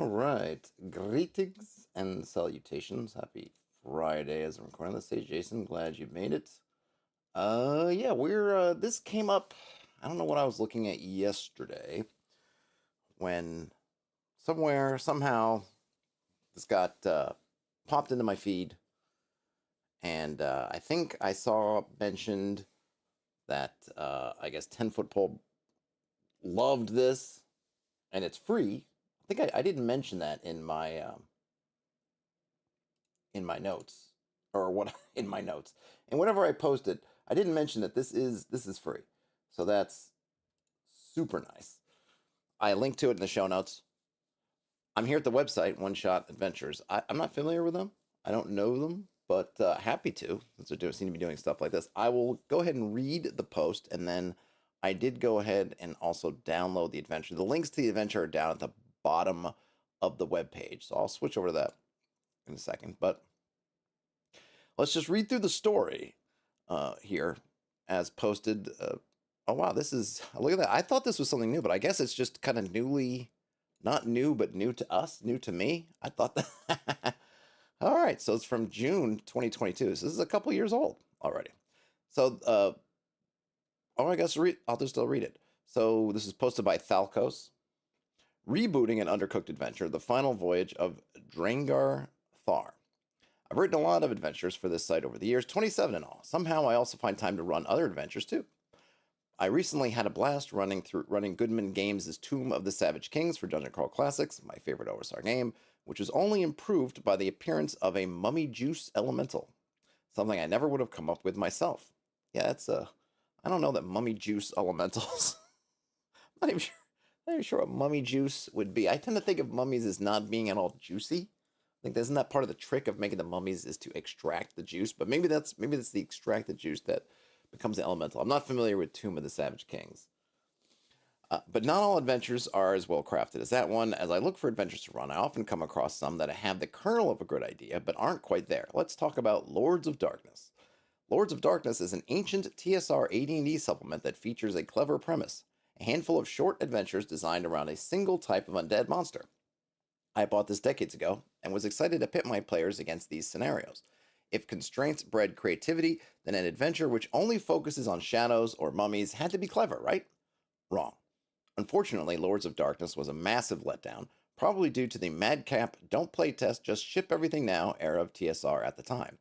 All right. Greetings and salutations. Happy Friday as I'm recording this. Hey, Jason, glad you made it. Yeah, this came up. I don't know what I was looking at yesterday when somehow, this got popped into my feed, and I think I saw mentioned that I guess 10-foot pole loved this, and it's free. I think I didn't mention that in my notes or what in my notes. And whenever I post it, I didn't mention that this is free. So that's super nice. I linked to it in the show notes. I'm here at the website One Shot Adventures. I'm not familiar with them. I don't know them, but happy to, since they seem to be doing stuff like this. I will go ahead and read the post, and then I did go ahead and also download the adventure. The links to the adventure are down at the bottom of the web page, so I'll switch over to that in a second. But let's just read through the story here as posted. Oh, wow, look at that. I thought this was something new, but I guess it's just kind of not new, but new to us, new to me. I thought that. All right, so it's from June 2022. So this is a couple years old already. So, I guess I'll just read it. So this is posted by Thalkos. Rebooting an undercooked adventure, the final voyage of Draengr Thar. I've written a lot of adventures for this site over the years, 27 in all. Somehow I also find time to run other adventures too. I recently had a blast running Goodman Games' Tomb of the Savage Kings for Dungeon Crawl Classics, my favorite OSR game, which was only improved by the appearance of a mummy juice elemental, something I never would have come up with myself. Yeah, I don't know that mummy juice elementals. I'm not even sure what mummy juice would be. I tend to think of mummies as not being at all juicy. I think isn't that part of the trick of making the mummies is to extract the juice? But maybe that's the extracted juice that becomes the elemental. I'm not familiar with Tomb of the Savage Kings. But not all adventures are as well crafted as that one. As I look for adventures to run, I often come across some that have the kernel of a good idea, but aren't quite there. Let's talk about Lords of Darkness. Lords of Darkness is an ancient TSR AD&D supplement that features a clever premise. A handful of short adventures designed around a single type of undead monster. I bought this decades ago and was excited to pit my players against these scenarios. If constraints bred creativity, then an adventure which only focuses on shadows or mummies had to be clever, right? Wrong. Unfortunately, Lords of Darkness was a massive letdown, probably due to the madcap, don't play test, just ship everything now era of TSR at the time.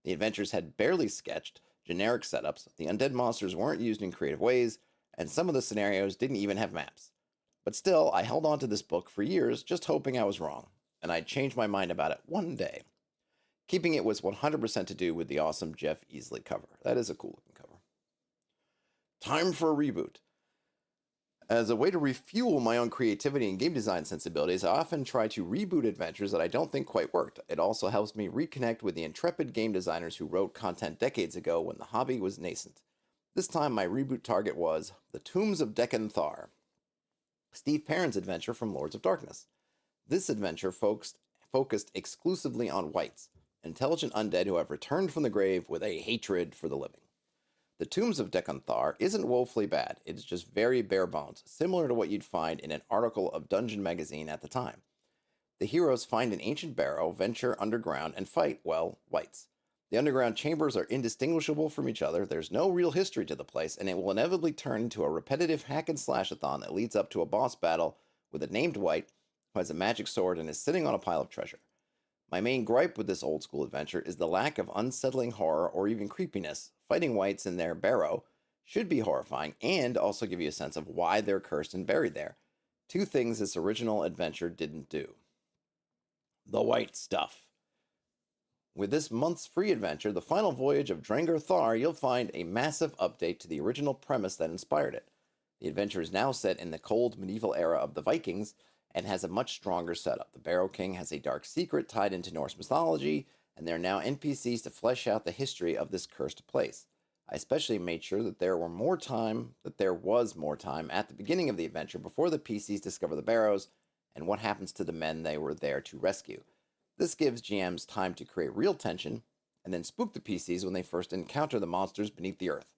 The adventures had barely sketched, generic setups, the undead monsters weren't used in creative ways, and some of the scenarios didn't even have maps. But still, I held on to this book for years, just hoping I was wrong, and I'd change my mind about it one day. Keeping it was 100% to do with the awesome Jeff Easley cover. That is a cool looking cover. Time for a reboot. As a way to refuel my own creativity and game design sensibilities, I often try to reboot adventures that I don't think quite worked. It also helps me reconnect with the intrepid game designers who wrote content decades ago when the hobby was nascent. This time, my reboot target was The Tombs of Deccan Thar, Steve Perrin's adventure from Lords of Darkness. This adventure focused exclusively on wights, intelligent undead who have returned from the grave with a hatred for the living. The Tombs of Deccan Thar isn't woefully bad, it's just very bare bones, similar to what you'd find in an article of Dungeon Magazine at the time. The heroes find an ancient barrow, venture underground, and fight, well, wights. The underground chambers are indistinguishable from each other, there's no real history to the place, and it will inevitably turn into a repetitive hack-and-slash-a-thon that leads up to a boss battle with a named wight who has a magic sword and is sitting on a pile of treasure. My main gripe with this old-school adventure is the lack of unsettling horror or even creepiness. Fighting wights in their barrow should be horrifying and also give you a sense of why they're cursed and buried there. Two things this original adventure didn't do. The white stuff. With this month's free adventure, The Final Voyage of Draengr Thar, you'll find a massive update to the original premise that inspired it. The adventure is now set in the cold medieval era of the Vikings and has a much stronger setup. The Barrow King has a dark secret tied into Norse mythology, and there are now NPCs to flesh out the history of this cursed place. I especially made sure that there was more time at the beginning of the adventure before the PCs discover the barrows and what happens to the men they were there to rescue. This gives GMs time to create real tension and then spook the PCs when they first encounter the monsters beneath the earth.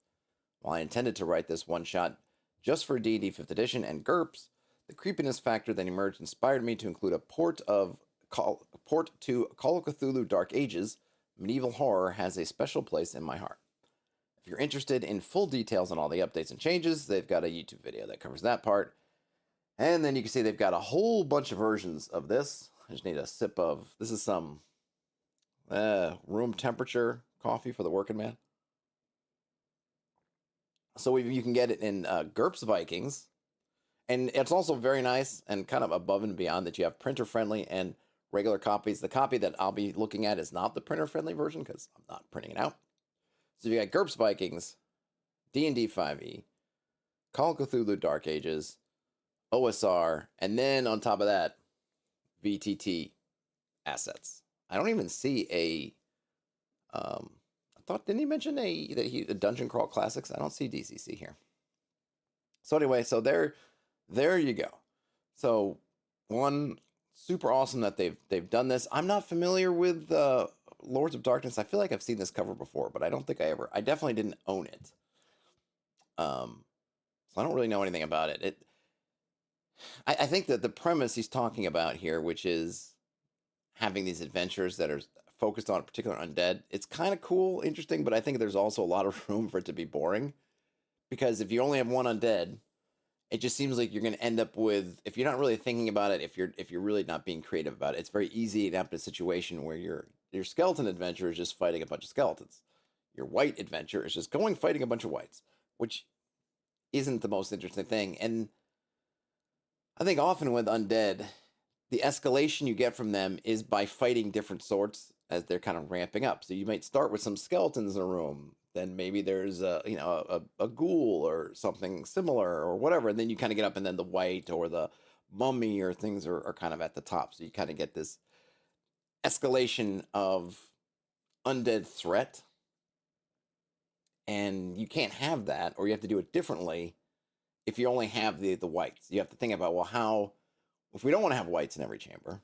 While I intended to write this one-shot just for D&D 5th edition and GURPS, The creepiness factor that emerged inspired me to include a port to Call of Cthulhu Dark Ages. Medieval horror has a special place in my heart. If you're interested in full details on all the updates and changes, they've got a YouTube video that covers that part. And then you can see they've got a whole bunch of versions of this. I just need a sip of, this is some room temperature coffee for the working man. So you can get it in GURPS Vikings. And it's also very nice and kind of above and beyond that you have printer-friendly and regular copies. The copy that I'll be looking at is not the printer-friendly version because I'm not printing it out. So you got GURPS Vikings, D&D 5e, Call of Cthulhu Dark Ages, OSR, and then on top of that, VTT assets. I don't even see a. Didn't he mention a Dungeon Crawl Classics? I don't see DCC here. So anyway, so there you go. So one, super awesome that they've done this. I'm not familiar with Lords of Darkness. I feel like I've seen this cover before, but I don't think I definitely didn't own it. So I don't really know anything about it. I think that the premise he's talking about here, which is having these adventures that are focused on a particular undead, it's kind of cool, interesting, but I think there's also a lot of room for it to be boring. Because if you only have one undead, it just seems like you're going to end up with, if you're not really thinking about it, if you're really not being creative about it, it's very easy to have a situation where your skeleton adventure is just fighting a bunch of skeletons. Your white adventure is just going fighting a bunch of whites, which isn't the most interesting thing. And I think often with undead, the escalation you get from them is by fighting different sorts as they're kind of ramping up. So you might start with some skeletons in a room, then maybe there's a ghoul or something similar or whatever, and then you kind of get up, and then the white or the mummy or things are kind of at the top. So you kind of get this escalation of undead threat, and you can't have that, or you have to do it differently if you only have the whites. You have to think about, well, if we don't want to have whites in every chamber,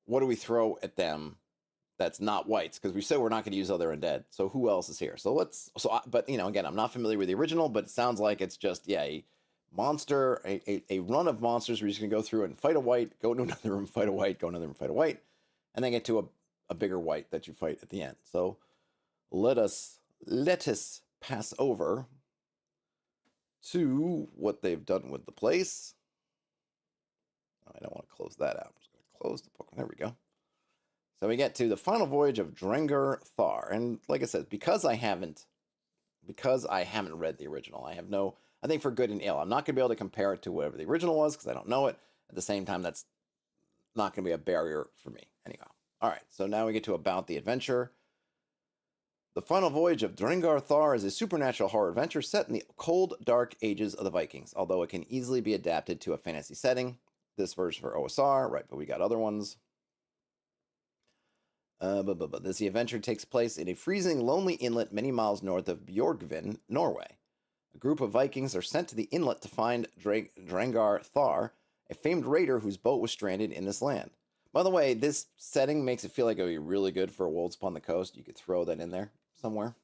what do we throw at them that's not whites? Because we said we're not going to use other undead. So who else is here? But again, I'm not familiar with the original, but it sounds like it's just, a monster, a run of monsters where you're just going to go through and fight a white, go to another room, fight a white, go to another room, fight a white, and then get to a bigger white that you fight at the end. So let us pass over to what they've done with the place. I don't want to close that out. I'm just going to close the book. There we go. So we get to the final voyage of Draengr Thar. And like I said, because I haven't read the original, I think for good and ill, I'm not going to be able to compare it to whatever the original was because I don't know it. At the same time, that's not going to be a barrier for me. Anyhow. All right. So now we get to about the adventure. The final voyage of Draengr Thar is a supernatural horror adventure set in the cold, dark ages of the Vikings, although it can easily be adapted to a fantasy setting. This version for OSR, right, but we got other ones. This adventure takes place in a freezing, lonely inlet many miles north of Bjorgvin, Norway. A group of Vikings are sent to the inlet to find Draengr Thar, a famed raider whose boat was stranded in this land. By the way, this setting makes it feel like it would be really good for Wolves Upon the Coast. You could throw that in there somewhere.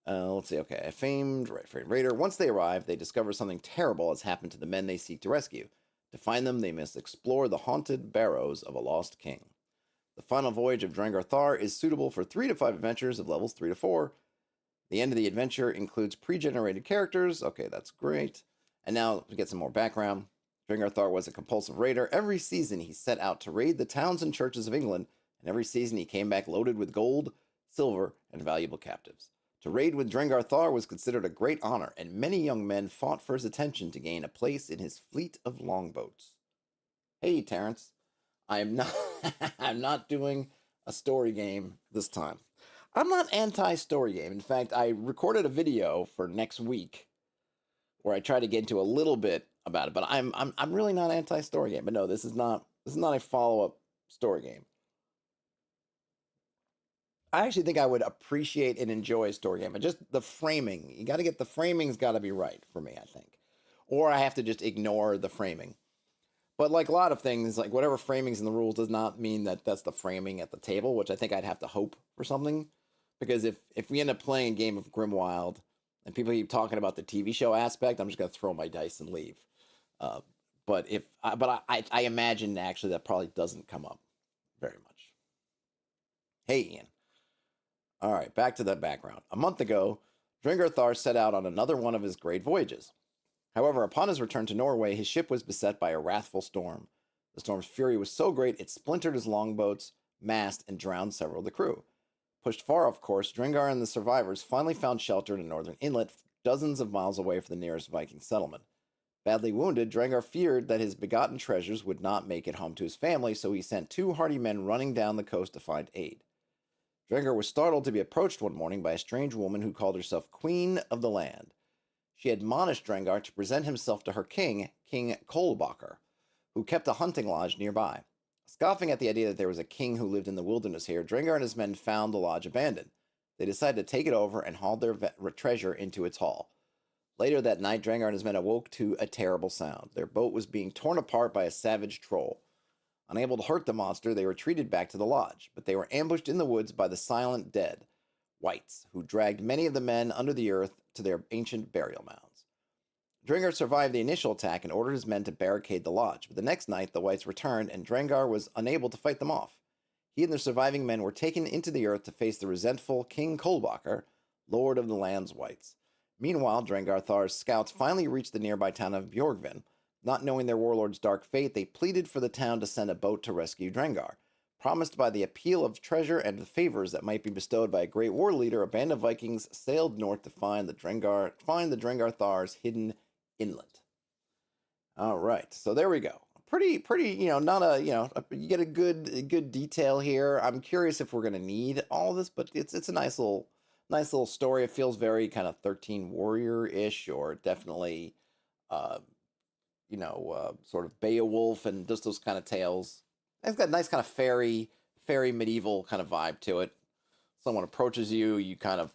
Let's see. Okay, a famed raider. Once they arrive, they discover something terrible has happened to the men they seek to rescue. To find them, they must explore the haunted barrows of a lost king. The final voyage of Draengr Thar is suitable for 3 to 5 adventures of levels 3 to 4. The end of the adventure includes pre-generated characters. Okay, that's great. And now we get some more background. Draengr Thar was a compulsive raider. Every season he set out to raid the towns and churches of England, and every season he came back loaded with gold, silver, and valuable captives. To raid with Draengr Thar was considered a great honor, and many young men fought for his attention to gain a place in his fleet of longboats. Hey, Terrence. I'm not doing a story game this time. I'm not anti-story game. In fact, I recorded a video for next week where I try to get into a little bit about it, but I'm really not anti-story game. But no, this is not a follow-up story game. I actually think I would appreciate and enjoy a story game, but just the framing. You got to get the framing's got to be right for me, I think. Or I have to just ignore the framing. But like a lot of things, like whatever framing's in the rules does not mean that that's the framing at the table, which I think I'd have to hope for something. Because if we end up playing a game of Grimwild and people keep talking about the TV show aspect, I'm just going to throw my dice and leave. Uh, but I imagine actually that probably doesn't come up very much. Hey, Ian. All right, back to the background. A month ago, Draengr Thar set out on another one of his great voyages. However, upon his return to Norway, his ship was beset by a wrathful storm. The storm's fury was so great it splintered his longboat's mast and drowned several of the crew. Pushed far off course, Draengr and the survivors finally found shelter in a northern inlet, dozens of miles away from the nearest Viking settlement. Badly wounded, Draengr feared that his begotten treasures would not make it home to his family, so he sent 2 hardy men running down the coast to find aid. Draengr was startled to be approached one morning by a strange woman who called herself Queen of the Land. She admonished Draengr to present himself to her king, King Kolbacher, who kept a hunting lodge nearby. Scoffing at the idea that there was a king who lived in the wilderness here, Draengr and his men found the lodge abandoned. They decided to take it over and haul their treasure into its hall. Later that night, Draengr and his men awoke to a terrible sound. Their boat was being torn apart by a savage troll. Unable to hurt the monster, they retreated back to the lodge, but they were ambushed in the woods by the silent dead, wights, who dragged many of the men under the earth to their ancient burial mounds. Draengr survived the initial attack and ordered his men to barricade the lodge, but the next night the wights returned and Draengr was unable to fight them off. He and the surviving men were taken into the earth to face the resentful King Kolbacher, lord of the land's wights. Meanwhile, Draengr Thar's scouts finally reached the nearby town of Bjorgvin. Not knowing their warlord's dark fate, they pleaded for the town to send a boat to rescue Draengr. Promised by the appeal of treasure and the favors that might be bestowed by a great war leader, a band of Vikings sailed north to find the Draengr Thar's hidden inlet. All right, so there we go. Pretty, not a, you get a good detail here. I'm curious if we're gonna need all this, but it's a nice little story. It feels very kind of 13 Warrior-ish, or definitely, sort of Beowulf and just those kind of tales. It's got a nice kind of fairy medieval kind of vibe to it. Someone approaches you, you kind of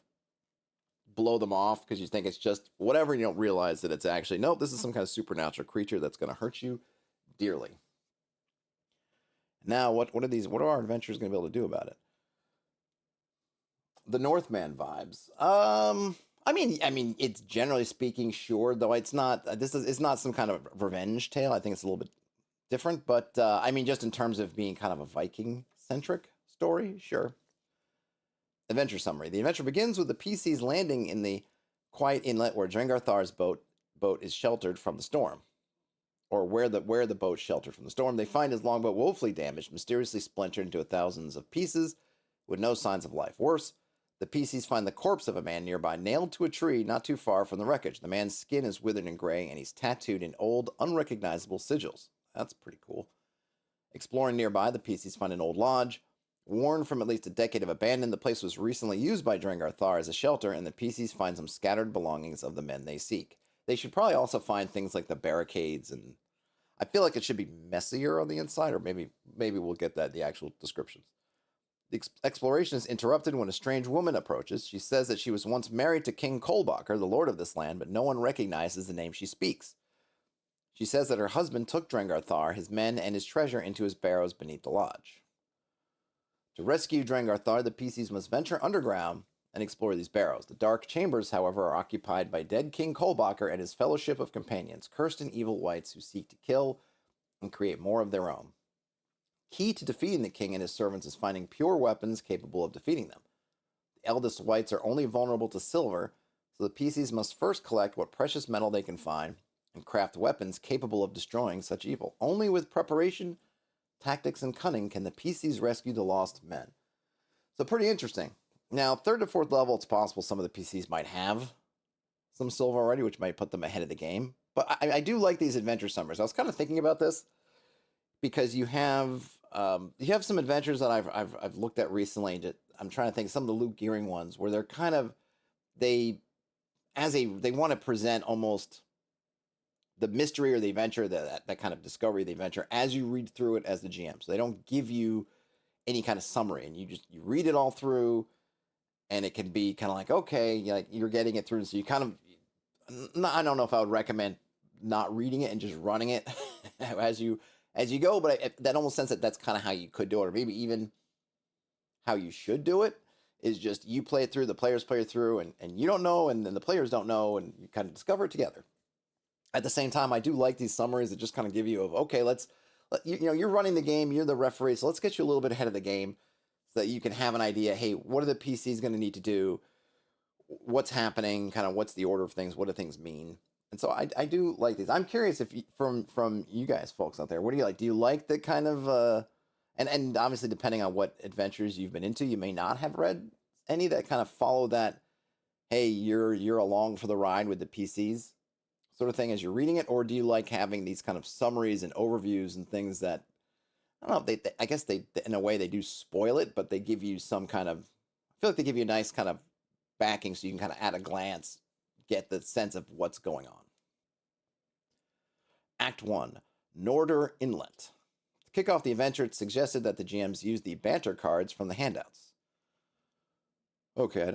blow them off because you think it's just whatever, and you don't realize that it's actually, nope, this is some kind of supernatural creature that's going to hurt you dearly. Now, what are our adventurers going to be able to do about it? The Northman vibes. I mean, it's generally speaking, sure, though it's not. It's not some kind of revenge tale. I think it's a little bit different, but I mean, just in terms of being kind of a Viking-centric story, sure. Adventure summary: the adventure begins with the PCs landing in the quiet inlet where Draengr Thar's boat is sheltered from the storm, or where the boat sheltered from the storm. They find his longboat woefully damaged, mysteriously splintered into thousands of pieces, with no signs of life. Worse, the PCs find the corpse of a man nearby, nailed to a tree not too far from the wreckage. The man's skin is withered and gray, and he's tattooed in old, unrecognizable sigils. That's pretty cool. Exploring nearby, the PCs find an old lodge. Worn from at least a decade of abandon, the place was recently used by Draengr Thar as a shelter, and the PCs find some scattered belongings of the men they seek. They should probably also find things like the barricades, and I feel like it should be messier on the inside, or maybe we'll get that in the actual descriptions. The exploration is interrupted when a strange woman approaches. She says that she was once married to King Kolbacher, the lord of this land, but no one recognizes the name she speaks. She says that her husband took Draengr Thar, his men, and his treasure into his barrows beneath the lodge. To rescue Draengr Thar, the PCs must venture underground and explore these barrows. The dark chambers, however, are occupied by dead King Kolbacher and his fellowship of companions, cursed and evil wights who seek to kill and create more of their own. Key to defeating the king and his servants is finding pure weapons capable of defeating them. The eldest wights are only vulnerable to silver, so the PCs must first collect what precious metal they can find and craft weapons capable of destroying such evil. Only with preparation, tactics, and cunning can the PCs rescue the lost men. So pretty interesting. Now, 3rd to 4th level, it's possible some of the PCs might have some silver already, which might put them ahead of the game. But I do like these adventure summaries. I was kind of thinking about this because you have some adventures that I've looked at recently. I'm trying to think of some of the Luke Gearing ones where they're kind of they want to present almost the mystery or the adventure, that kind of discovery of the adventure as you read through it as the GM. So they don't give you any kind of summary, and you read it all through, and it can be kind of like, okay, like you're getting it through, and so you kind of, I don't know if I would recommend not reading it and just running it as you go, but that almost sense that that's kind of how you could do it, or maybe even how you should do it, is just you play it through, the players play it through, and you don't know, and then the players don't know, and you kind of discover it together. At the same time, I do like these summaries that just kind of give you of, okay, you're running the game, you're the referee, so let's get you a little bit ahead of the game so that you can have an idea, hey, what are the PCs going to need to do? What's happening? Kind of what's the order of things? What do things mean? And so I do like these. I'm curious if from you guys folks out there, what do you like? Do you like the kind of and obviously depending on what adventures you've been into, you may not have read any that kind of follow that, hey, you're along for the ride with the PCs sort of thing as you're reading it, or do you like having these kind of summaries and overviews and things that I don't know, I guess they in a way they do spoil it, but they give you some kind of I feel like they give you a nice kind of backing so you can kind of at a glance get the sense of what's going on. Act 1, Norder Inlet. To kick off the adventure, it's suggested that the GMs use the banter cards from the handouts. Okay,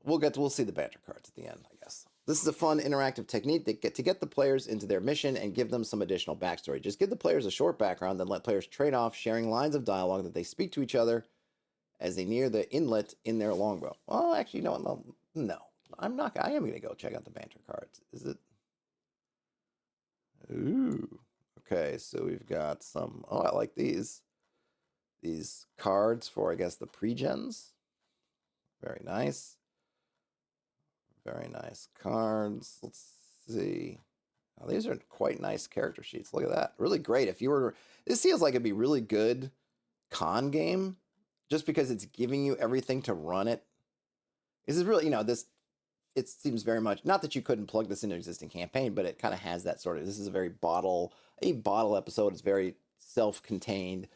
we'll see the banter cards at the end, I guess. This is a fun interactive technique to get the players into their mission and give them some additional backstory. Just give the players a short background, then let players trade off, sharing lines of dialogue that they speak to each other as they near the inlet in their longbow. Well, actually, no, I'm not. I am going to go check out the banter cards. Is it? Ooh. Okay, so we've got some. Oh, I like these. These cards for, I guess, the pre-gens. Very nice. Very nice cards. Let's see. Oh, these are quite nice character sheets. Look at that. Really great. This feels like it'd be really good con game, just because it's giving you everything to run it. This is really, it seems very much, not that you couldn't plug this into an existing campaign, but it kind of has that sort of, this is a very bottle episode. It's very self-contained.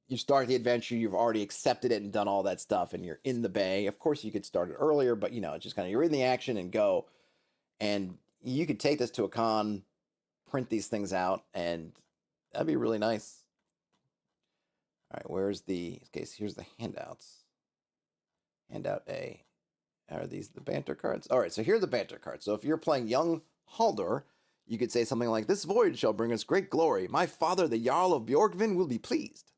You start the adventure, you've already accepted it and done all that stuff, and you're in the bay. Of course, you could start it earlier, but it's just kind of, you're in the action and go. And you could take this to a con, print these things out, and that'd be really nice. All right, here's the handouts. Handout A. Are these the banter cards? All right, so here are the banter cards. So if you're playing young Haldor, you could say something like, "This voyage shall bring us great glory. My father, the Jarl of Bjorgvin, will be pleased."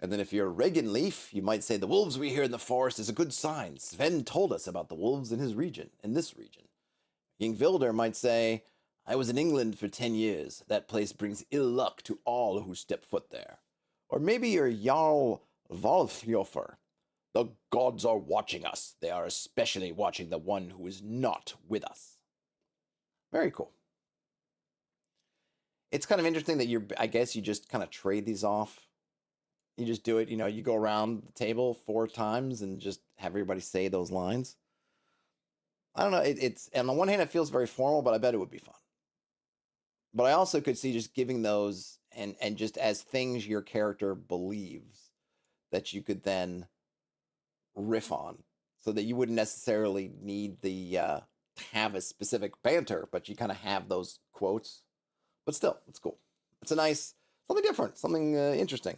And then if you're Regenleaf, you might say, "The wolves we hear in the forest is a good sign. Sven told us about the wolves in this region. Yngvilder might say, "I was in England for 10 years. That place brings ill luck to all who step foot there." Or maybe you're Jarl Valfjofer. "The gods are watching us. They are especially watching the one who is not with us." Very cool. It's kind of interesting that I guess you just kind of trade these off. You just do it, you go around the table 4 times and just have everybody say those lines. I don't know. It's on the one hand, it feels very formal, but I bet it would be fun. But I also could see just giving those and just as things your character believes that you could then riff on, so that you wouldn't necessarily need to have a specific banter, but you kind of have those quotes. But still, it's cool. It's something different, something interesting.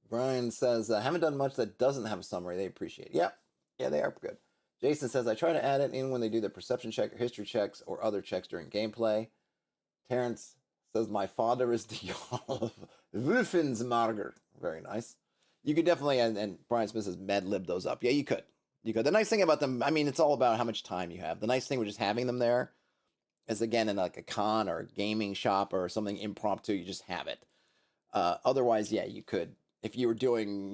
Brian says, "I haven't done much that doesn't have a summary. They appreciate it." Yeah, they are good. Jason says, "I try to add it in when they do their perception check or history checks or other checks during gameplay." Terrence says, "My father is the Jarl of Wolfensmarger." Very nice. You could definitely, and Brian Smith says, "Med-lib those up." Yeah, you could. The nice thing about them, it's all about how much time you have. The nice thing with just having them there is, again, in like a con or a gaming shop or something impromptu, you just have it. Otherwise, yeah, you could. If you were doing,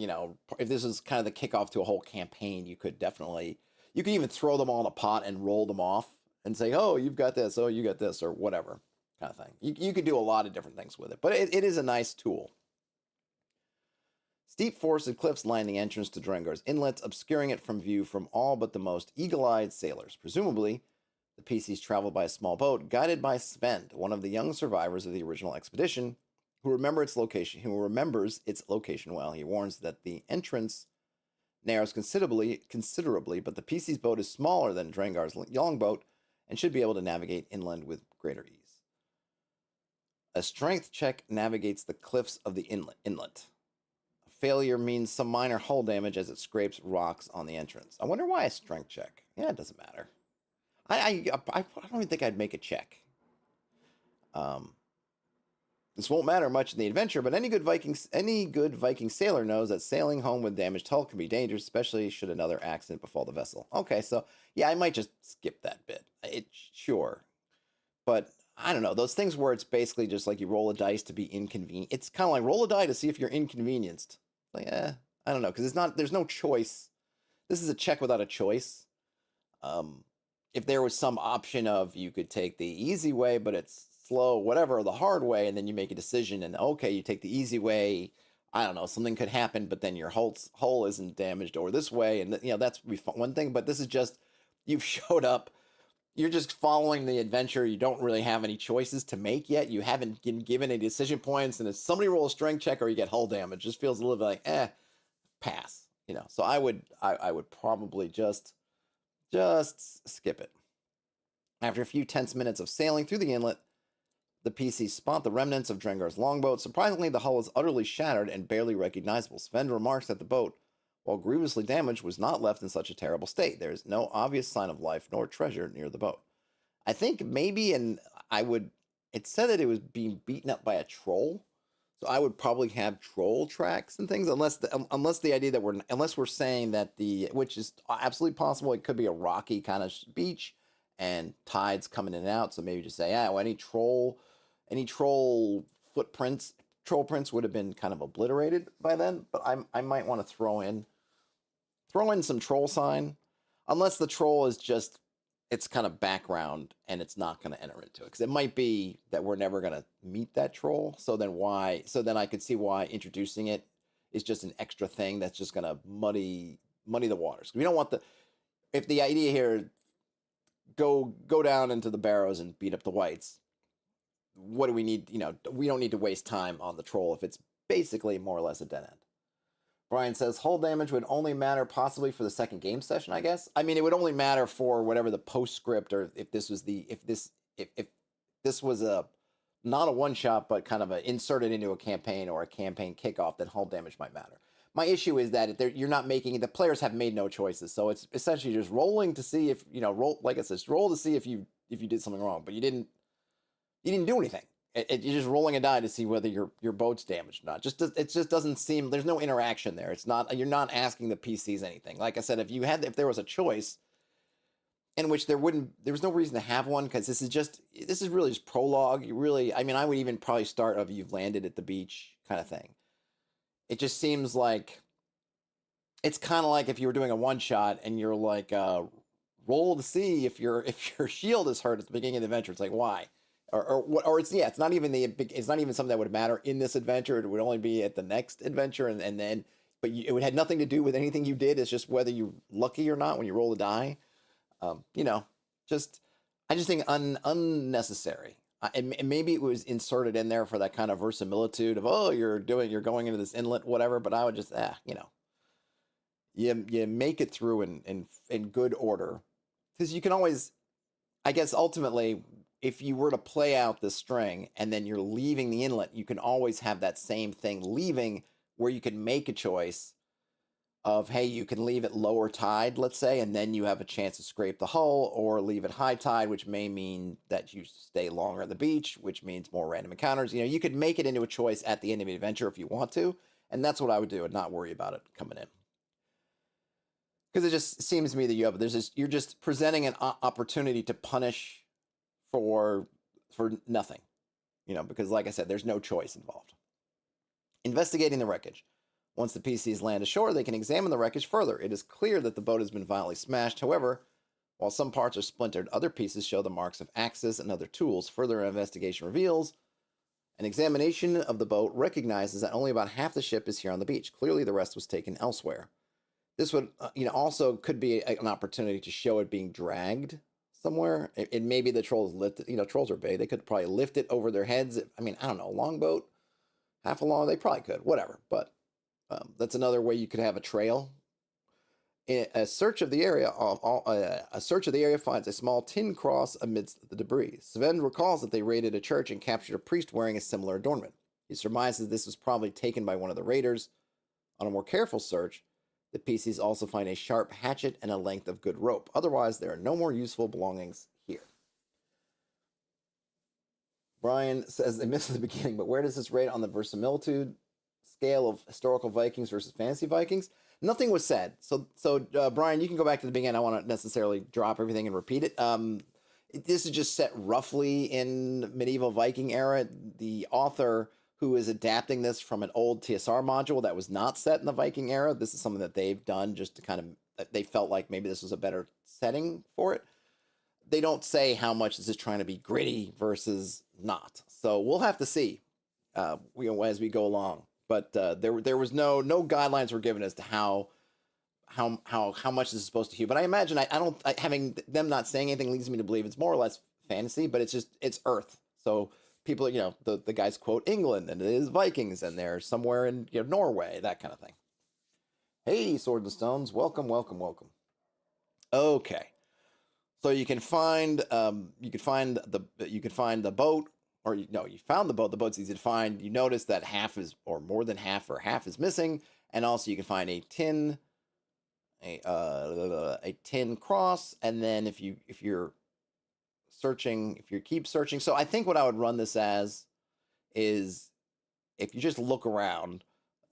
if this was kind of the kickoff to a whole campaign, you could even throw them all in a pot and roll them off and say, "Oh, you've got this. Oh, you got this," or whatever kind of thing. You could do a lot of different things with it, but it is a nice tool. Steep forested cliffs line the entrance to Draengr's inlet, obscuring it from view from all but the most eagle-eyed sailors. Presumably, the PCs traveled by a small boat, guided by Sven, one of the young survivors of the original expedition, who remembers its location well. He warns that the entrance narrows considerably, but the PC's boat is smaller than Draengr's longboat and should be able to navigate inland with greater ease. A strength check navigates the cliffs of the inlet. A failure means some minor hull damage as it scrapes rocks on the entrance. I wonder why a strength check. Yeah, it doesn't matter. I don't even think I'd make a check. This won't matter much in the adventure, but any good Viking sailor knows that sailing home with damaged hull can be dangerous, especially should another accident befall the vessel. Okay, so yeah, I might just skip that bit. Sure, but I don't know, those things where it's basically just like you roll a dice to be inconvenient. It's kind of like roll a die to see if you're inconvenienced. Like, I don't know, because there's no choice. This is a check without a choice. If there was some option of you could take the easy way, but it's slow, whatever, the hard way, and then you make a decision, and okay, you take the easy way. I don't know, something could happen, but then your hull isn't damaged, or this way, and that's one thing. But this is just you've showed up. You're just following the adventure. You don't really have any choices to make yet. You haven't been given any decision points, and if somebody roll a strength check or you get hull damage, it just feels a little bit like pass. So I would probably just skip it. After a few tense minutes of sailing through the inlet, the PCs spot the remnants of Draengr's longboat. Surprisingly, the hull is utterly shattered and barely recognizable. Sven remarks that the boat, while grievously damaged, was not left in such a terrible state. There is no obvious sign of life nor treasure near the boat. I think maybe, it said that it was being beaten up by a troll, so I would probably have troll tracks and things, unless the idea that unless we're saying that which is absolutely possible, it could be a rocky kind of beach and tides coming in and out. So maybe just say, any troll footprints, troll prints would have been kind of obliterated by then. But I might want to throw in some troll sign, unless the troll is just, it's kind of background and it's not going to enter into it, because it might be that we're never going to meet that troll. So then I could see why introducing it is just an extra thing that's just going to muddy the waters. We don't want if the idea here, go down into the barrows and beat up the whites. What do we need? We don't need to waste time on the troll if it's basically more or less a dead end. Brian says hull damage would only matter possibly for the second game session, I guess. I mean, it would only matter for whatever the postscript, or if this was not a one shot, but kind of inserted into a campaign or a campaign kickoff, then hull damage might matter. My issue is that you're not making, the players have made no choices, so it's essentially just rolling to see if like I said, roll to see if you did something wrong, but you didn't do anything. You're just rolling a die to see whether your boat's damaged or not. It just doesn't seem, there's no interaction there. You're not asking the PCs anything. Like I said, if there was a choice in which there was no reason to have one, because this is really just prologue. I would even probably start of you've landed at the beach kind of thing. It just seems like it's kind of like if you were doing a one shot and you're like, roll to see if your shield is hurt at the beginning of the adventure. It's like, why? Or it's not even something that would matter in this adventure. It would only be at the next adventure, and then it would have nothing to do with anything you did. It's just whether you're lucky or not when you roll a die. I just think unnecessary. And maybe it was inserted in there for that kind of verisimilitude of, you're going into this inlet, whatever. But I would just you make it through in good order, because you can always, I guess, ultimately, if you were to play out this string and then you're leaving the inlet, you can always have that same thing leaving, where you can make a choice of, hey, you can leave it lower tide, let's say, and then you have a chance to scrape the hull, or leave it high tide, which may mean that you stay longer at the beach, which means more random encounters. You could make it into a choice at the end of the adventure if you want to, and that's what I would do, and not worry about it coming in. Because it just seems to me that you're just presenting an opportunity to punish for nothing, because like I said, there's no choice involved. Investigating the wreckage. Once the PCs land ashore, they can examine the wreckage further. It is clear that the boat has been violently smashed. However, while some parts are splintered, other pieces show the marks of axes and other tools. Further investigation reveals an examination of the boat recognizes that only about half the ship is here on the beach. Clearly, the rest was taken elsewhere. This would, also could be an opportunity to show it being dragged somewhere. It maybe the trolls lift it. Trolls are big. They could probably lift it over their heads. I don't know, a longboat, half a long, they probably could, whatever. But that's another way you could have a trail. A search of the area finds a small tin cross amidst the debris. Sven recalls that they raided a church and captured a priest wearing a similar adornment. He surmises this was probably taken by one of the raiders. On a more careful search, the PCs also find a sharp hatchet and a length of good rope. Otherwise, there are no more useful belongings here. Brian says they missed the beginning, but where does this rate on the verisimilitude scale of historical Vikings versus fantasy Vikings? Nothing was said. So Brian, you can go back to the beginning. I want to necessarily drop everything and repeat it. This is just set roughly in medieval Viking era. The author who is adapting this from an old TSR module that was not set in the Viking era. This is something that they've done just to kind of, they felt like maybe this was a better setting for it. They don't say how much this is trying to be gritty versus not. So we'll have to see as we go along. But there was no guidelines were given as to how much this is supposed to heal. But I imagine having them not saying anything leads me to believe it's more or less fantasy, but it's Earth. So people, the guys quote England and it is Vikings and they're somewhere in Norway, that kind of thing. Hey, Sword and Stones, welcome. Okay, so you can find the boat, or you found the boat. The boat's easy to find. You notice that half is, or more than half, or half is missing, and also you can find a tin cross, and then if you keep searching. So I think what I would run this as is, if you just look around,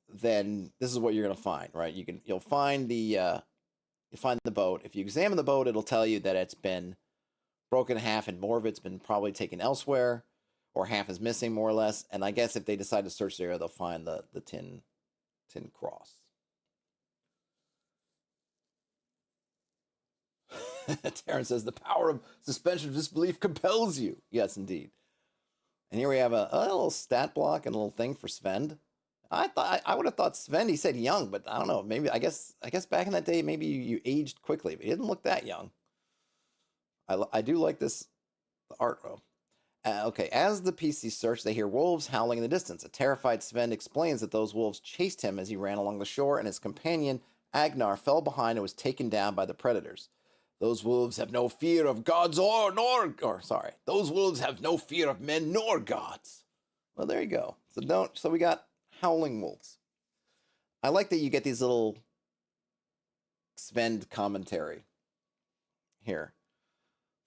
then this is what you're gonna find, right? You'll find the boat. If you examine the boat, it'll tell you that it's been broken in half and more of it's been probably taken elsewhere, or half is missing more or less. And I guess if they decide to search the area, they'll find the tin cross. Terrence says the power of suspension of disbelief compels you. Yes, indeed. And here we have a little stat block and a little thing for Sven. I would have thought Sven, he said young, but I don't know. Maybe I guess back in that day, maybe you aged quickly, but he didn't look that young. I do like this art though. Okay, as the PC search, they hear wolves howling in the distance. A terrified Sven explains that those wolves chased him as he ran along the shore, and his companion Agnar fell behind and was taken down by the predators. Those wolves have no fear of gods those wolves have no fear of men nor gods. Well, there you go. So we got howling wolves. I like that you get these little Sven commentary here.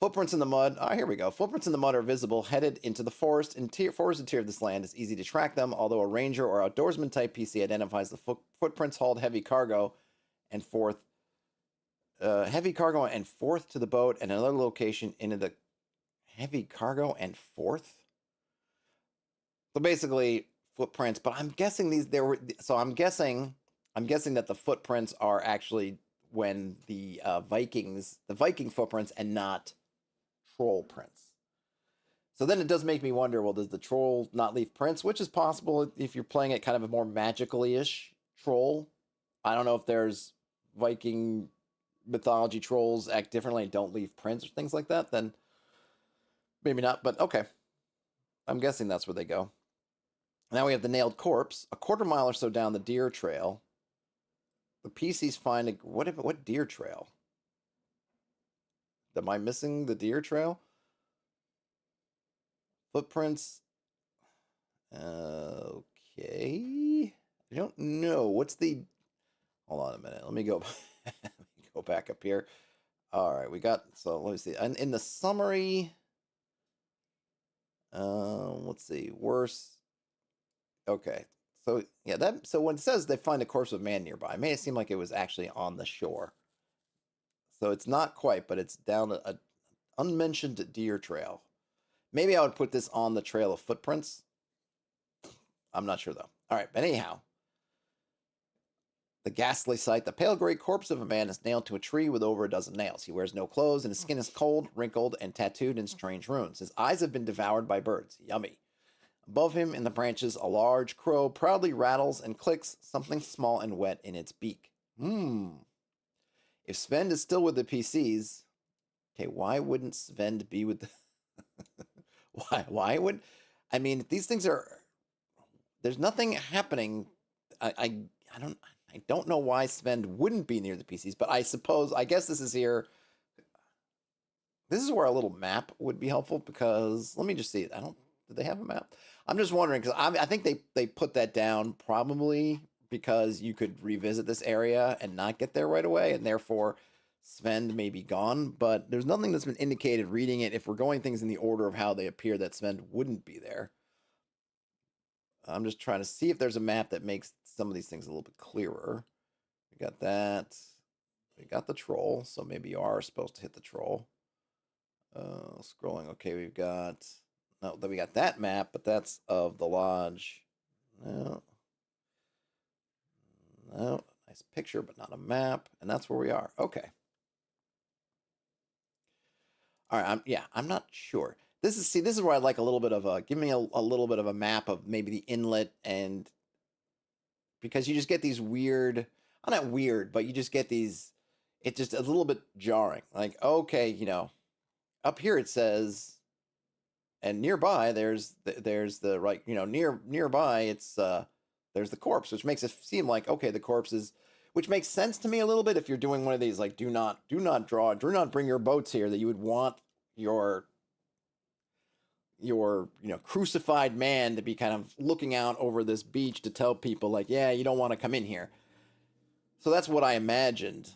Footprints in the mud. Here we go. Footprints in the mud are visible, headed into the forest. Forest interior of this land is easy to track them, although a ranger or outdoorsman type PC identifies the footprints hauled heavy cargo and forth to the boat, and another location into the heavy cargo and forth. So basically footprints, but I'm guessing I'm guessing that the footprints are actually when the Viking footprints and not troll prints. So then it does make me wonder, well, does the troll not leave prints? Which is possible if you're playing it kind of a more magically-ish troll. I don't know if there's Viking mythology trolls act differently and don't leave prints or things like that, then maybe not, but okay. I'm guessing that's where they go. Now we have the nailed corpse. A quarter mile or so down the deer trail, the PCs find what deer trail? Am I missing the deer trail? Footprints. Okay. I don't know. What's the... Hold on a minute. Let me go back up here. All right, so let me see. And in the summary, let's see. Worse. Okay. So yeah, so when it says they find a corpse of a man nearby, it made it seem like it was actually on the shore. So it's not quite, but it's down an unmentioned deer trail. Maybe I would put this on the trail of footprints. I'm not sure though. All right, but anyhow, the ghastly sight. The pale gray corpse of a man is nailed to a tree with over a dozen nails. He wears no clothes, and his skin is cold, wrinkled, and tattooed in strange runes. His eyes have been devoured by birds. Yummy. Above him, in the branches, a large crow proudly rattles and clicks, something small and wet in its beak. If Sven is still with the PCs, okay, why wouldn't Sven be with the... Why would... I mean, these things are... There's nothing happening. I don't know why Sven wouldn't be near the PCs, but I guess this is here. This is where a little map would be helpful, because let me just see it. Did they have a map? I'm just wondering, because I think they put that down probably because you could revisit this area and not get there right away, and therefore Sven may be gone, but there's nothing that's been indicated reading it. If we're going things in the order of how they appear, that Sven wouldn't be there. I'm just trying to see if there's a map that makes some of these things a little bit clearer. We got that. We got the troll, so maybe you are supposed to hit the troll. Scrolling. Okay, we got that map, but that's of the lodge. No. Nice picture, but not a map, and that's where we are. Okay. All right. I'm not sure. This is where I like a little bit of a give me a little bit of a map of maybe the inlet, and because you just get these weird, not weird, but you just get these. It's just a little bit jarring. Like, okay, up here it says, and nearby there's the right, nearby it's there's the corpse, which makes it seem like, okay, the corpse is, which makes sense to me a little bit if you're doing one of these, like, do not bring your boats here, that you would want your crucified man to be kind of looking out over this beach to tell people, like, yeah, you don't want to come in here. So that's what I imagined.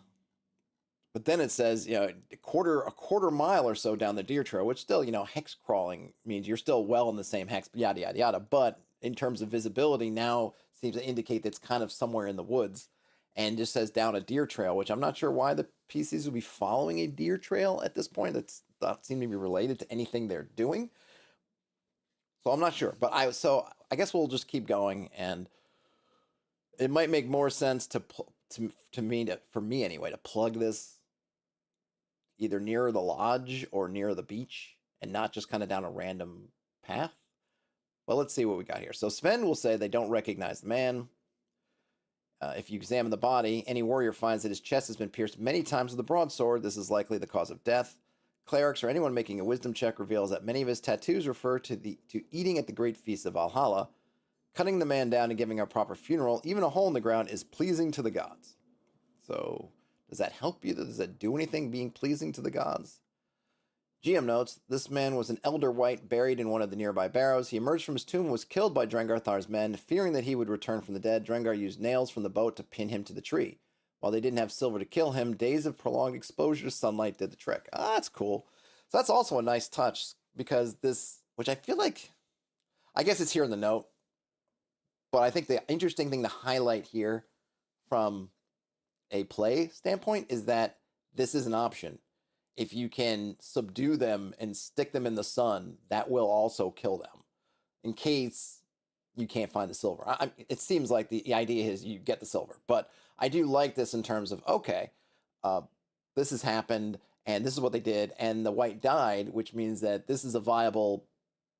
But then it says, a quarter mile or so down the deer trail, which still, hex crawling means you're still well in the same hex, yada, yada, yada. But in terms of visibility, now seems to indicate that it's kind of somewhere in the woods, and just says down a deer trail, which I'm not sure why the PCs would be following a deer trail at this point. That's not seem to be related to anything they're doing. So I'm not sure, but I guess we'll just keep going, and it might make more sense for me anyway, to plug this either near the lodge or near the beach, and not just kind of down a random path. Well, let's see what we got here. So Sven will say they don't recognize the man. If you examine the body, any warrior finds that his chest has been pierced many times with a broadsword. This is likely the cause of death. Clerics or anyone making a wisdom check reveals that many of his tattoos refer to eating at the great feast of Valhalla. Cutting the man down and giving a proper funeral, even a hole in the ground, is pleasing to the gods. So, does that help you? Does that do anything, being pleasing to the gods? GM notes, this man was an elder wight buried in one of the nearby barrows. He emerged from his tomb and was killed by Draengr, Thar's men. Fearing that he would return from the dead, Draengr used nails from the boat to pin him to the tree. While they didn't have silver to kill him, days of prolonged exposure to sunlight did the trick. That's cool. So that's also a nice touch, because this, which I feel like, I guess it's here in the note, but I think the interesting thing to highlight here from a play standpoint is that this is an option. If you can subdue them and stick them in the sun, that will also kill them, in case you can't find the silver. It seems like the idea is you get the silver, but I do like this in terms of, okay, this has happened, and this is what they did, and the wight died, which means that this is a viable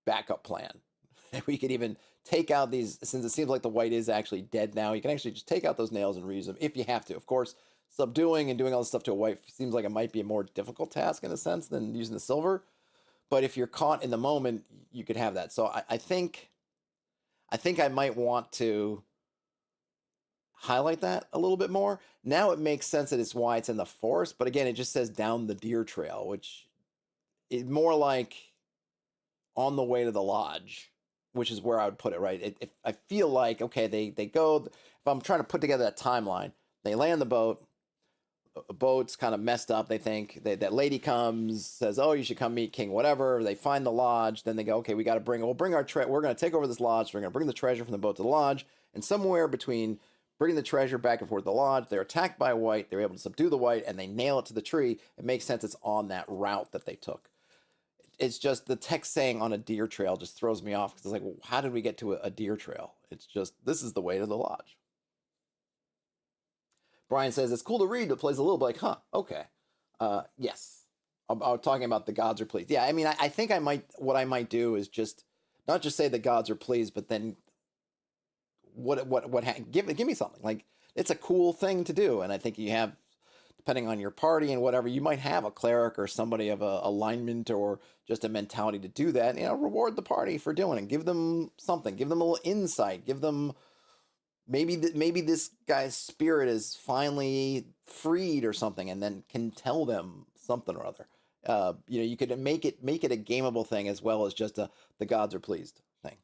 backup plan. We could even take out these, since it seems like the wight is actually dead now, you can actually just take out those nails and reuse them if you have to. Of course, subduing and doing all this stuff to a wight seems like it might be a more difficult task in a sense than using the silver. But if you're caught in the moment, you could have that. So I think I might want to highlight that a little bit more. Now it makes sense that it's why it's in the forest, but again, it just says down the deer trail, which is more like on the way to the lodge, which is where I would put it, right? I feel like, okay, they go, if I'm trying to put together that timeline, they land the boat's kind of messed up. They think that lady comes, says, oh, you should come meet King whatever. They find the lodge. Then they go, okay, we're going to take over this lodge. We're going to bring the treasure from the boat to the lodge. And somewhere between bringing the treasure back and forth to the lodge, they're attacked by a wight. They're able to subdue the wight, and they nail it to the tree. It makes sense it's on that route that they took. It's just the text saying on a deer trail just throws me off, because it's like, well, how did we get to a deer trail? It's just, this is the way to the lodge. Brian says, it's cool to read, but plays a little bit like, huh, okay. Yes. I'm talking about the gods are pleased. Yeah, I mean, I think what I might do is just, not just say the gods are pleased, but then give me something. Like, it's a cool thing to do. And I think you have, depending on your party and whatever, you might have a cleric or somebody of a alignment or just a mentality to do that. Reward the party for doing it. Give them something. Give them a little insight. Give them, maybe this guy's spirit is finally freed or something, and then can tell them something or other. You could make it a gameable thing as well as just the gods are pleased thing.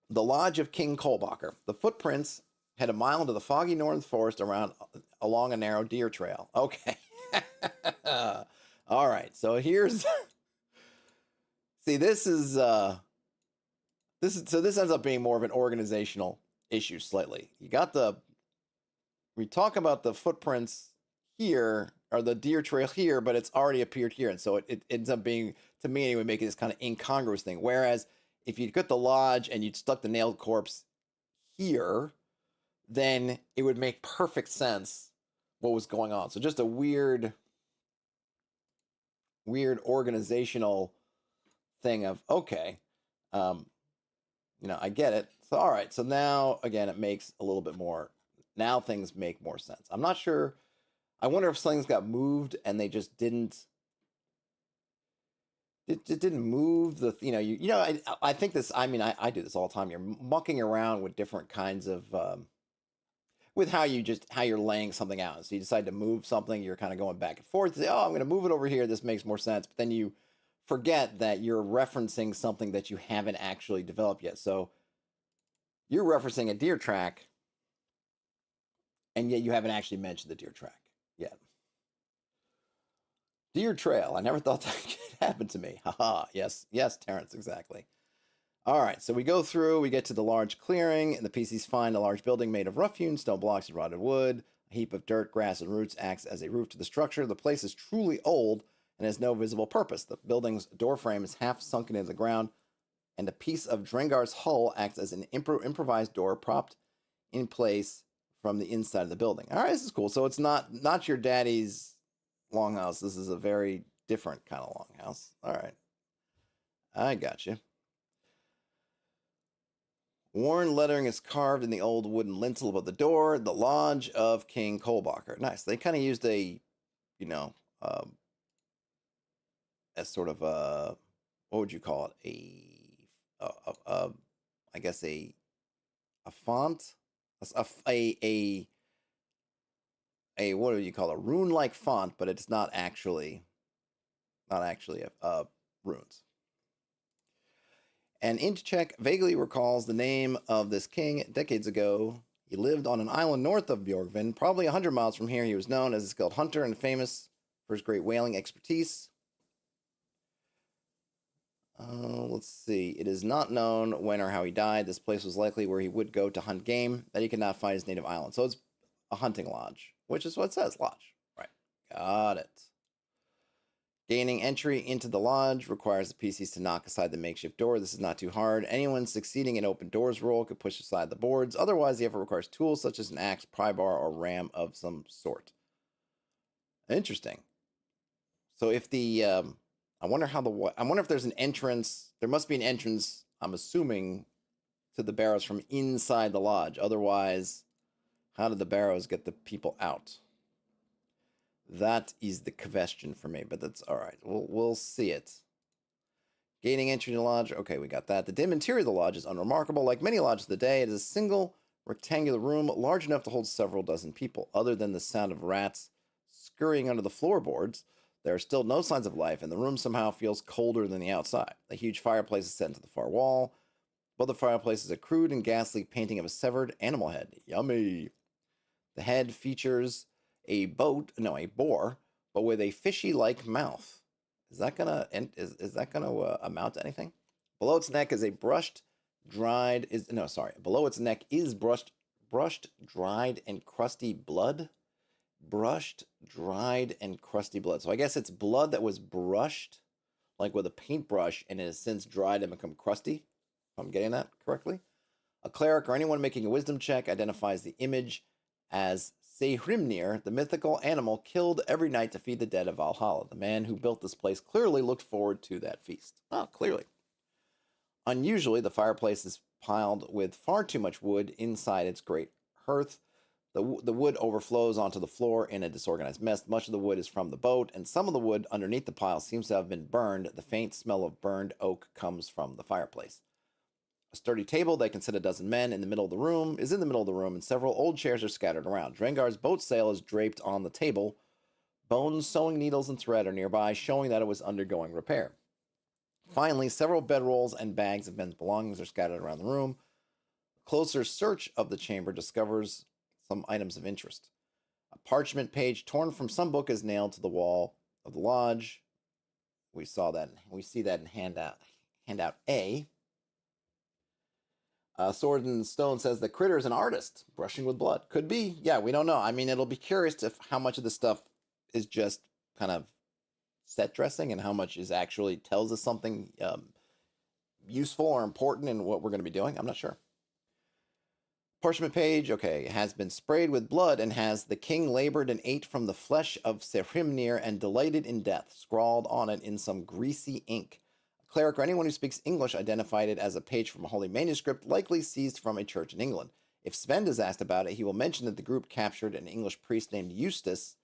The Lodge of King Kolbacher. The footprints head a mile into the foggy northern forest around along a narrow deer trail. Okay. All right. So here's see, this is this ends up being more of an organizational issue slightly. You got we talk about the footprints here, or the deer trail here, but it's already appeared here. And so it ends up being, to me anyway, making this kind of incongruous thing. Whereas if you'd got the lodge and you'd stuck the nailed corpse here, then it would make perfect sense what was going on. So just a weird organizational thing of, okay, I get it. So, all right. So now, again, it makes a little bit more, now things make more sense. I'm not sure. I wonder if things got moved and they just didn't, it didn't move the, I think this, I do this all the time. You're mucking around with different kinds of, with how you're laying something out. So you decide to move something, you're kind of going back and forth, say, oh, I'm going to move it over here. This makes more sense. But then you forget that you're referencing something that you haven't actually developed yet. So you're referencing a deer track, and yet you haven't actually mentioned the deer track yet. Deer trail. I never thought that could happen to me. Haha. Yes, Terrence, exactly. All right, so we go through, we get to the large clearing, and the PCs find a large building made of rough-hewn stone blocks and rotted wood. A heap of dirt, grass, and roots acts as a roof to the structure. The place is truly old and has no visible purpose. The building's doorframe is half sunken into the ground, and a piece of Draengr's hull acts as an improvised door propped in place from the inside of the building. All right, this is cool. So it's not your daddy's longhouse. This is a very different kind of longhouse. All right, I got you. Worn lettering is carved in the old wooden lintel above the door. The Lodge of King Kolbacher. Nice. They kind of used as sort of what would you call it? I guess a font, a what do you call it? A rune-like font, but it's not actually runes. An int check vaguely recalls the name of this king decades ago. He lived on an island north of Bjorgvin, probably 100 miles from here. He was known as a skilled hunter and famous for his great whaling expertise. Let's see. It is not known when or how he died. This place was likely where he would go to hunt game that he could not find his native island. So it's a hunting lodge, which is what it says, lodge. Right. Got it. Gaining entry into the lodge requires the PCs to knock aside the makeshift door. This is not too hard. Anyone succeeding in open doors roll could push aside the boards. Otherwise, the effort requires tools such as an axe, pry bar, or ram of some sort. Interesting. So if the I wonder if there's an entrance. There must be an entrance, I'm assuming, to the barrows from inside the lodge. Otherwise, how did the barrows get the people out? That is the question for me, but that's all right. We'll see it. Gaining entry to the lodge. Okay, we got that. The dim interior of the lodge is unremarkable. Like many lodges of the day, it is a single rectangular room large enough to hold several dozen people. Other than the sound of rats scurrying under the floorboards, there are still no signs of life, and the room somehow feels colder than the outside. A huge fireplace is set into the far wall. Above the fireplace is a crude and ghastly painting of a severed animal head. Yummy. The head features a boar, but with a fishy-like mouth. Is that gonna amount to anything? Below its neck is Below its neck is brushed, dried, and crusty blood. Brushed, dried, and crusty blood. So I guess it's blood that was brushed, like with a paintbrush, and it has since dried and become crusty. If I'm getting that correctly. A cleric or anyone making a wisdom check identifies the image as Sehrimnir, the mythical animal killed every night to feed the dead of Valhalla. The man who built this place clearly looked forward to that feast. Oh, clearly. Unusually, the fireplace is piled with far too much wood inside its great hearth. The wood overflows onto the floor in a disorganized mess. Much of the wood is from the boat, and some of the wood underneath the pile seems to have been burned. The faint smell of burned oak comes from the fireplace. A sturdy table that can sit a dozen men in the middle of the room, and several old chairs are scattered around. Draengr's boat sail is draped on the table. Bones, sewing needles, and thread are nearby, showing that it was undergoing repair. Finally, several bedrolls and bags of men's belongings are scattered around the room. A closer search of the chamber discovers some items of interest. A parchment page torn from some book is nailed to the wall of the lodge. We saw that. We see that in handout A. Sword and Stone says the critter is an artist, brushing with blood. Could be. Yeah, we don't know. I mean, it'll be curious to how much of the stuff is just kind of set dressing and how much is actually tells us something useful or important in what we're going to be doing. I'm not sure. Parchment page, okay, has been sprayed with blood and has the king labored and ate from the flesh of Sehrimnir and delighted in death, scrawled on it in some greasy ink. A cleric or anyone who speaks English identified it as a page from a holy manuscript, likely seized from a church in England. If Sven is asked about it, he will mention that the group captured an English priest named Eustace,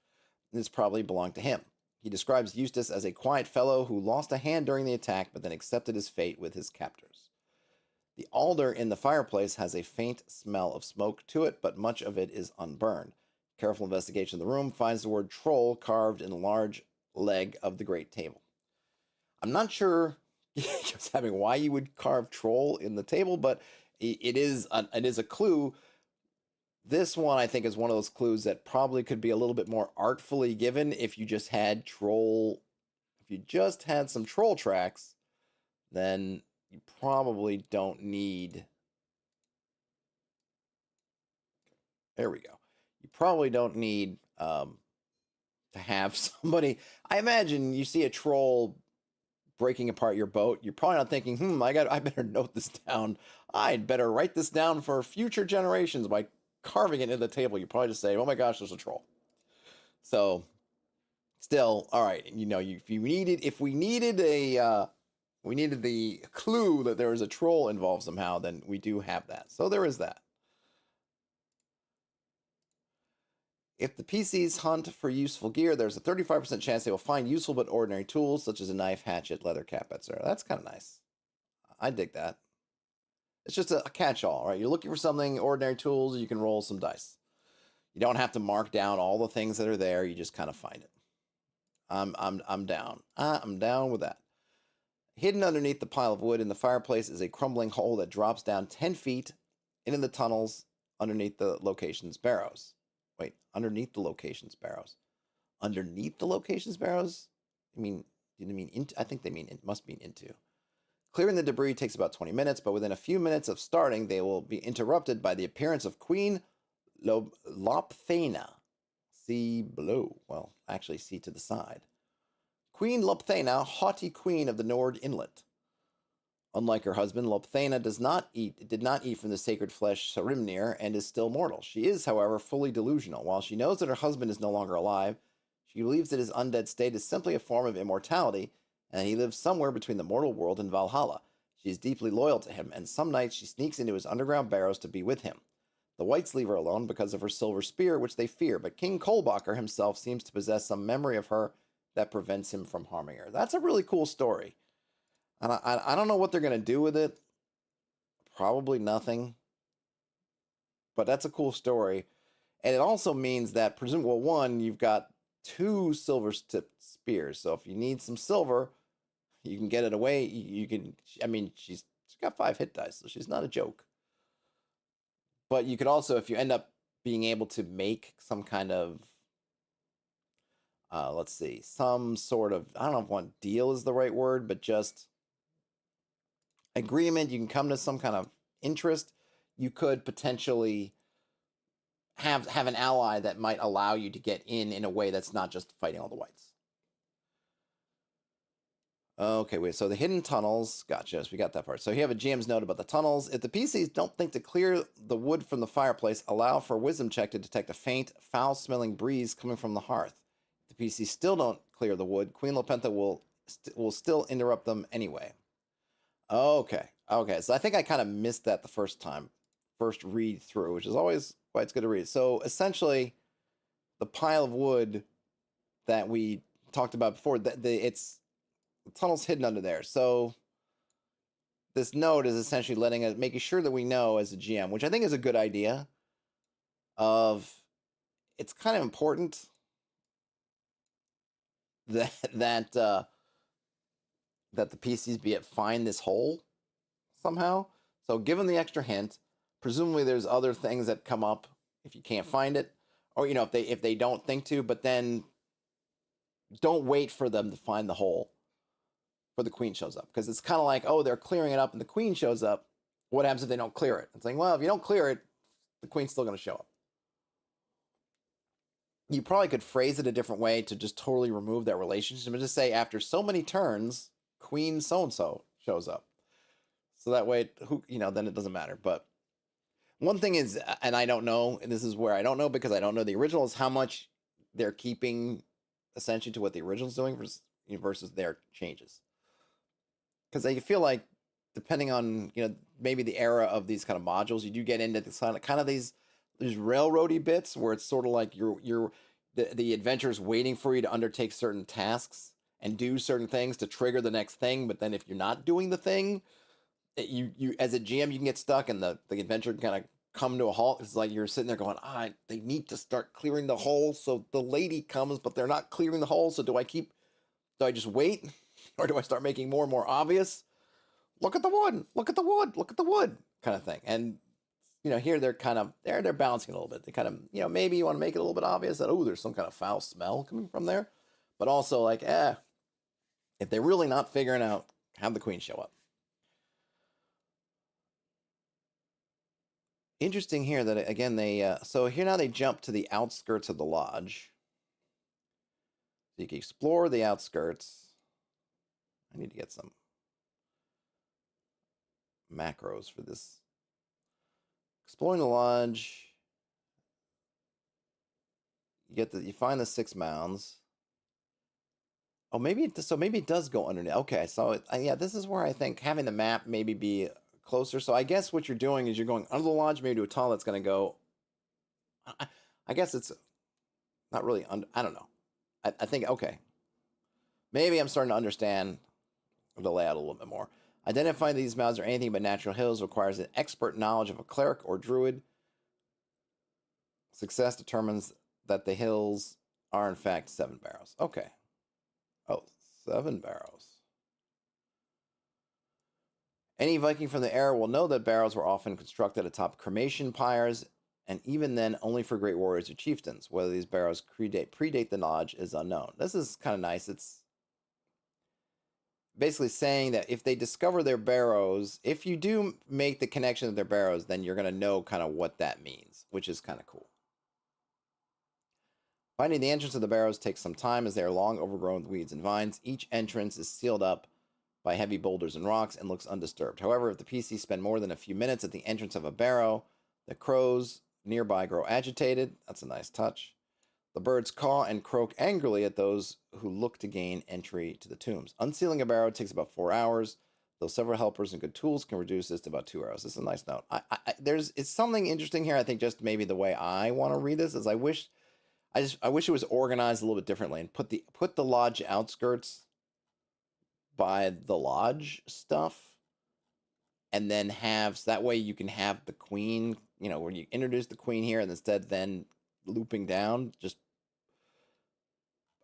and this probably belonged to him. He describes Eustace as a quiet fellow who lost a hand during the attack, but then accepted his fate with his captors. The alder in the fireplace has a faint smell of smoke to it, but much of it is unburned. Careful investigation of the room finds the word troll carved in a large leg of the great table. I'm not sure just having why you would carve troll in the table, but it is a clue. This one, I think, is one of those clues that probably could be a little bit more artfully given if you just had some troll tracks, then you probably don't need. There we go. You probably don't need to have somebody. I imagine you see a troll breaking apart your boat. You're probably not thinking, I better note this down. I'd better write this down for future generations by carving it into the table. You probably just say, oh my gosh, there's a troll. So still, all right, if we needed the clue that there was a troll involved somehow, then we do have that. So there is that. If the PCs hunt for useful gear, there's a 35% chance they will find useful but ordinary tools, such as a knife, hatchet, leather cap, etc. That's kind of nice. I dig that. It's just a catch-all, right? You're looking for something, ordinary tools, you can roll some dice. You don't have to mark down all the things that are there. You just kind of find it. I'm down. I'm down with that. Hidden underneath the pile of wood in the fireplace is a crumbling hole that drops down 10 feet into the tunnels underneath the location's barrows. Wait, underneath the location's barrows. Underneath the location's barrows? Do they mean into? I think they mean it must mean into. Clearing the debris takes about 20 minutes, but within a few minutes of starting, they will be interrupted by the appearance of Queen Lopthena. See below. Well, actually, see to the side. Queen Lopthena, haughty queen of the Nord Inlet. Unlike her husband, Lopthena did not eat from the sacred flesh Sehrimnir and is still mortal. She is, however, fully delusional. While she knows that her husband is no longer alive, she believes that his undead state is simply a form of immortality, and that he lives somewhere between the mortal world and Valhalla. She is deeply loyal to him, and some nights she sneaks into his underground barrows to be with him. The whites leave her alone because of her silver spear, which they fear, but King Kolbacher himself seems to possess some memory of her that prevents him from harming her. That's a really cool story. And I don't know what they're going to do with it. Probably nothing. But that's a cool story. And it also means that, one, you've got 2 silver-tipped spears. So if you need some silver, you can get it away. She's got 5 hit dice, so she's not a joke. But you could also, if you end up being able to make some kind of, some sort of, I don't know if one deal is the right word, but just agreement, you can come to some kind of interest, you could potentially have an ally that might allow you to get in a way that's not just fighting all the whites. Okay, wait, so the hidden tunnels, gotcha, so we got that part. So you have a GM's note about the tunnels. If the PCs don't think to clear the wood from the fireplace, allow for a wisdom check to detect a faint, foul-smelling breeze coming from the hearth. If the PCs still don't clear the wood, Queen Lopentha will still interrupt them anyway. Okay, so I think I kind of missed that the first read through, which is always why it's good to read. So essentially, the pile of wood that we talked about before, the tunnel's hidden under there. So this note is essentially making sure that we know as a GM, which I think is a good idea. It's kind of important that the PCs find this hole somehow. So give them the extra hint. Presumably there's other things that come up if you can't find it, or if they don't think to, but then don't wait for them to find the hole before the queen shows up, because it's kind of like, oh, they're clearing it up and the queen shows up. What happens if they don't clear it? It's like, well, if you don't clear it, the queen's still going to show up. You probably could phrase it a different way to just totally remove that relationship and just say, after so many turns, queen so-and-so shows up. So that way, then it doesn't matter. But one thing is, and I don't know, and this is where I don't know because I don't know the original, is how much they're keeping essentially to what the original's doing versus their changes. Because I feel like, depending on, maybe the era of these kind of modules, you do get into this kind of these railroady bits where it's sort of like the adventure is waiting for you to undertake certain tasks and do certain things to trigger the next thing. But then if you're not doing the thing, you as a GM, you can get stuck and the adventure can kind of come to a halt. It's like you're sitting there going, they need to start clearing the hole. So the lady comes, but they're not clearing the hole. So do I just wait? Or do I start making more and more obvious? Look at the wood, look at the wood, look at the wood kind of thing. And, here they're kind of, they're balancing a little bit. They kind of, maybe you want to make it a little bit obvious that, there's some kind of foul smell coming from there. But also like, if they're really not figuring out, have the queen show up. Interesting here that, again, so here now they jump to the outskirts of the lodge. So you can explore the outskirts. I need to get some macros for this. Exploring the lodge. You find the 6 mounds. Oh, maybe it does go underneath. Okay, so this is where I think having the map maybe be closer. So I guess what you're doing is you're going under the lodge, maybe to a tunnel that's going to go. I guess it's not really under. I don't know. I think, okay. Maybe I'm starting to understand the layout a little bit more. Identifying these mounds or anything but natural hills requires an expert knowledge of a cleric or druid. Success determines that the hills are in fact 7 barrows. Okay. Oh, 7 barrows. Any Viking from the era will know that barrows were often constructed atop cremation pyres, and even then only for great warriors or chieftains. Whether these barrows predate the lodge is unknown. This is kind of nice. It's basically saying that if they discover their barrows, if you do make the connection of their barrows, then you're going to know kind of what that means, which is kind of cool. Finding the entrance of the barrows takes some time as they are long overgrown with weeds and vines. Each entrance is sealed up by heavy boulders and rocks and looks undisturbed. However, if the PC spend more than a few minutes at the entrance of a barrow, the crows nearby grow agitated. That's a nice touch. The birds caw and croak angrily at those who look to gain entry to the tombs. Unsealing a barrow takes about 4 hours, though several helpers and good tools can reduce this to about 2 hours. This is a nice note. It's something interesting here. I think just maybe the way I want to read this is I wish it was organized a little bit differently and put the lodge outskirts by the lodge stuff, and then so that way you can have the queen, where you introduce the queen here, and instead then looping down. Just,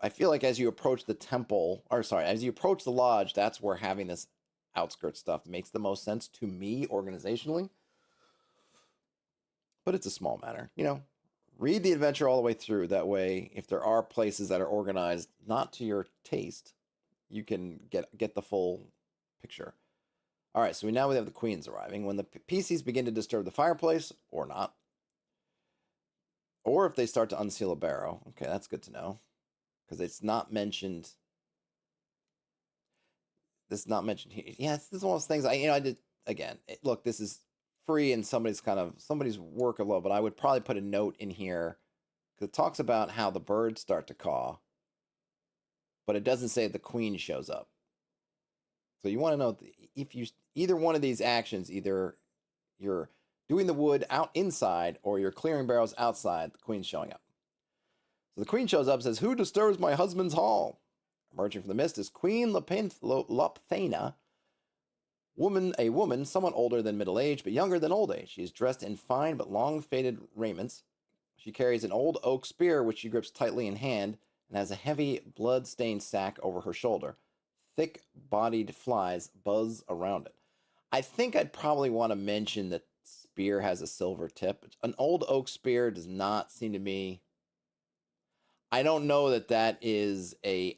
I feel like as you approach the temple, as you approach the lodge, that's where having this outskirt stuff makes the most sense to me organizationally. But it's a small matter, Read the adventure all the way through. That way, if there are places that are organized not to your taste, you can get the full picture. All right, so now we have the queens arriving. When the PCs begin to disturb the fireplace, or not, or if they start to unseal a barrow. Okay, that's good to know, because it's not mentioned. This is not mentioned here. Yeah, this is one of those things. I did again. Look, this is free and somebody's work of love, but I would probably put a note in here because it talks about how the birds start to caw, but it doesn't say the queen shows up. So you want to know if you either one of these actions, either you're doing the wood out inside or you're clearing barrels outside, the queen's showing up. So the queen shows up and says, "Who disturbs my husband's hall?" Emerging from the mist is Queen Lopthana, a woman somewhat older than middle age, but younger than old age. She is dressed in fine but long faded raiments. She carries an old oak spear, which she grips tightly in hand, and has a heavy blood-stained sack over her shoulder. Thick-bodied flies buzz around it. I think I'd probably want to mention that spear has a silver tip. An old oak spear does not seem to me I don't know that that is a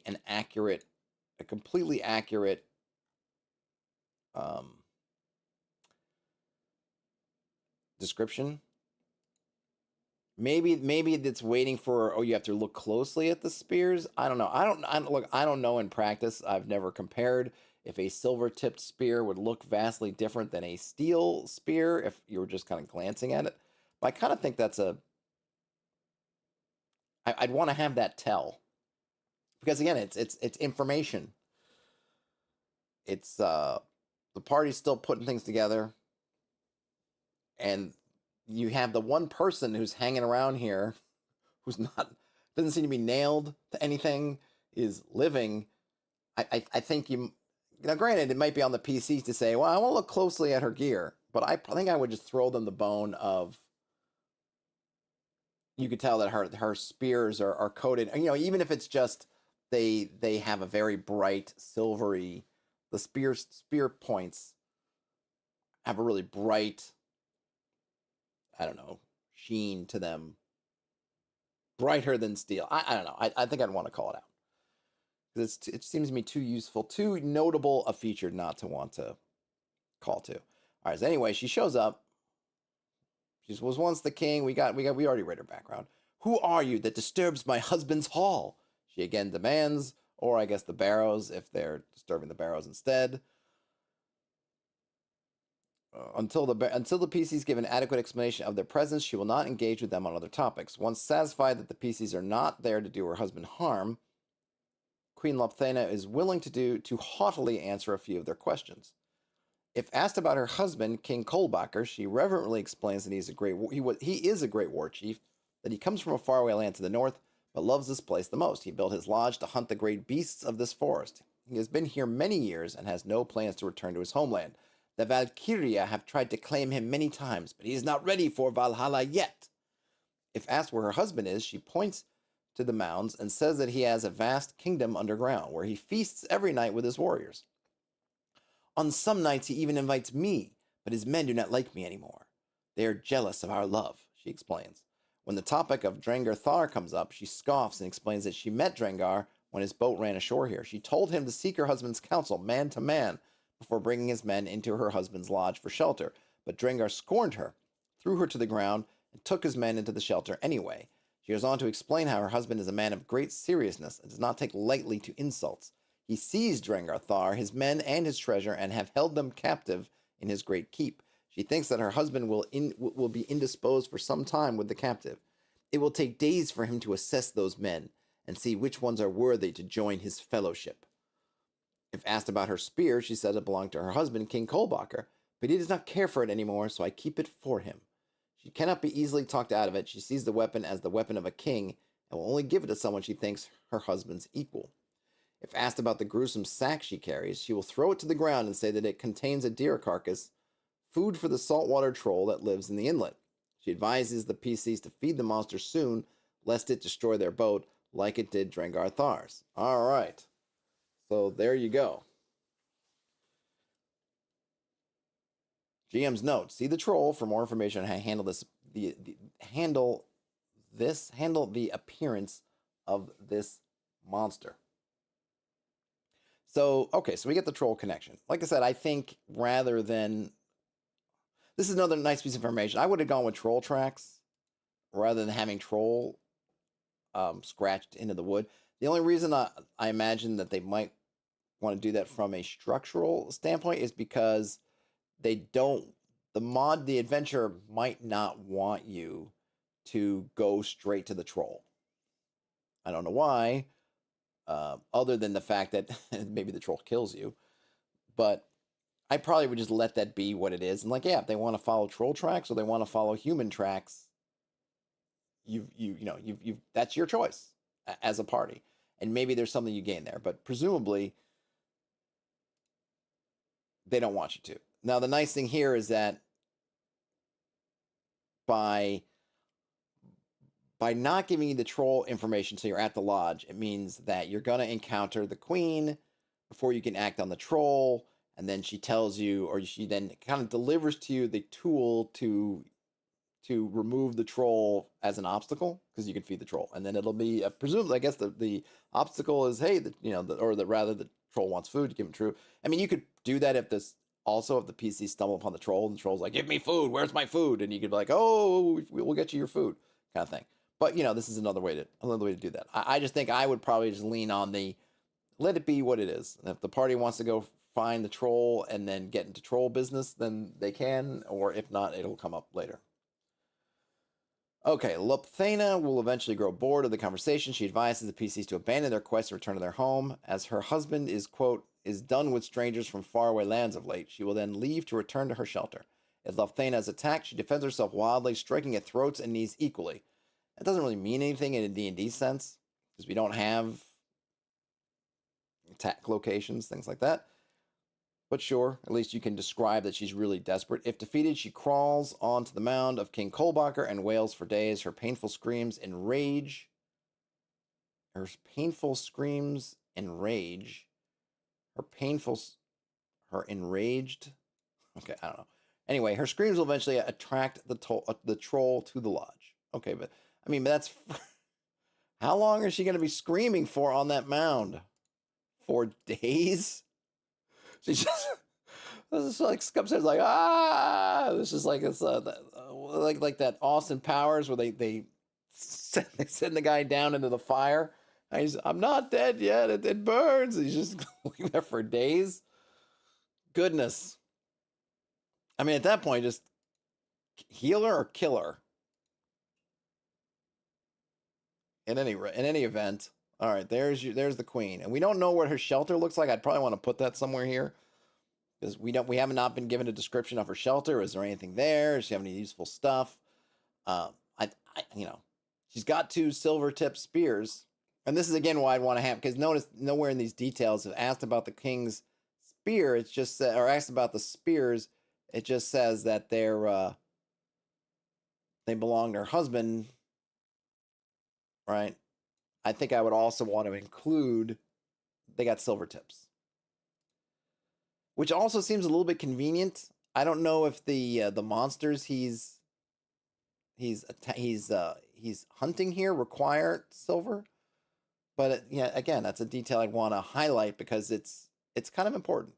completely accurate um, description. Maybe it's waiting for, oh, you have to look closely at the spears. I don't know. I don't know in practice. I've never compared if a silver tipped spear would look vastly different than a steel spear if you were just kind of glancing at it. But I kind of think I'd want to have that tell, because again, it's information. It's the party's still putting things together, and you have the one person who's hanging around here who's not, doesn't seem to be nailed to anything, is living. I think you, now granted, it might be on the PCs to say, well, I want to look closely at her gear, but I think I would just throw them the bone of, you could tell that her spears are coated, even if it's just they have a very bright silvery, the spear points have a really bright, I don't know, sheen to them, brighter than steel. I don't know. I think I'd want to call it out, because it seems to me too useful, too notable a feature not to want to call to. All right. So anyway, she shows up. She was once the king. We already read her background. Who are you that disturbs my husband's hall? She again demands, or I guess the barrows, if they're disturbing the barrows instead. Until the PCs give an adequate explanation of their presence, she will not engage with them on other topics. Once satisfied that the PCs are not there to do her husband harm, Queen Lopthena is willing to haughtily answer a few of their questions. If asked about her husband, King Kolbacher, she reverently explains that he is a great war chief, that he comes from a faraway land to the north, but loves this place the most. He built his lodge to hunt the great beasts of this forest. He has been here many years and has no plans to return to his homeland. The Valkyria have tried to claim him many times, but he is not ready for Valhalla yet. If asked where her husband is, she points to the mounds and says that he has a vast kingdom underground, where he feasts every night with his warriors. On some nights he even invites me, but his men do not like me anymore. They are jealous of our love, she explains. When the topic of Draengr Thar comes up, she scoffs and explains that she met Draengr when his boat ran ashore here. She told him to seek her husband's counsel, man to man, before bringing his men into her husband's lodge for shelter. But Draengr scorned her, threw her to the ground, and took his men into the shelter anyway. She goes on to explain how her husband is a man of great seriousness and does not take lightly to insults. He seized Draengr Thar, his men, and his treasure, and have held them captive in his great keep. She thinks that her husband will be indisposed for some time with the captive. It will take days for him to assess those men and see which ones are worthy to join his fellowship. If asked about her spear, she said it belonged to her husband, King Kolbacher, but he does not care for it anymore, so I keep it for him. She cannot be easily talked out of it. She sees the weapon as the weapon of a king and will only give it to someone she thinks her husband's equal. If asked about the gruesome sack she carries, she will throw it to the ground and say that it contains a deer carcass, food for the saltwater troll that lives in the inlet. She advises the PCs to feed the monster soon, lest it destroy their boat like it did Draengr Thar's. All right. So there you go. GM's note: see the troll for more information on how to handle the appearance of this monster. So, okay, so we get the troll connection. Like I said, I think rather than, this is another nice piece of information. I would have gone with troll tracks rather than having troll scratched into the wood. The only reason I imagine that they might want to do that from a structural standpoint is because the adventure might not want you to go straight to the troll. I don't know why, other than the fact that maybe the troll kills you, but I probably would just let that be what it is. And like, yeah, if they want to follow troll tracks or they want to follow human tracks, you've that's your choice as a party. And maybe there's something you gain there, but presumably they don't want you to. Now, the nice thing here is that by not giving you the troll information so you're at the lodge, it means that you're going to encounter the queen before you can act on the troll, and then she tells you, or she then kind of delivers to you the tool to to remove the troll as an obstacle because you can feed the troll, and then it'll be presumably. I guess the obstacle is hey, rather the troll wants food. You give him true. I mean, you could do that if this also if the PC stumble upon the troll and the troll's like, "Give me food. Where's my food?" And you could be like, "Oh, we'll get you your food," kind of thing. But this is another way to do that. I just think I would probably just lean on the let it be what it is. And if the party wants to go find the troll and then get into troll business, then they can, or if not, it'll come up later. Okay, Lopthana will eventually grow bored of the conversation. She advises the PCs to abandon their quest and return to their home. As her husband is, quote, is done with strangers from faraway lands of late, she will then leave to return to her shelter. If Lopthana is attacked, she defends herself wildly, striking at throats and knees equally. That doesn't really mean anything in a D&D sense, because we don't have attack locations, things like that. But sure, at least you can describe that she's really desperate. If defeated, she crawls onto the mound of King Kolbacher and wails for days. Her painful screams enrage. Her enraged. Okay, I don't know. Anyway, her screams will eventually attract the troll to the lodge. Okay, but that's how long is she going to be screaming for on that mound? 4 days? She just comes in like This is like it's like that Austin Powers where they send the guy down into the fire. And I'm not dead yet. It burns. He's just looking there for days. Goodness. At that point, just heal her or kill her. In any event. All right, there's the queen, and we don't know what her shelter looks like. I'd probably want to put that somewhere here because we have not been given a description of her shelter. Is there anything there? Does she have any useful stuff? She's got 2 silver tipped spears, and this is again why I'd want to have because notice nowhere in these details if asked about the king's spear. It's just or asked about the spears. It just says that they belong to her husband, right? I think I would also want to include they got silver tips, which also seems a little bit convenient. I don't know if the monsters he's hunting here require silver, but again, that's a detail I'd want to highlight because it's kind of important.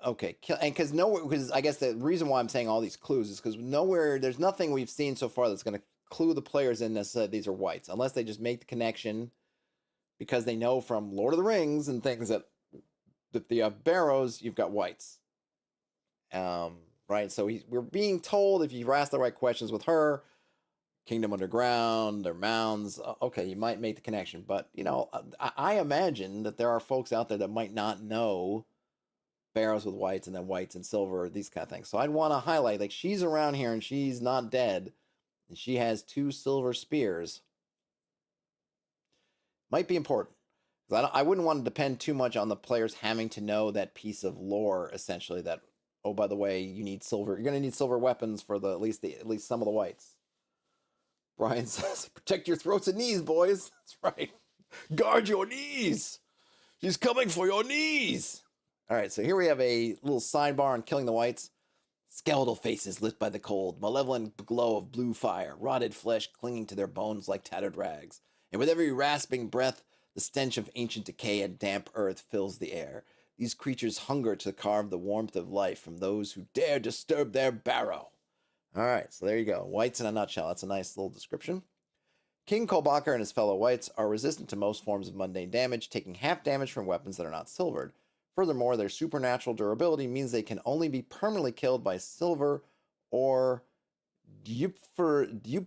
Okay, and because I guess the reason why I'm saying all these clues is because there's nothing we've seen so far that's going to clue the players in this these are whites, unless they just make the connection because they know from Lord of the Rings and things that if you have barrows, you've got whites. Right? So we're being told if you ask the right questions with her, Kingdom Underground, their mounds, okay, you might make the connection. But, I imagine that there are folks out there that might not know barrows with whites and then whites and silver, these kind of things. So I'd want to highlight, like, she's around here and she's not dead. And she has 2 silver spears. Might be important. I wouldn't want to depend too much on the players having to know that piece of lore, essentially, that, oh, by the way, you need silver. You're going to need silver weapons for at least some of the whites. Brian says, protect your throats and knees, boys. That's right. Guard your knees. She's coming for your knees. All right, so here we have a little sidebar on killing the whites. Skeletal faces lit by the cold, malevolent glow of blue fire, rotted flesh clinging to their bones like tattered rags. And with every rasping breath, the stench of ancient decay and damp earth fills the air. These creatures hunger to carve the warmth of life from those who dare disturb their barrow. All right, so there you go. Whites in a nutshell. That's a nice little description. King Kolbacher and his fellow whites are resistant to most forms of mundane damage, taking half damage from weapons that are not silvered. Furthermore, their supernatural durability means they can only be permanently killed by silver or Djuprkalder,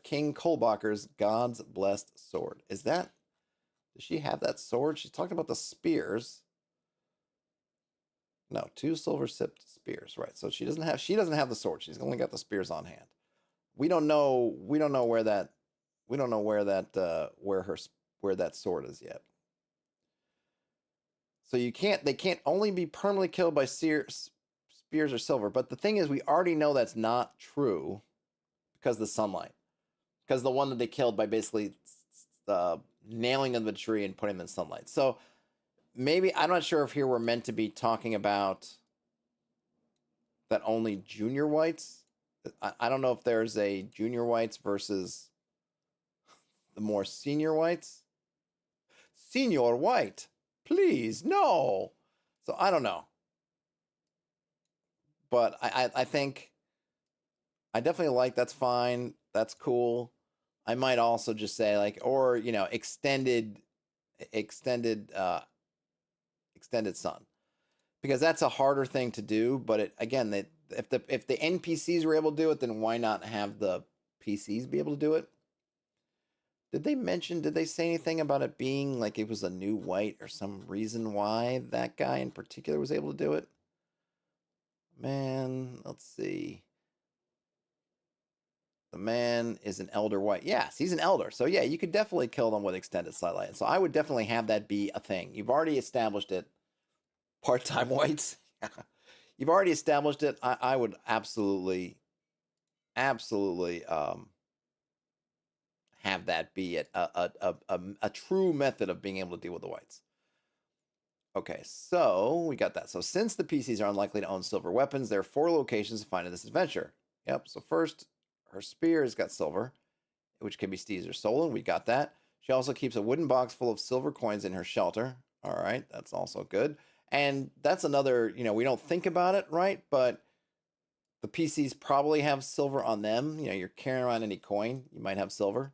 King Kolbacher's God's blessed sword. Does she have that sword? She's talking about the spears. No, 2 silver sipped spears, right? So she doesn't have the sword. She's only got the spears on hand. We don't know where that sword is yet. So they can't only be permanently killed by spears or silver. But the thing is, we already know that's not true because of the sunlight. Because the one that they killed by basically nailing them to the tree and putting them in sunlight. So maybe, I'm not sure if here we're meant to be talking about that only junior whites. I don't know if there's a junior whites versus the more senior whites. Senior white, please, no. So I don't know. But I think I definitely like that's fine. That's cool. I might also just say like, or extended extended sun, because that's a harder thing to do. But again, if the NPCs were able to do it, then why not have the PCs be able to do it? Did they say anything about it being like it was a new white or some reason why that guy in particular was able to do it? Man, let's see. The man is an elder white. Yes, he's an elder. So yeah, you could definitely kill them with extended sunlight. So I would definitely have that be a thing. You've already established it. Part-time whites. You've already established it. I would absolutely have that be a true method of being able to deal with the whites. Okay, so we got that. So since the PCs are unlikely to own silver weapons, there are 4 locations to find in this adventure. Yep, so first, her spear has got silver, which can be Steve's or stolen. We got that. She also keeps a wooden box full of silver coins in her shelter. All right, that's also good. And that's another, we don't think about it, right? But the PCs probably have silver on them. You're carrying around any coin, you might have silver.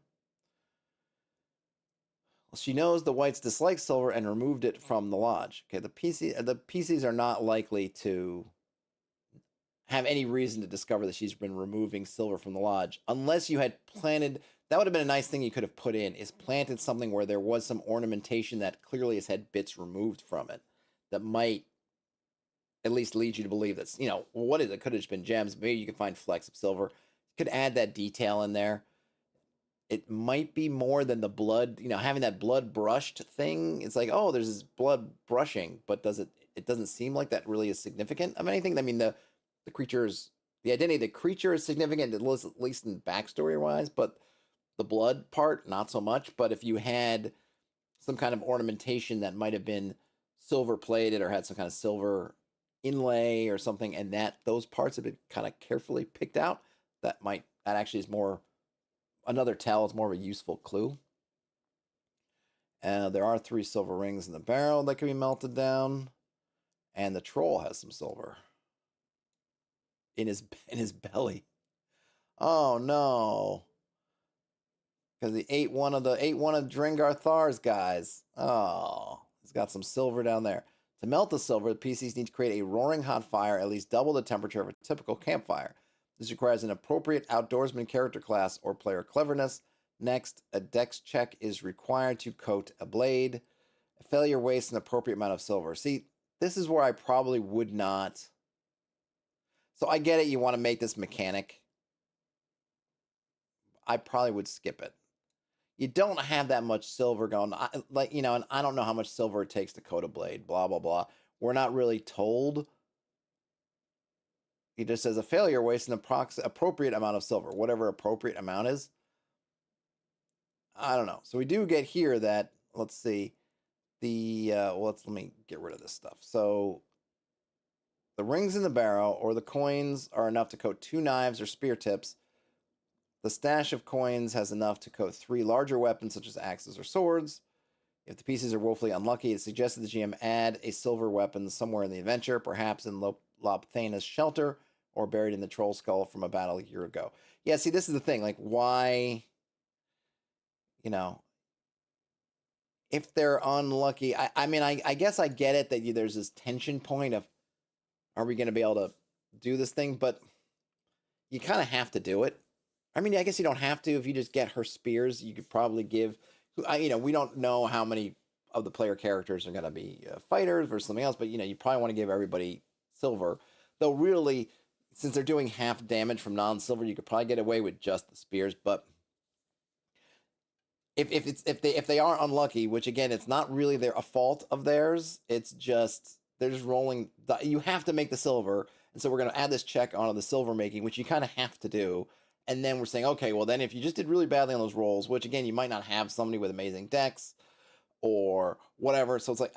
Well, she knows the whites dislike silver and removed it from the lodge. Okay, the PCs are not likely to have any reason to discover that she's been removing silver from the lodge, unless you had planted. That would have been a nice thing you could have put in, is planted something where there was some ornamentation that clearly has had bits removed from it, that might at least lead you to believe that's, what is it? Could have just been gems. Maybe you could find flecks of silver. You could add that detail in there. It might be more than the blood, having that blood brushed thing. It's like, oh, there's this blood brushing, but it doesn't seem like that really is significant of anything. I mean, the identity of the creature is significant, at least in backstory wise, but the blood part, not so much. But if you had some kind of ornamentation that might have been silver plated or had some kind of silver inlay or something, and that those parts have been kind of carefully picked out, that actually is more another tell. It's more of a useful clue. There are 3 silver rings in the barrel that can be melted down, and the troll has some silver in his belly. Oh no! Because he ate one of Draengr Thar's guys. Oh, he's got some silver down there. To melt the silver, the PCs need to create a roaring hot fire, at least double the temperature of a typical campfire. This requires an appropriate outdoorsman character class or player cleverness. Next, a dex check is required to coat a blade. A failure wastes an appropriate amount of silver. See, this is where I probably would not. So I get it, you want to make this mechanic. I probably would skip it. You don't have that much silver going, and I don't know how much silver it takes to coat a blade, blah, blah, blah. We're not really told. He just says a failure wastes an appropriate amount of silver, whatever appropriate amount is. I don't know. So we do get here that, let's see, let me get rid of this stuff. So the rings in the barrel or the coins are enough to coat 2 knives or spear tips. The stash of coins has enough to coat 3 larger weapons, such as axes or swords. If the pieces are woefully unlucky, it's suggested the GM add a silver weapon somewhere in the adventure, perhaps in Lopthana's shelter or buried in the troll skull from a battle a year ago. Yeah, see, this is the thing. Like, why, if they're unlucky, I mean, I guess I get it that there's this tension point of, are we going to be able to do this thing? But you kind of have to do it. I mean, I guess you don't have to. If you just get her spears, you could probably give, we don't know how many of the player characters are going to be fighters versus something else, but, you probably want to give everybody silver. Though really, since they're doing half damage from non-silver, you could probably get away with just the spears. But if they are unlucky, which again, it's not really a fault of theirs, it's just they're just rolling. You have to make the silver, and so we're going to add this check onto the silver making, which you kind of have to do. And then we're saying, okay, well then if you just did really badly on those rolls, which again, you might not have somebody with amazing dex or whatever, so it's like,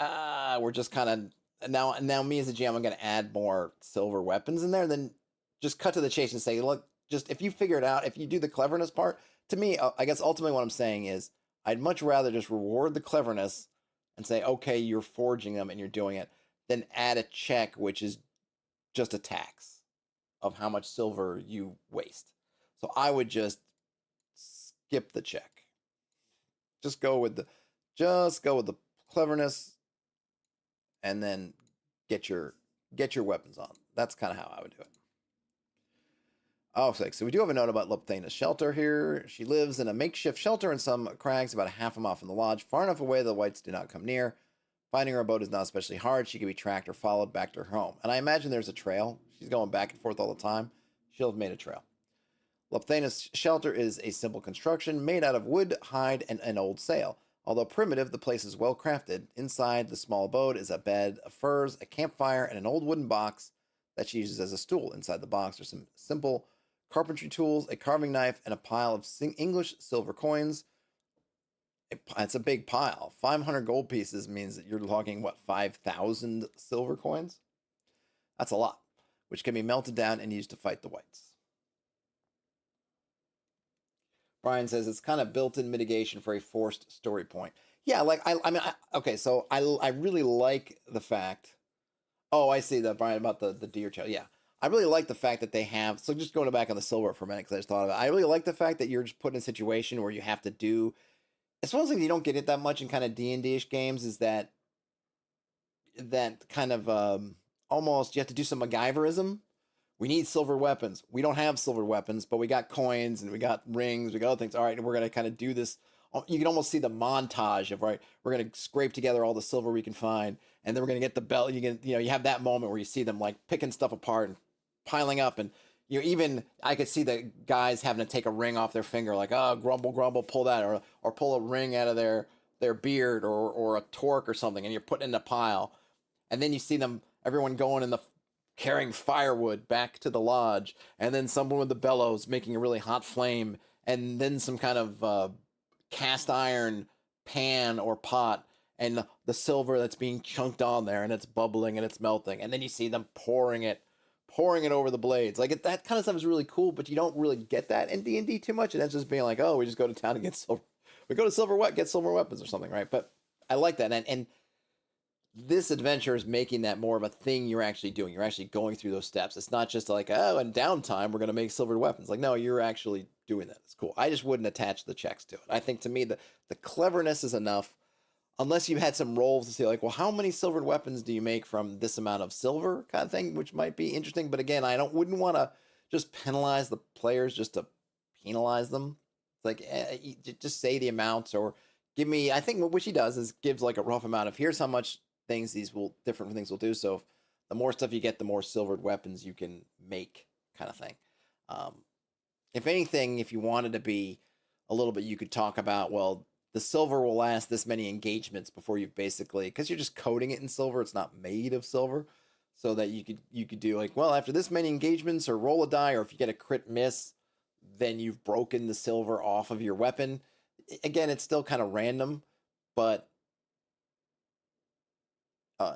we're just kind of now me as a GM, I'm going to add more silver weapons in there. Then just cut to the chase and say, look, just if you figure it out, if you do the cleverness part, to me, I guess ultimately what I'm saying is I'd much rather just reward the cleverness and say, okay, you're forging them and you're doing it, than add a check which is just a tax of how much silver you waste. So I would just skip the check. Just go with the cleverness, and then get your weapons on. That's kind of how I would do it. Oh, so we do have a note about Lopthaina's shelter here. She lives in a makeshift shelter in some crags about a half a mile from the lodge, far enough away the whites do not come near. Finding her abode is not especially hard. She can be tracked or followed back to her home. And I imagine there's a trail. She's going back and forth all the time. She'll have made a trail. Lopthaina's shelter is a simple construction made out of wood, hide, and an old sail. Although primitive, the place is well crafted. Inside the small abode is a bed of furs, a campfire, and an old wooden box that she uses as a stool. Inside the box are some simple carpentry tools, a carving knife, and a pile of English silver coins. It's a big pile. 500 gold pieces means that you're talking, 5,000 silver coins? That's a lot, which can be melted down and used to fight the whites. Brian says it's kind of built-in mitigation for a forced story point. Yeah, okay, so I really like the fact. Oh, I see that, Brian, about the deer tail. Yeah, I really like the fact that they have. So just going back on the silver for a minute, because I just thought of it. I really like the fact that you're just put in a situation where you have to do. It's one thing you don't get it that much in kind of D&D-ish games, is that kind of almost you have to do some MacGyverism. We need silver weapons. We don't have silver weapons, but we got coins and we got rings. We got other things. All right, and we're going to kind of do this. You can almost see the montage of, right, we're going to scrape together all the silver we can find, and then we're going to get the belt. You have that moment where you see them like picking stuff apart and piling up, and even I could see the guys having to take a ring off their finger, like, oh, grumble, grumble, pull that, or pull a ring out of their beard, or a torque or something, and you're putting in a pile, and then you see everyone going in the carrying firewood back to the lodge, and then someone with the bellows making a really hot flame, and then some kind of cast iron pan or pot, and the silver that's being chunked on there, and it's bubbling and it's melting, and then you see them pouring it over the blades. Like, that kind of stuff is really cool, but you don't really get that in D&D too much, and it's just being like, oh, we just go to town and get silver. We go to get silver weapons or something, right? But I like that, and this adventure is making that more of a thing you're actually doing. You're actually going through those steps. It's not just like, oh, in downtime, we're going to make silvered weapons. Like, no, you're actually doing that. It's cool. I just wouldn't attach the checks to it. I think, to me, the cleverness is enough, unless you had some rolls to say, like, well, how many silvered weapons do you make from this amount of silver kind of thing, which might be interesting. But again, I wouldn't want to just penalize the players just to penalize them. It's like, just say the amounts, or give me, I think what she does is gives like a rough amount of, here's how much different things will do. So the more stuff you get, the more silvered weapons you can make, kind of thing. If anything, if you wanted to be a little bit, you could talk about, well, the silver will last this many engagements before you've basically, because you're just coating it in silver, it's not made of silver, so that you could do like, well, after this many engagements, or roll a die, or if you get a crit miss, then you've broken the silver off of your weapon. Again, it's still kind of random, but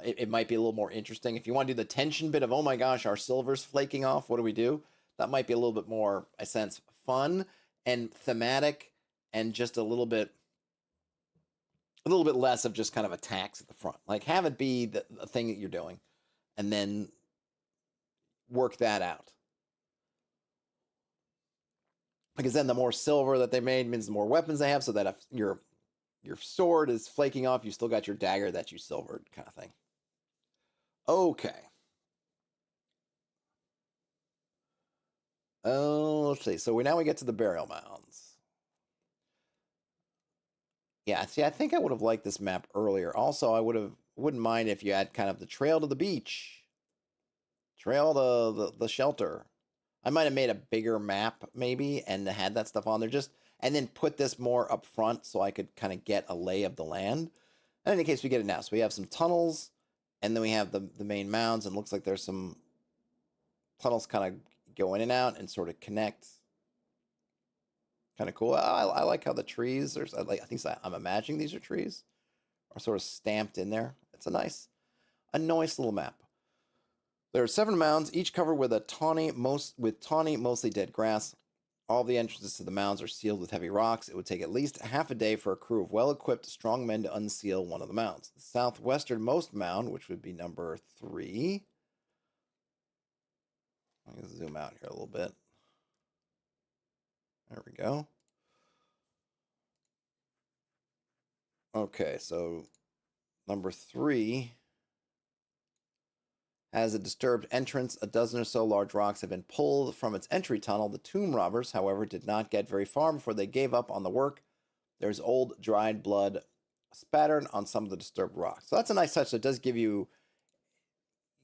it might be a little more interesting. If you want to do the tension bit of, oh my gosh, our silver's flaking off, what do we do? That might be a little bit more, I sense, fun and thematic, and just a little bit less of just kind of a tax at the front. Like, have it be the thing that you're doing, and then work that out. Because then the more silver that they made means the more weapons they have, so that if your sword is flaking off, you still got your dagger that you silvered, kind of thing. Okay. Oh, let's see. So now we get to the burial mounds. Yeah, see, I think I would have liked this map earlier. Also, I wouldn't mind if you had kind of the trail to the beach, trail to the shelter. I might have made a bigger map maybe and had that stuff on there, and then put this more up front so I could kind of get a lay of the land. In any case, we get it now. So we have some tunnels, and then we have the main mounds, and it looks like there's some tunnels kind of go in and out and sort of connect. Kind of cool. I like how the trees I think I'm imagining these are trees, are sort of stamped in there. It's a nice. A nice little map. There are 7 mounds, each covered with tawny, mostly dead grass. All the entrances to the mounds are sealed with heavy rocks. It would take at least half a day for a crew of well-equipped, strong men to unseal one of the mounds. The southwesternmost mound, which would be number 3. I'm going to zoom out here a little bit. There we go. Okay, so number 3 has a disturbed entrance. A dozen or so large rocks have been pulled from its entry tunnel. The tomb robbers, however, did not get very far before they gave up on the work. There's old dried blood spattered on some of the disturbed rocks. So that's a nice touch. So it does give you,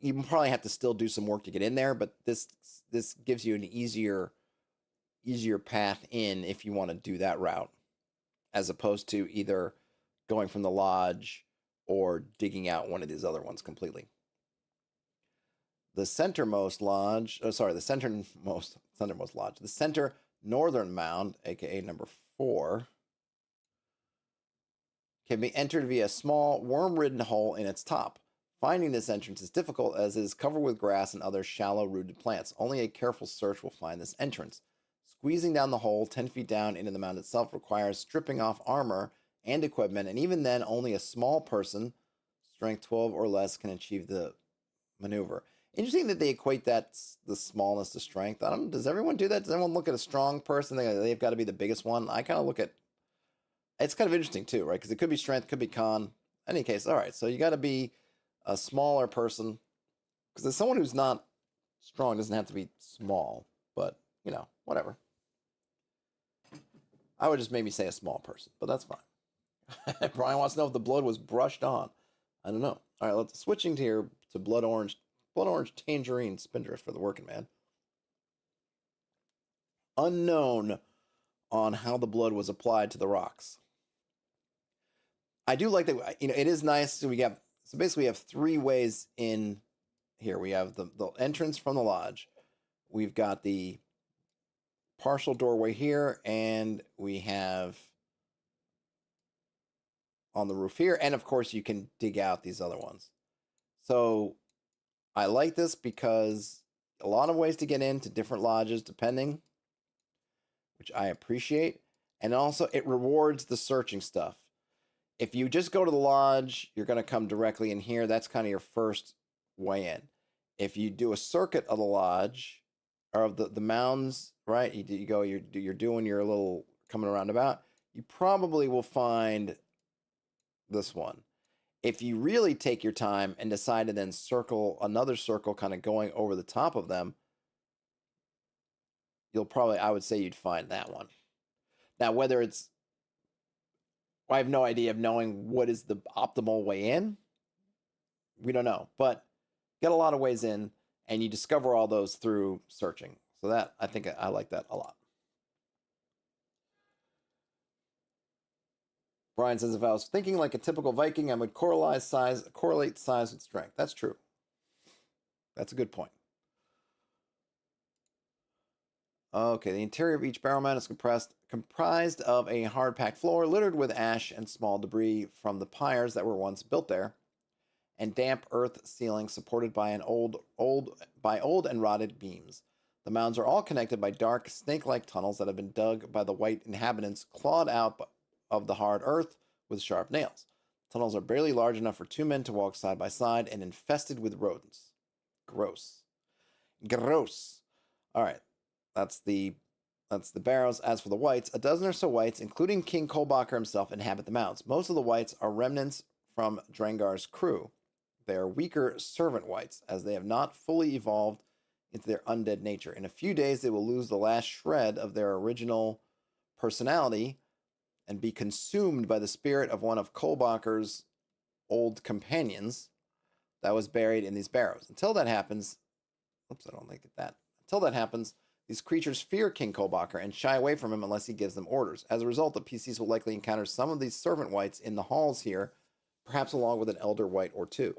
you probably have to still do some work to get in there, but this gives you an easier path in if you want to do that route, as opposed to either going from the lodge or digging out one of these other ones completely. The centermost lodge, the center northern mound, aka number 4, can be entered via a small worm-ridden hole in its top. Finding this entrance is difficult as it is covered with grass and other shallow-rooted plants. Only a careful search will find this entrance. Squeezing down the hole 10 feet down into the mound itself requires stripping off armor and equipment, and even then, only a small person, strength 12 or less, can achieve the maneuver. Interesting that they equate that, the smallness to strength. Does everyone do that? Does everyone look at a strong person? They've got to be the biggest one. I kind of look at, it's kind of interesting too, right? Because it could be strength, could be con. In any case, all right. So you got to be a smaller person, because someone who's not strong doesn't have to be small, but you know, whatever. I would just maybe say a small person, but that's fine. Brian wants to know if the blood was brushed on. I don't know. All right, let's switching here to blood orange tangerine spindrift for the working man. Unknown on how the blood was applied to the rocks. I do like that. You know, it is nice. So basically we have 3 ways in here. We have the entrance from the lodge. We've got the partial doorway here, and we have on the roof here, and of course you can dig out these other ones. So I like this because a lot of ways to get into different lodges depending, which I appreciate. And also it rewards the searching stuff. If you just go to the lodge, you're going to come directly in here. That's kind of your first way in. If you do a circuit of the lodge or of the mounds, right? You're doing your little coming around about, you probably will find this one. If you really take your time and decide to then circle another circle, kind of going over the top of them, I would say you'd find that one. Now, whether it's, I have no idea of knowing what is the optimal way in. We don't know, but get a lot of ways in, and you discover all those through searching. So that, I think I like that a lot. Brian says, if I was thinking like a typical Viking, I would correlate size with strength. That's true. That's a good point. Okay, the interior of each barrel mount is comprised of a hard-packed floor littered with ash and small debris from the pyres that were once built there, and damp earth ceiling supported by old and rotted beams. The mounds are all connected by dark, snake-like tunnels that have been dug by the white inhabitants, clawed out of the hard earth with sharp nails. Tunnels are barely large enough for 2 men to walk side by side and infested with rodents. Gross. All right, that's the barrows. As for the whites, a dozen or so whites, including King Kolbacher himself, inhabit the mounds. Most of the whites are remnants from Draengr's crew. They are weaker servant whites, as they have not fully evolved into their undead nature. In a few days, they will lose the last shred of their original personality and be consumed by the spirit of one of Kolbacher's old companions that was buried in these barrows. Until that happens, Until that happens, these creatures fear King Kolbacher and shy away from him unless he gives them orders. As a result, the PCs will likely encounter some of these servant whites in the halls here, perhaps along with an elder white or 2.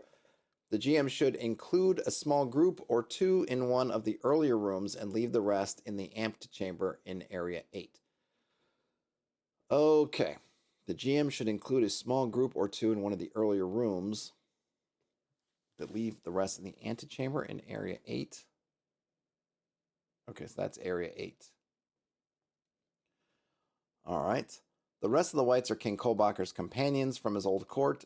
The GM should include a small group or 2 in one of the earlier rooms and leave the rest in the amped chamber in Area 8. Okay. The GM should include a small group or 2 in one of the earlier rooms. that leave the rest in the antechamber in area 8. Okay, so that's area 8. All right. The rest of the whites are King Kolbacher's companions from his old court.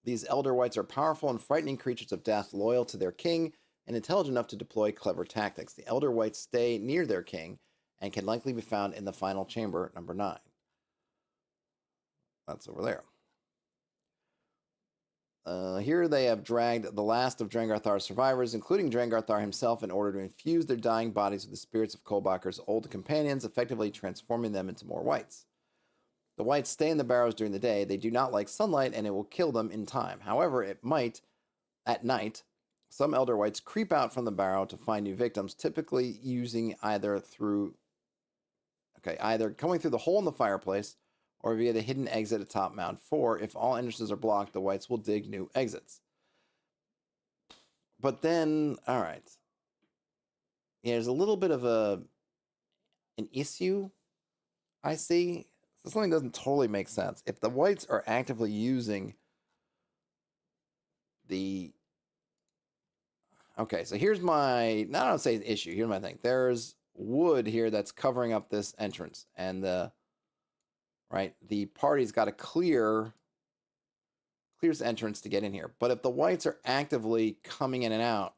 These elder whites are powerful and frightening creatures of death, loyal to their king and intelligent enough to deploy clever tactics. The elder whites stay near their king and can likely be found in the final chamber, number 9. That's over there. Here they have dragged the last of Draengr Thar's survivors, including Draengr Thar himself, in order to infuse their dying bodies with the spirits of Kolbacher's old companions, effectively transforming them into more whites. The whites stay in the barrows during the day. They do not like sunlight, and it will kill them in time. However, it might, at night, some elder whites creep out from the barrow to find new victims, typically using either coming through the hole in the fireplace or via the hidden exit atop Mound 4. If all entrances are blocked, the whites will dig new exits. But then, all right. Yeah, there's a little bit of an issue I see. So something doesn't totally make sense. If the whites are actively using the... Okay, so here's my... I don't say the issue. Here's my thing. There's wood here that's covering up this entrance. And the party's got to clear this entrance to get in here. But if the whites are actively coming in and out,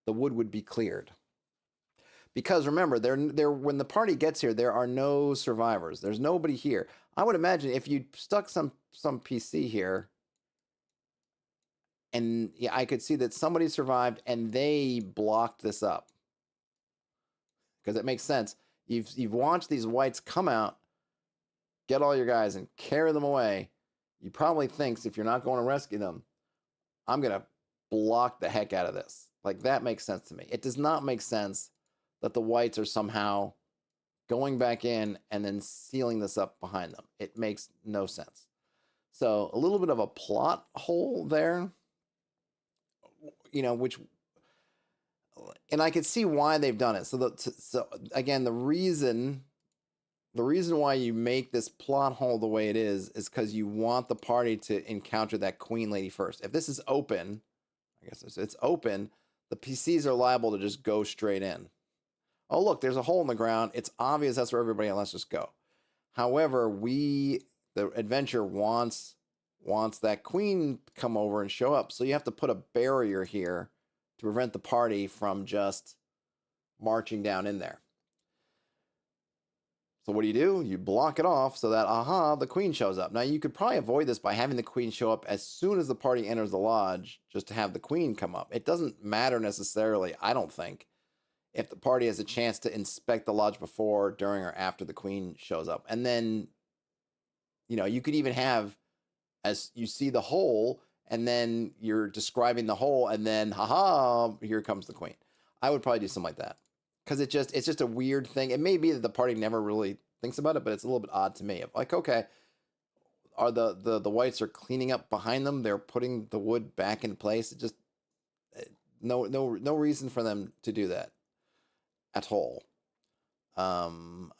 the wood would be cleared. Because remember, when the party gets here, there are no survivors. There's nobody here. I would imagine if you stuck some PC here, and yeah, I could see that somebody survived and they blocked this up. Because it makes sense. You've watched these whites come out, get all your guys, and carry them away. You probably thinks, if you're not going to rescue them, I'm going to block the heck out of this. Like, that makes sense to me. It does not make sense that the whites are somehow going back in and then sealing this up behind them. It makes no sense. So a little bit of a plot hole there, and I could see why they've done it. So again, the reason why you make this plot hole the way it is because you want the party to encounter that queen lady first. If this is open, I guess it's open, the PCs are liable to just go straight in. Oh, look, there's a hole in the ground. It's obvious that's where everybody else, let's just go. However, the adventure wants that queen to come over and show up. So you have to put a barrier here to prevent the party from just marching down in there. So what do? You block it off so that, the queen shows up. Now, you could probably avoid this by having the queen show up as soon as the party enters the lodge, just to have the queen come up. It doesn't matter necessarily, I don't think, if the party has a chance to inspect the lodge before, during, or after the queen shows up. And then, you could even have, as you see the hole, and then you're describing the hole, and then, here comes the queen. I would probably do something like that. Because it's just a weird thing. It may be that the party never really thinks about it, but it's a little bit odd to me. Like, okay, are the whites are cleaning up behind them? They're putting the wood back in place. It just no reason for them to do that at all. All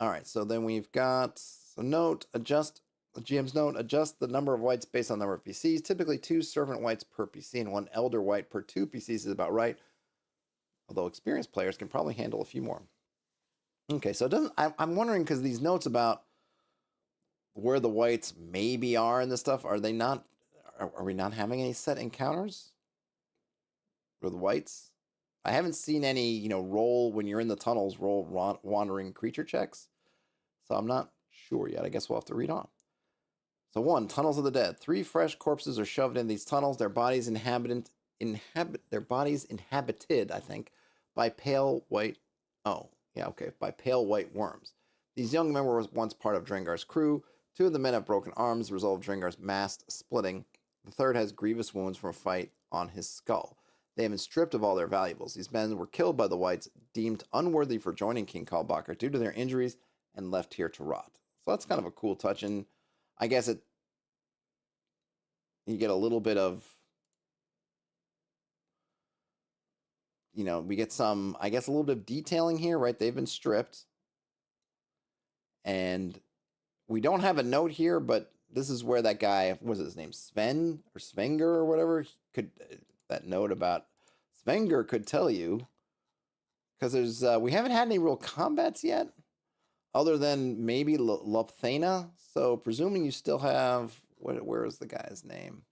right. So then we've got a note. Adjust GM's note. Adjust the number of whites based on the number of PCs. Typically 2 servant whites per PC and 1 elder white per 2 PCs is about right. Although experienced players can probably handle a few more. Okay, so it doesn't. I'm wondering, because these notes about where the whites maybe are in this stuff, are they not? Are we not having any set encounters for the whites? I haven't seen any, roll when you're in the tunnels, roll wandering creature checks. So I'm not sure yet. I guess we'll have to read on. So 1, tunnels of the dead. 3 fresh corpses are shoved in these tunnels. Their bodies inhabited, I think, by pale white. By pale white worms. These young men were once part of Draengr's crew. 2 of the men have broken arms, the result of Draengr's mast splitting. The third has grievous wounds from a fight on his skull. They have been stripped of all their valuables. These men were killed by the whites, deemed unworthy for joining King Kolbacher due to their injuries, and left here to rot. So that's kind of a cool touch, and I guess you get a little bit of, we get some, I guess, a little bit of detailing here, right? They've been stripped. And we don't have a note here, but this is where that guy, what was his name? Sven or Svenger or whatever, that note about Svengur could tell you, because there's we haven't had any real combats yet, other than maybe Lopthana. So presuming you still have where is the guy's name?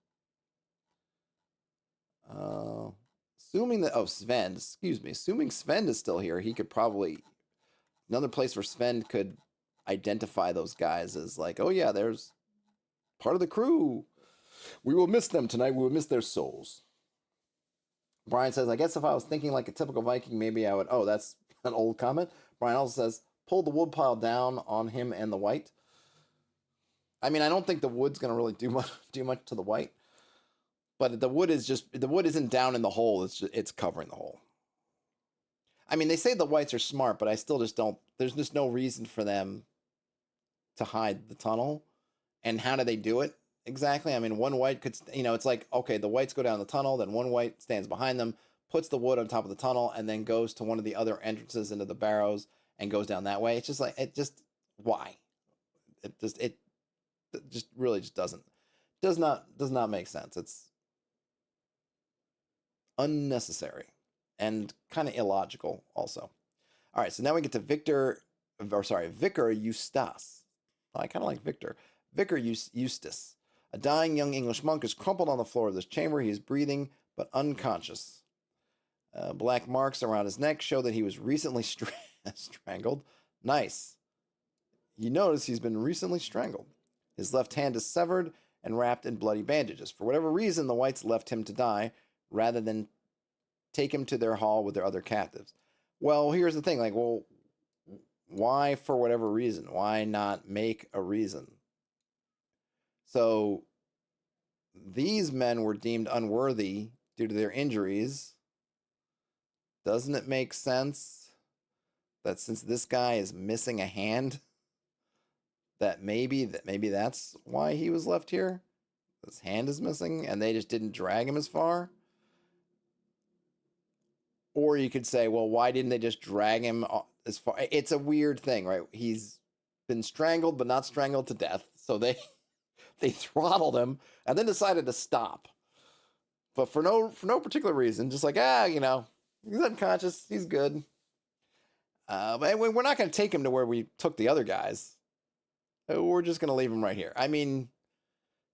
Assuming that Sven, excuse me, assuming Sven is still here, he could probably another place where Sven could identify those guys as like, oh yeah, there's part of the crew. We will miss them tonight. We will miss their souls. Brian says, I guess if I was thinking like a typical Viking, maybe I would. Oh, that's an old comment. Brian also says, pull the wood pile down on him and the white. I mean, I don't think the wood's going to really do much to the white. But the wood isn't down in the hole. It's covering the hole. I mean, they say the whites are smart, but I still just don't. There's just no reason for them to hide the tunnel. And how do they do it exactly? I mean, one white could, it's like, okay, the whites go down the tunnel, then one white stands behind them, puts the wood on top of the tunnel, and then goes to one of the other entrances into the barrows and goes down that way. It's just like, why? It just really just does not make sense. It's unnecessary and kind of illogical also. All right, so now we get to Vicar Eustace. I kind of like Victor. Vicar Eustace. A dying young English monk is crumpled on the floor of this chamber. He is breathing, but unconscious. Black marks around his neck show that he was recently strangled. Nice. You notice he's been recently strangled. His left hand is severed and wrapped in bloody bandages. For whatever reason, the whites left him to die rather than take him to their hall with their other captives. Well, here's the thing. Like, well, why for whatever reason? Why not make a reason? So these men were deemed unworthy due to their injuries. Doesn't it make sense that since this guy is missing a hand, that maybe that's why he was left here? His hand is missing and they just didn't drag him as far? Or you could say, well, why didn't they just drag him as far? It's a weird thing, right? He's been strangled but not strangled to death. So they throttled him and then decided to stop. But for no particular reason, just like, he's unconscious, he's good. But we're not going to take him to where we took the other guys. We're just going to leave him right here. I mean,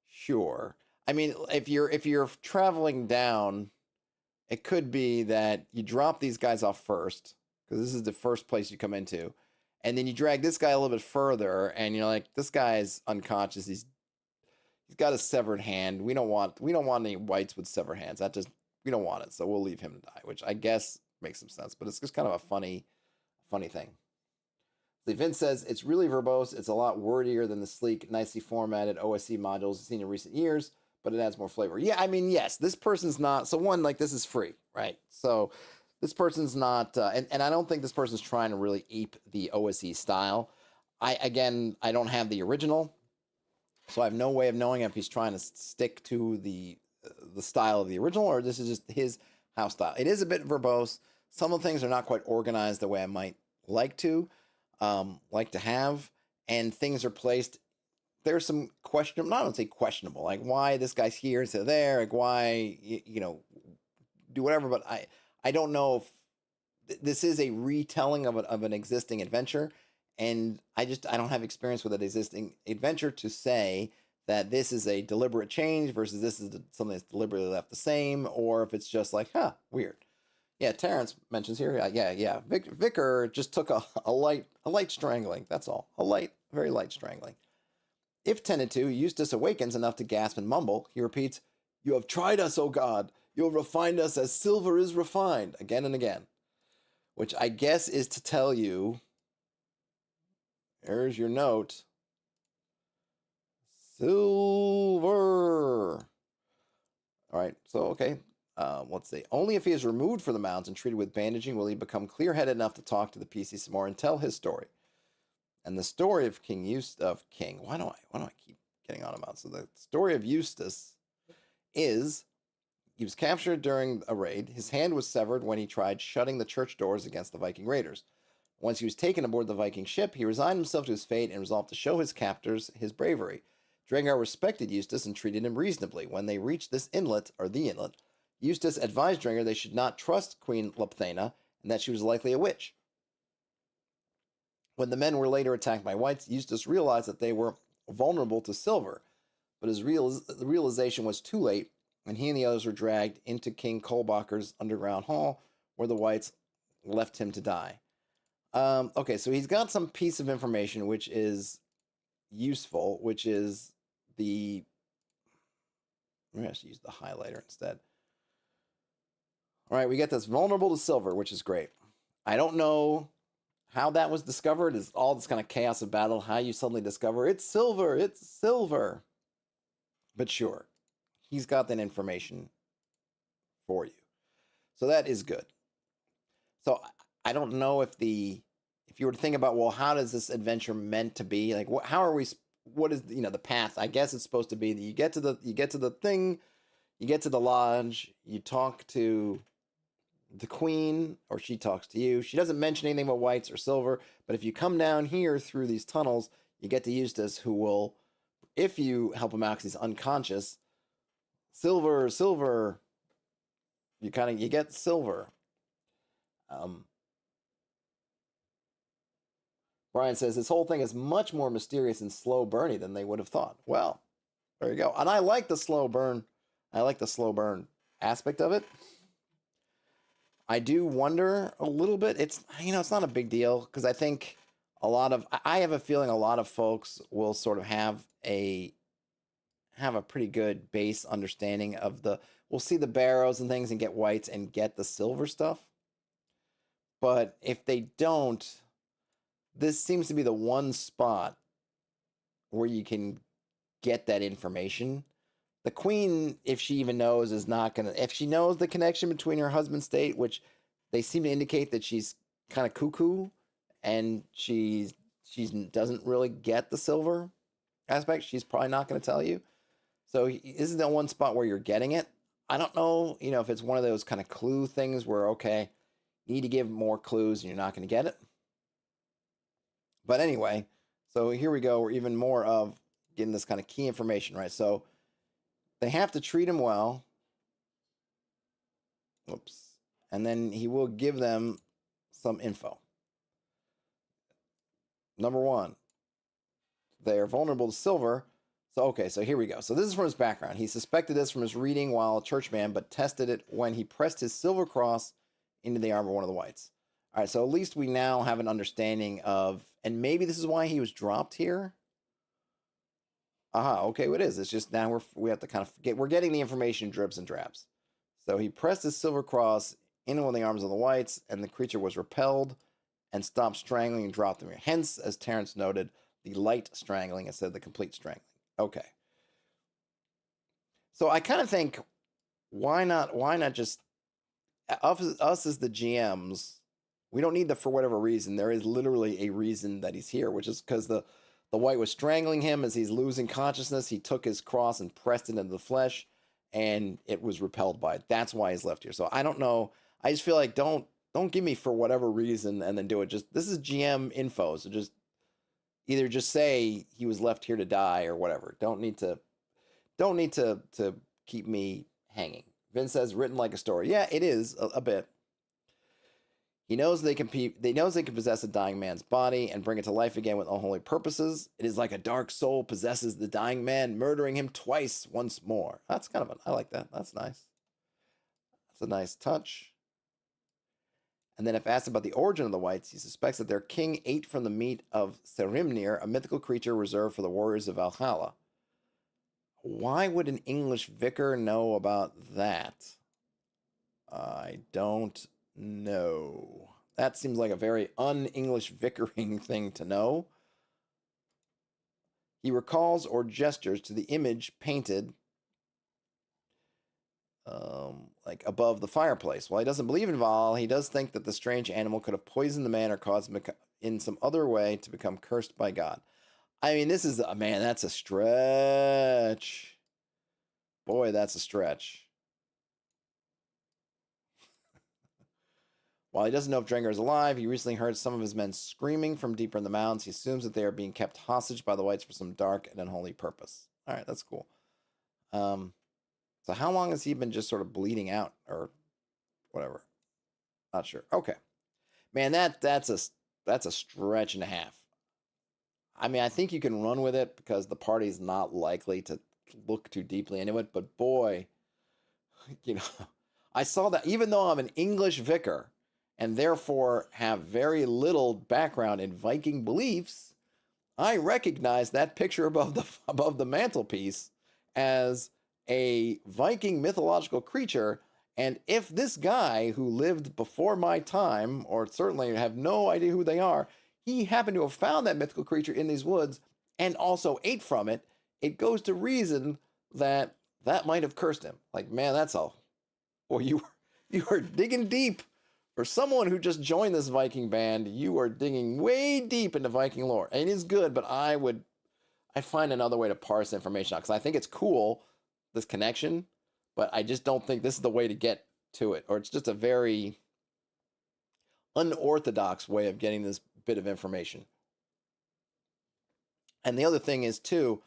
sure. I mean, if you're traveling down, it could be that you drop these guys off first, because this is the first place you come into, and then you drag this guy a little bit further, and you're like, this guy's unconscious. He's got a severed hand. We don't want any whites with severed hands. We don't want it, so we'll leave him to die, which I guess makes some sense, but it's just kind of a funny thing. Vince says, it's really verbose. It's a lot wordier than the sleek, nicely formatted OSC modules seen in recent years, but it adds more flavor. Yeah, I mean, yes, this person's not, so one, like, this is free, right? So this person's not, and I don't think this person's trying to really ape the OSC style. I don't have the original, so I have no way of knowing if he's trying to stick to the style of the original, or this is just his house style. It is a bit verbose. Some of the things are not quite organized the way I might like to have, and things are placed. There's some questionable, not to say questionable, like why this guy's here instead of there, like why, do whatever, but I don't know if this is a retelling of an existing adventure, and I don't have experience with an existing adventure to say that this is a deliberate change versus this is something that's deliberately left the same, or if it's just like, weird. Yeah, Terrence mentions here, yeah. Vicar just took a light strangling, that's all. Very light strangling. If tended to, Eustace awakens enough to gasp and mumble. He repeats, "You have tried us, O God. You have refined us as silver is refined," again and again. Which I guess is to tell you, here's your note, silver. All right, so, okay. Let's see. Only if he is removed from the mounds and treated with bandaging will he become clear-headed enough to talk to the PC some more and tell his story. And the story of why do I keep getting on about? So the story of Eustace is he was captured during a raid. His hand was severed when he tried shutting the church doors against the Viking raiders. Once he was taken aboard the Viking ship, he resigned himself to his fate and resolved to show his captors his bravery. Draengr respected Eustace and treated him reasonably. When they reached the inlet, Eustace advised Draengr they should not trust Queen Lapthena and that she was likely a witch. When the men were later attacked by whites, Eustace realized that they were vulnerable to silver, but his realization was too late, and he and the others were dragged into King Kolbacher's underground hall, where the whites left him to die. Okay, so he's got some piece of information which is useful, which is the... I'm going to use the highlighter instead. All right, we get this vulnerable to silver, which is great. I don't know how that was discovered. Is all this kind of chaos of battle, how you suddenly discover it's silver, it's silver. But sure, he's got that information for you. So that is good. So I don't know if you were to think about, well, how does this adventure meant to be? Like, how are we? What is the path? I guess it's supposed to be that you get to the thing, you get to the lodge, you talk to the queen, or she talks to you. She doesn't mention anything about whites or silver, but if you come down here through these tunnels, you get to Eustace, who will, if you help him out because he's unconscious, silver. You get silver. Brian says this whole thing is much more mysterious and slow burny than they would have thought. Well, there you go. And I like the slow burn. I like the slow burn aspect of it. I do wonder a little bit. It's not a big deal, because I think I have a feeling a lot of folks will sort of have a pretty good base understanding of we'll see the barrows and things and get whites and get the silver stuff. But if they don't, this seems to be the one spot where you can get that information. The queen, if she even knows, is not going to... If she knows the connection between her husband's state, which they seem to indicate that she's kind of cuckoo, and she doesn't really get the silver aspect, she's probably not going to tell you. So this is the one spot where you're getting it. I don't know, if it's one of those kind of clue things where, okay, you need to give more clues and you're not going to get it. But anyway, so here we go. We're even more of getting this kind of key information, right? So they have to treat him well. Whoops. And then he will give them some info. Number one, they are vulnerable to silver. So here we go. So this is from his background. He suspected this from his reading while a churchman, but tested it when he pressed his silver cross into the arm of one of the whites. All right, so at least we now have an understanding of, and maybe this is why he was dropped here. Okay, it is. It's just now we have to kind of we're getting the information dribs and drabs. So he pressed his silver cross into one of the arms of the whites, and the creature was repelled and stopped strangling and dropped him. Hence, as Terrence noted, the light strangling instead of the complete strangling. Okay. So I kind of think, why not just us as the GMs? We don't need for whatever reason. There is literally a reason that he's here, which is because the white was strangling him as he's losing consciousness. He took his cross and pressed it into the flesh, and it was repelled by it. That's why he's left here. So I don't know. I just feel like don't give me for whatever reason and then do it. This is GM info, so either just say he was left here to die or whatever. Don't need to keep me hanging. Vince says written like a story. Yeah, it is a bit. He knows they can possess a dying man's body and bring it to life again with unholy purposes. It is like a dark soul possesses the dying man, murdering him twice once more. That's kind of I like that. That's nice. That's a nice touch. And then if asked about the origin of the whites, he suspects that their king ate from the meat of Serimnir, a mythical creature reserved for the warriors of Valhalla. Why would an English vicar know about that? I don't know. That seems like a very un-English vicaring thing to know. He recalls or gestures to the image painted like above the fireplace. While he doesn't believe in Val, he does think that the strange animal could have poisoned the man or caused him in some other way to become cursed by God. I mean, this is that's a stretch. Boy, that's a stretch. While he doesn't know if Draengr is alive, he recently heard some of his men screaming from deeper in the mountains. He assumes that they are being kept hostage by the whites for some dark and unholy purpose. All right, that's cool. So So how long has he been just sort of bleeding out or whatever? Not sure. Okay, man, that's a stretch and a half. I mean, I think you can run with it because the party's not likely to look too deeply into it. But boy, you know, I saw that even though I'm an English vicar and therefore have very little background in Viking beliefs, I recognize that picture above the mantelpiece as a Viking mythological creature. And if this guy who lived before my time, or certainly have no idea who they are, he happened to have found that mythical creature in these woods and also ate from it, it goes to reason that that might have cursed him. Like, man, that's all. Well, you were digging deep. For someone who just joined this Viking band, you are digging way deep into Viking lore. And it is good, but I'd find another way to parse information out because I think it's cool, this connection, but I just don't think this is the way to get to it. Or it's just a very unorthodox way of getting this bit of information. And the other thing is too,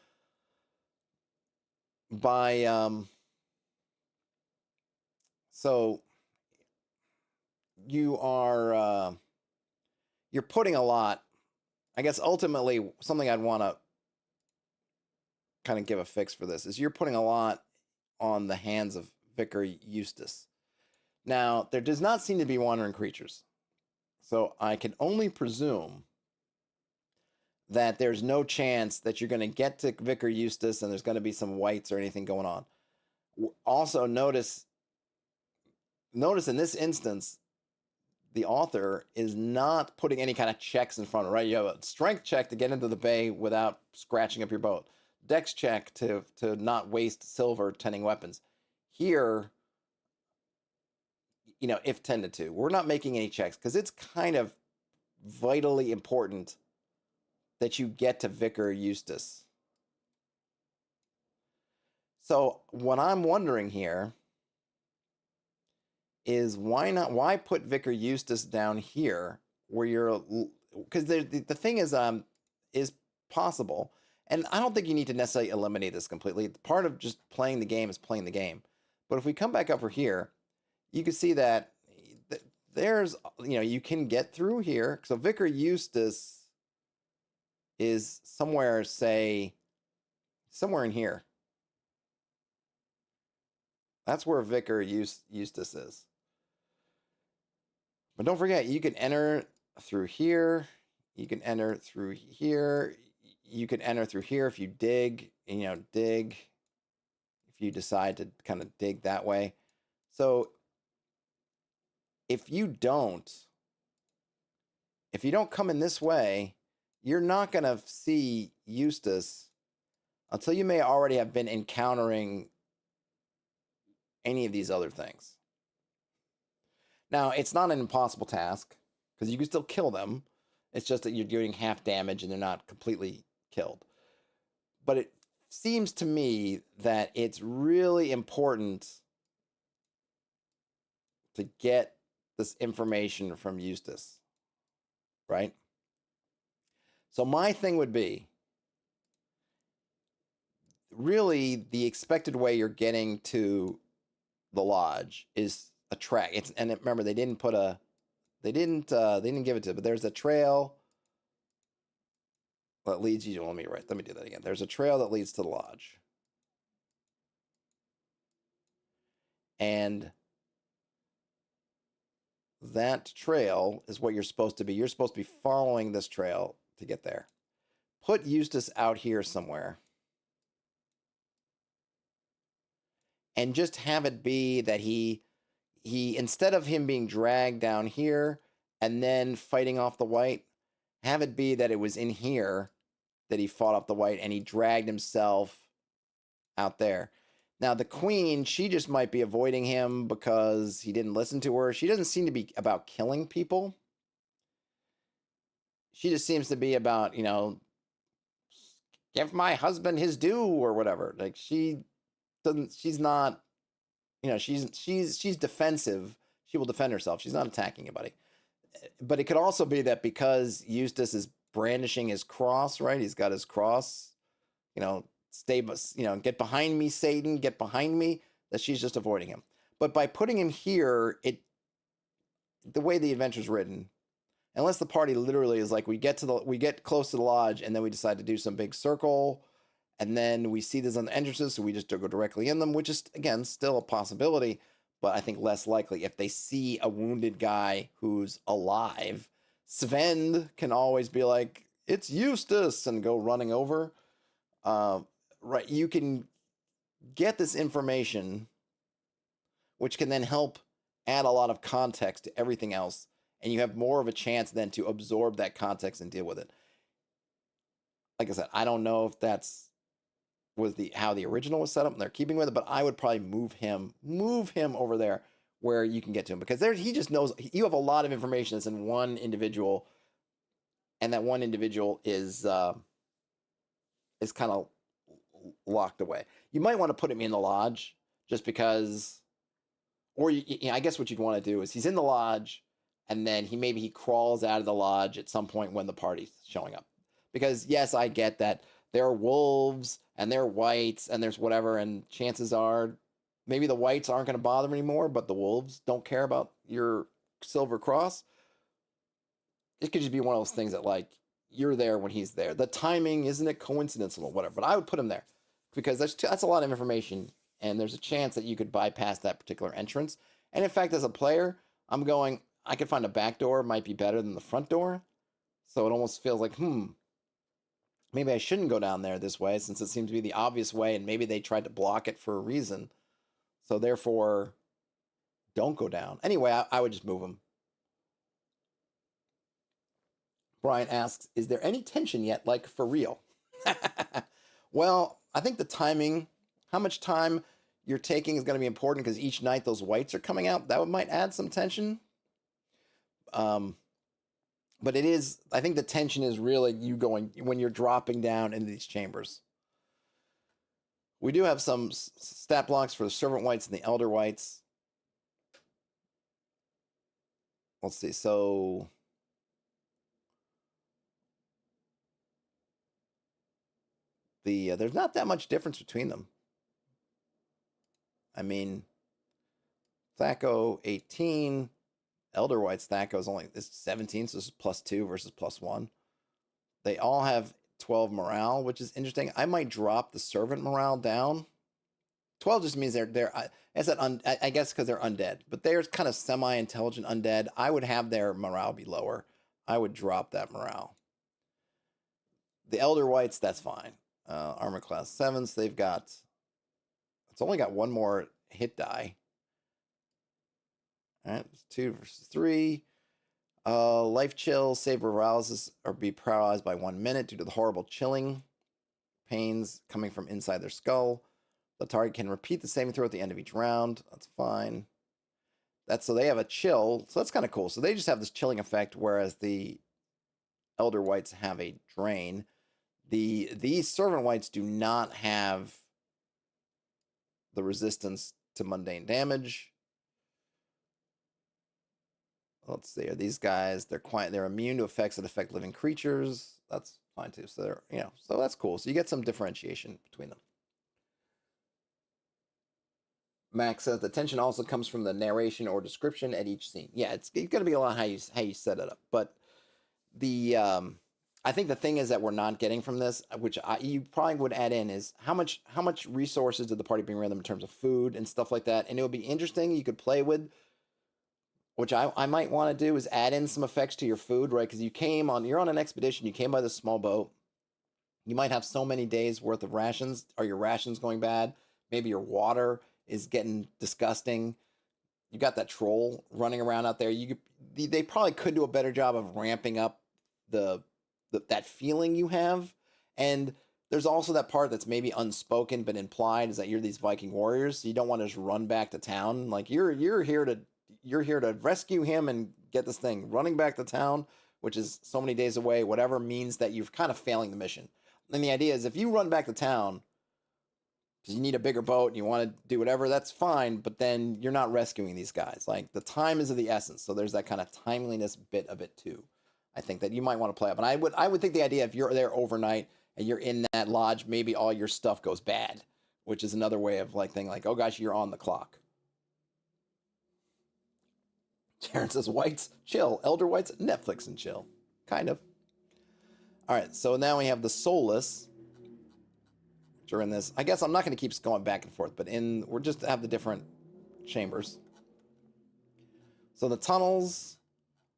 so you're putting a lot. I guess ultimately something I'd want to kind of give a fix for this is you're putting a lot on the hands of Vicar Eustace. Now, there does not seem to be wandering creatures. So I can only presume that there's no chance that you're going to get to Vicar Eustace and there's going to be some whites or anything going on. Also, notice in this instance, the author is not putting any kind of checks in front of it, right? You have a strength check to get into the bay without scratching up your boat. Dex check to not waste silver tending weapons. Here, if tended to, we're not making any checks because it's kind of vitally important that you get to Vicar Eustace. So what I'm wondering here is why put Vicar Eustace down here where you're, because the thing is possible, and I don't think you need to necessarily eliminate this completely. Part of just playing the game is playing the game. But if we come back over here, you can see that there's, you can get through here. So Vicar Eustace is somewhere in here. That's where Vicar Eustace is. But don't forget, you can enter through here. You can enter through here. You can enter through here if you dig, if you decide to kind of dig that way. So if you don't come in this way, you're not going to see Eustace until you may already have been encountering any of these other things. Now, it's not an impossible task because you can still kill them. It's just that you're doing half damage and they're not completely killed. But it seems to me that it's really important to get this information from Eustace, right? So my thing would be, really the expected way you're getting to the lodge is a track. And remember, they didn't give it to, but there's a trail that leads you. Let me do that again. There's a trail that leads to the lodge. And that trail is what you're supposed to be. You're supposed to be following this trail to get there. Put Eustace out here somewhere. And just have it be that he instead of him being dragged down here and then fighting off the white, have it be that it was in here that he fought off the white and he dragged himself out there. Now, the queen, she just might be avoiding him because he didn't listen to her. She doesn't seem to be about killing people. She just seems to be about, give my husband his due or whatever. Like, she's not, she's defensive. She will defend herself. She's not attacking anybody. But it could also be that because Eustace is brandishing his cross, right? He's got his cross, get behind me, Satan, get behind me. that she's just avoiding him. But by putting him here, the way the adventure's written, unless the party literally is like we get close to the lodge and then we decide to do some big circle, and then we see this on the entrances, so we just go directly in them, which is again still a possibility, but I think less likely. If they see a wounded guy who's alive, Sven can always be like, "It's Eustace," and go running over. Right, you can get this information, which can then help add a lot of context to everything else, and you have more of a chance then to absorb that context and deal with it. Like I said, I don't know if was how the original was set up and they're keeping with it, but I would probably move him over there where you can get to him, because he just knows you have a lot of information that's in one individual, and that one individual is kind of locked away. You might want to put him in the lodge just because, or I guess what you'd want to do is he's in the lodge, and then maybe he crawls out of the lodge at some point when the party's showing up. Because yes, I get that there are wolves and there are whites and there's whatever, and chances are maybe the whites aren't going to bother anymore, but the wolves don't care about your silver cross. It could just be one of those things that, like, you're there when he's there. The timing, isn't it coincidental, whatever, but I would put him there because that's a lot of information, and there's a chance that you could bypass that particular entrance. And in fact, as a player, I'm going, I could find a back door might be better than the front door. So it almost feels like, maybe I shouldn't go down there this way, since it seems to be the obvious way, and maybe they tried to block it for a reason. So therefore, don't go down. Anyway, I would just move them. Brian asks, is there any tension yet, like for real? Well, I think the timing, how much time you're taking is going to be important, because each night those whites are coming out. That might add some tension. But it is, I think the tension is really you going, when you're dropping down into these chambers. We do have some stat blocks for the servant whites and the elder whites. Let's see, so there's not that much difference between them. I mean, Thaco 18, Elder White's Thaco is 17, so this is +2 versus +1. They all have 12 morale, which is interesting. I might drop the servant morale down. 12 just means they're I guess because they're undead, but they're kind of semi-intelligent undead. I would have their morale be lower. I would drop that morale. The Elder Whites, that's fine. Armor class 7s, it's only got one more hit die. All right, 2 versus 3. Life chill, save paralysis, or be paralyzed by 1 minute due to the horrible chilling pains coming from inside their skull. The target can repeat the saving throw at the end of each round. That's fine. So they have a chill, so that's kind of cool. So they just have this chilling effect, whereas the Elder Whites have a drain. These servant whites do not have the resistance to mundane damage. Let's see, are these guys, they're immune to effects that affect living creatures. That's fine too. So so that's cool. So you get some differentiation between them. Max says the tension also comes from the narration or description at each scene. Yeah, it's going to be a lot how you set it up. But I think the thing is that we're not getting from this, which you probably would add in, is how much resources did the party bring around them in terms of food and stuff like that. And it would be interesting. You could play with, which I might want to do, is add in some effects to your food, right? Because you're on an expedition. You came by this small boat. You might have so many days worth of rations. Are your rations going bad? Maybe your water is getting disgusting. You got that troll running around out there. They probably could do a better job of ramping up that feeling you have. And there's also that part that's maybe unspoken but implied, is that you're these Viking warriors. So you don't want to just run back to town. Like you're here to rescue him and get this thing. Running back to town, which is so many days away, whatever, means that you're kind of failing the mission. And the idea is, if you run back to town because you need a bigger boat and you want to do whatever, that's fine, but then you're not rescuing these guys. Like, the time is of the essence, so there's that kind of timeliness bit of it too. I think that you might want to play up. And I would think the idea, if you're there overnight and you're in that lodge, maybe all your stuff goes bad, which is another way of like thinking like, oh gosh, you're on the clock. Sharon says, whites, chill. Elder whites, Netflix and chill. Kind of. All right, so now we have the soulless during this. I guess I'm not going to keep going back and forth, but we're just to have the different chambers. So the tunnels.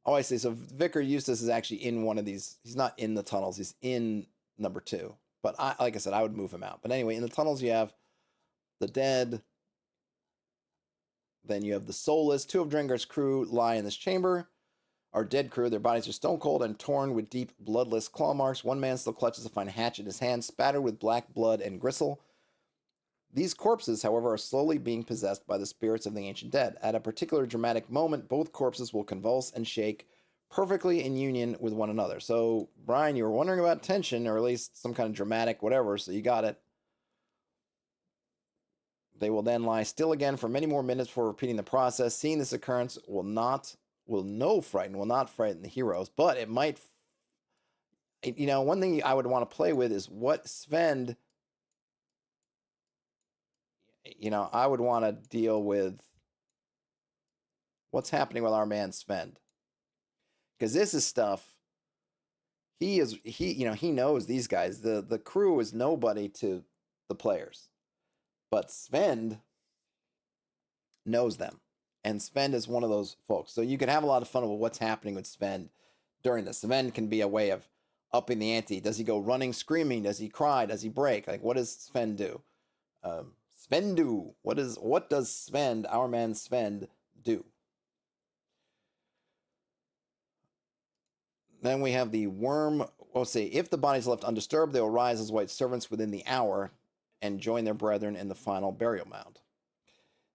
Oh, I see. So Vicar Eustace is actually in one of these. He's not in the tunnels. He's in number 2. But like I said, I would move him out. But anyway, in the tunnels you have the dead. Then you have the soulless. 2 of Draengr's crew lie in this chamber. Our dead crew, their bodies are stone cold and torn with deep, bloodless claw marks. One man still clutches a fine hatchet in his hand, spattered with black blood and gristle. These corpses, however, are slowly being possessed by the spirits of the ancient dead. At a particular dramatic moment, both corpses will convulse and shake, perfectly in union with one another. So, Brian, you were wondering about tension, or at least some kind of dramatic whatever, so you got it. They will then lie still again for many more minutes before repeating the process. Seeing this occurrence will not frighten the heroes, but it might. You know, one thing I would want to play with is what Sven. You know, I would want to deal with what's happening with our man Sven, because this is stuff. He knows these guys. The crew is nobody to the players. But Sven knows them. And Sven is one of those folks. So you can have a lot of fun with what's happening with Sven during this. Sven can be a way of upping the ante. Does he go running, screaming? Does he cry? Does he break? Like, what does Sven do? Sven do. What does Sven, our man Sven, do? Then we have the worm. We'll see. If the body is left undisturbed, they will rise as white servants within the hour and join their brethren in the final burial mound.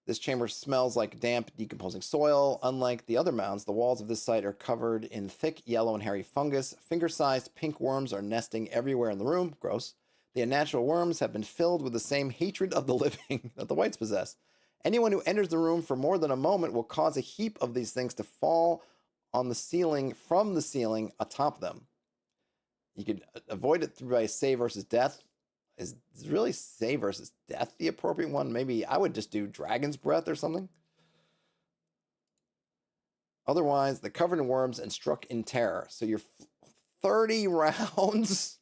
This chamber smells like damp, decomposing soil. Unlike the other mounds, the walls of this site are covered in thick, yellow, and hairy fungus. Finger-sized pink worms are nesting everywhere in the room. Gross. The unnatural worms have been filled with the same hatred of the living that the whites possess. Anyone who enters the room for more than a moment will cause a heap of these things to fall on the ceiling, from the ceiling atop them. You could avoid it through by save versus death. Is really save versus death the appropriate one? Maybe I would just do Dragon's Breath or something. Otherwise, they're covered in worms and struck in terror. So you're 30 rounds.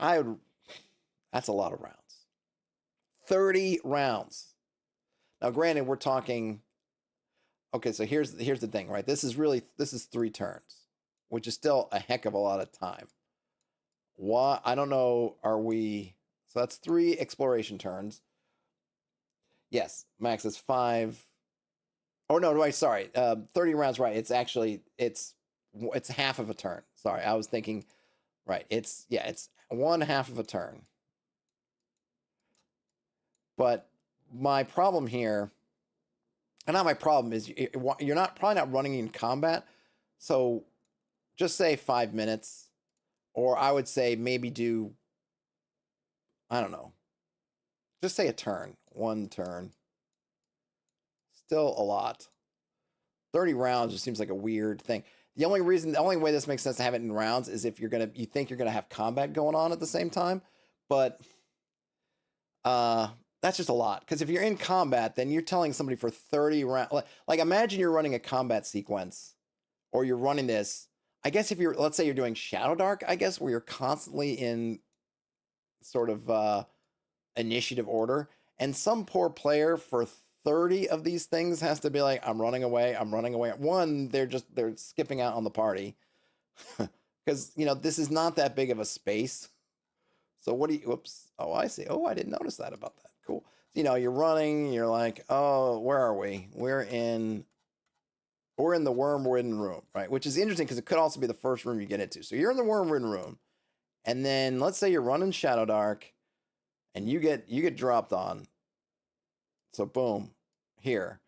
That's a lot of rounds. 30 rounds. Now, granted, we're talking. Okay, so here's the thing, right? This is 3 turns, which is still a heck of a lot of time. Why? I don't know. So that's 3 exploration turns. Yes, max is 5. Oh no, right. Sorry, 30 rounds. Right. It's actually it's half of a turn. Sorry, I was thinking. Right. It's 1/2 of a turn. But my problem here, and not my problem, is you're probably not running in combat. So just say 5 minutes. Or I would say maybe do, I don't know, just say a turn, 1 turn. Still a lot. 30 rounds just seems like a weird thing. The only way this makes sense to have it in rounds is if you think you're gonna have combat going on at the same time. But that's just a lot. Because if you're in combat, then you're telling somebody for 30 rounds. Like imagine you're running a combat sequence, or you're running this. I guess if let's say you're doing Shadow Dark, I guess, where you're constantly in sort of initiative order, and some poor player for 30 of these things has to be like, I'm running away. One, they're skipping out on the party because this is not that big of a space. So whoops. Oh, I see. Oh, I didn't notice that about that. Cool. So, you're running. You're like, oh, where are we? We're in the worm-ridden room, right? Which is interesting because it could also be the first room you get into. So you're in the worm-ridden room, and then let's say you're running Shadow Dark, and you get dropped on. So boom, here.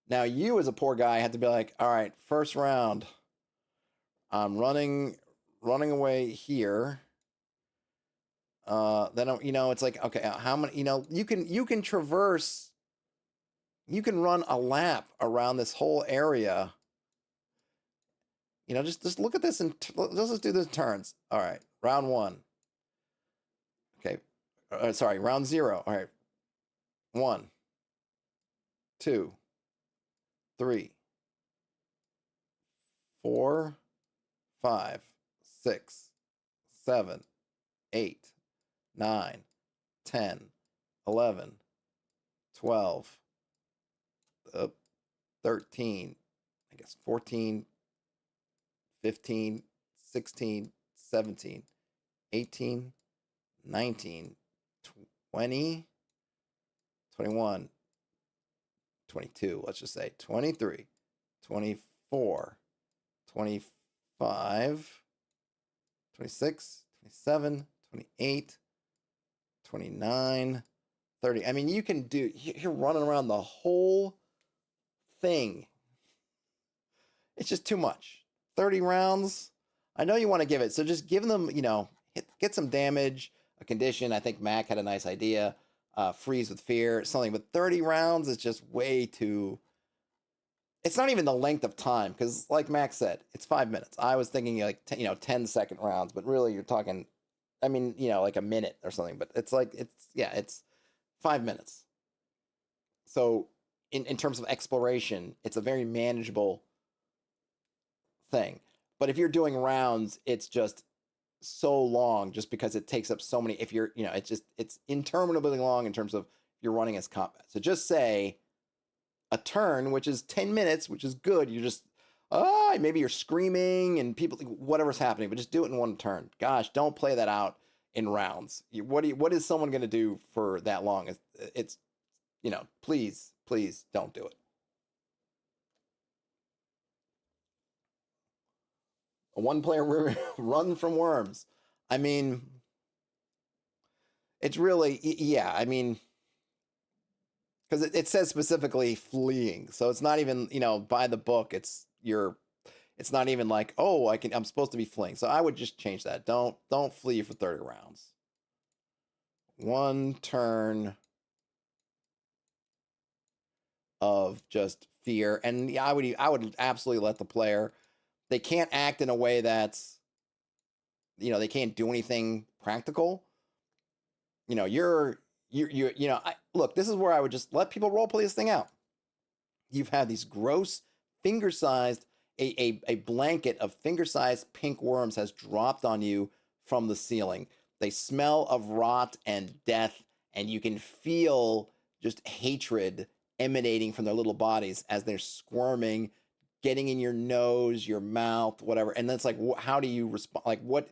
Now you as a poor guy had to be like, all right, first round, I'm running away here. Then it's like, okay, how many? You can traverse. You can run a lap around this whole area. Just look at this and let's just do the turns. All right, round 1. Okay, sorry, round 0. All right. 1, 2, 3, 4, 5, 6, 7, 8, 9, 10, 11, 12, 13, I guess 14, 15, 16, 17, 18, 19, 20, 21, 22, let's just say 23, 24, 25, 26, 27, 28, 29, 30. I mean, you can do, you're running around the whole thing. It's just too much. 30 rounds. I know you want to give it, so just give them, get some damage, a condition. I think Mac had a nice idea. Freeze with fear, something. But 30 rounds is just way too. It's not even the length of time, because like Mac said, it's 5 minutes. I was thinking like 10-second rounds, but really you're talking, I mean, like a minute or something. But it's like it's 5 minutes. So in terms of exploration, it's a very manageable thing. But if you're doing rounds, it's just so long, just because it takes up so many. If you're, it's interminably long in terms of if you're running as combat. So just say a turn, which is 10 minutes, which is good. You're just, maybe you're screaming and people, whatever's happening, but just do it in one turn. Gosh, don't play that out in rounds. What is someone going to do for that long? It's please don't do it. A one-player run from worms. I mean, it's really, yeah, I mean, because it says specifically fleeing. So it's not even, by the book, it's not even like, oh, I'm supposed to be fleeing. So I would just change that. Don't flee for 30 rounds. One turn of just fear. And yeah, I would absolutely let the player, they can't act in a way that's, they can't do anything practical. Look, this is where I would just let people role play this thing out. You've had these gross finger-sized, a blanket of finger-sized pink worms has dropped on you from the ceiling. They smell of rot and death, and you can feel just hatred emanating from their little bodies as they're squirming, getting in your nose, your mouth, whatever. And that's like, how do you respond? Like, what?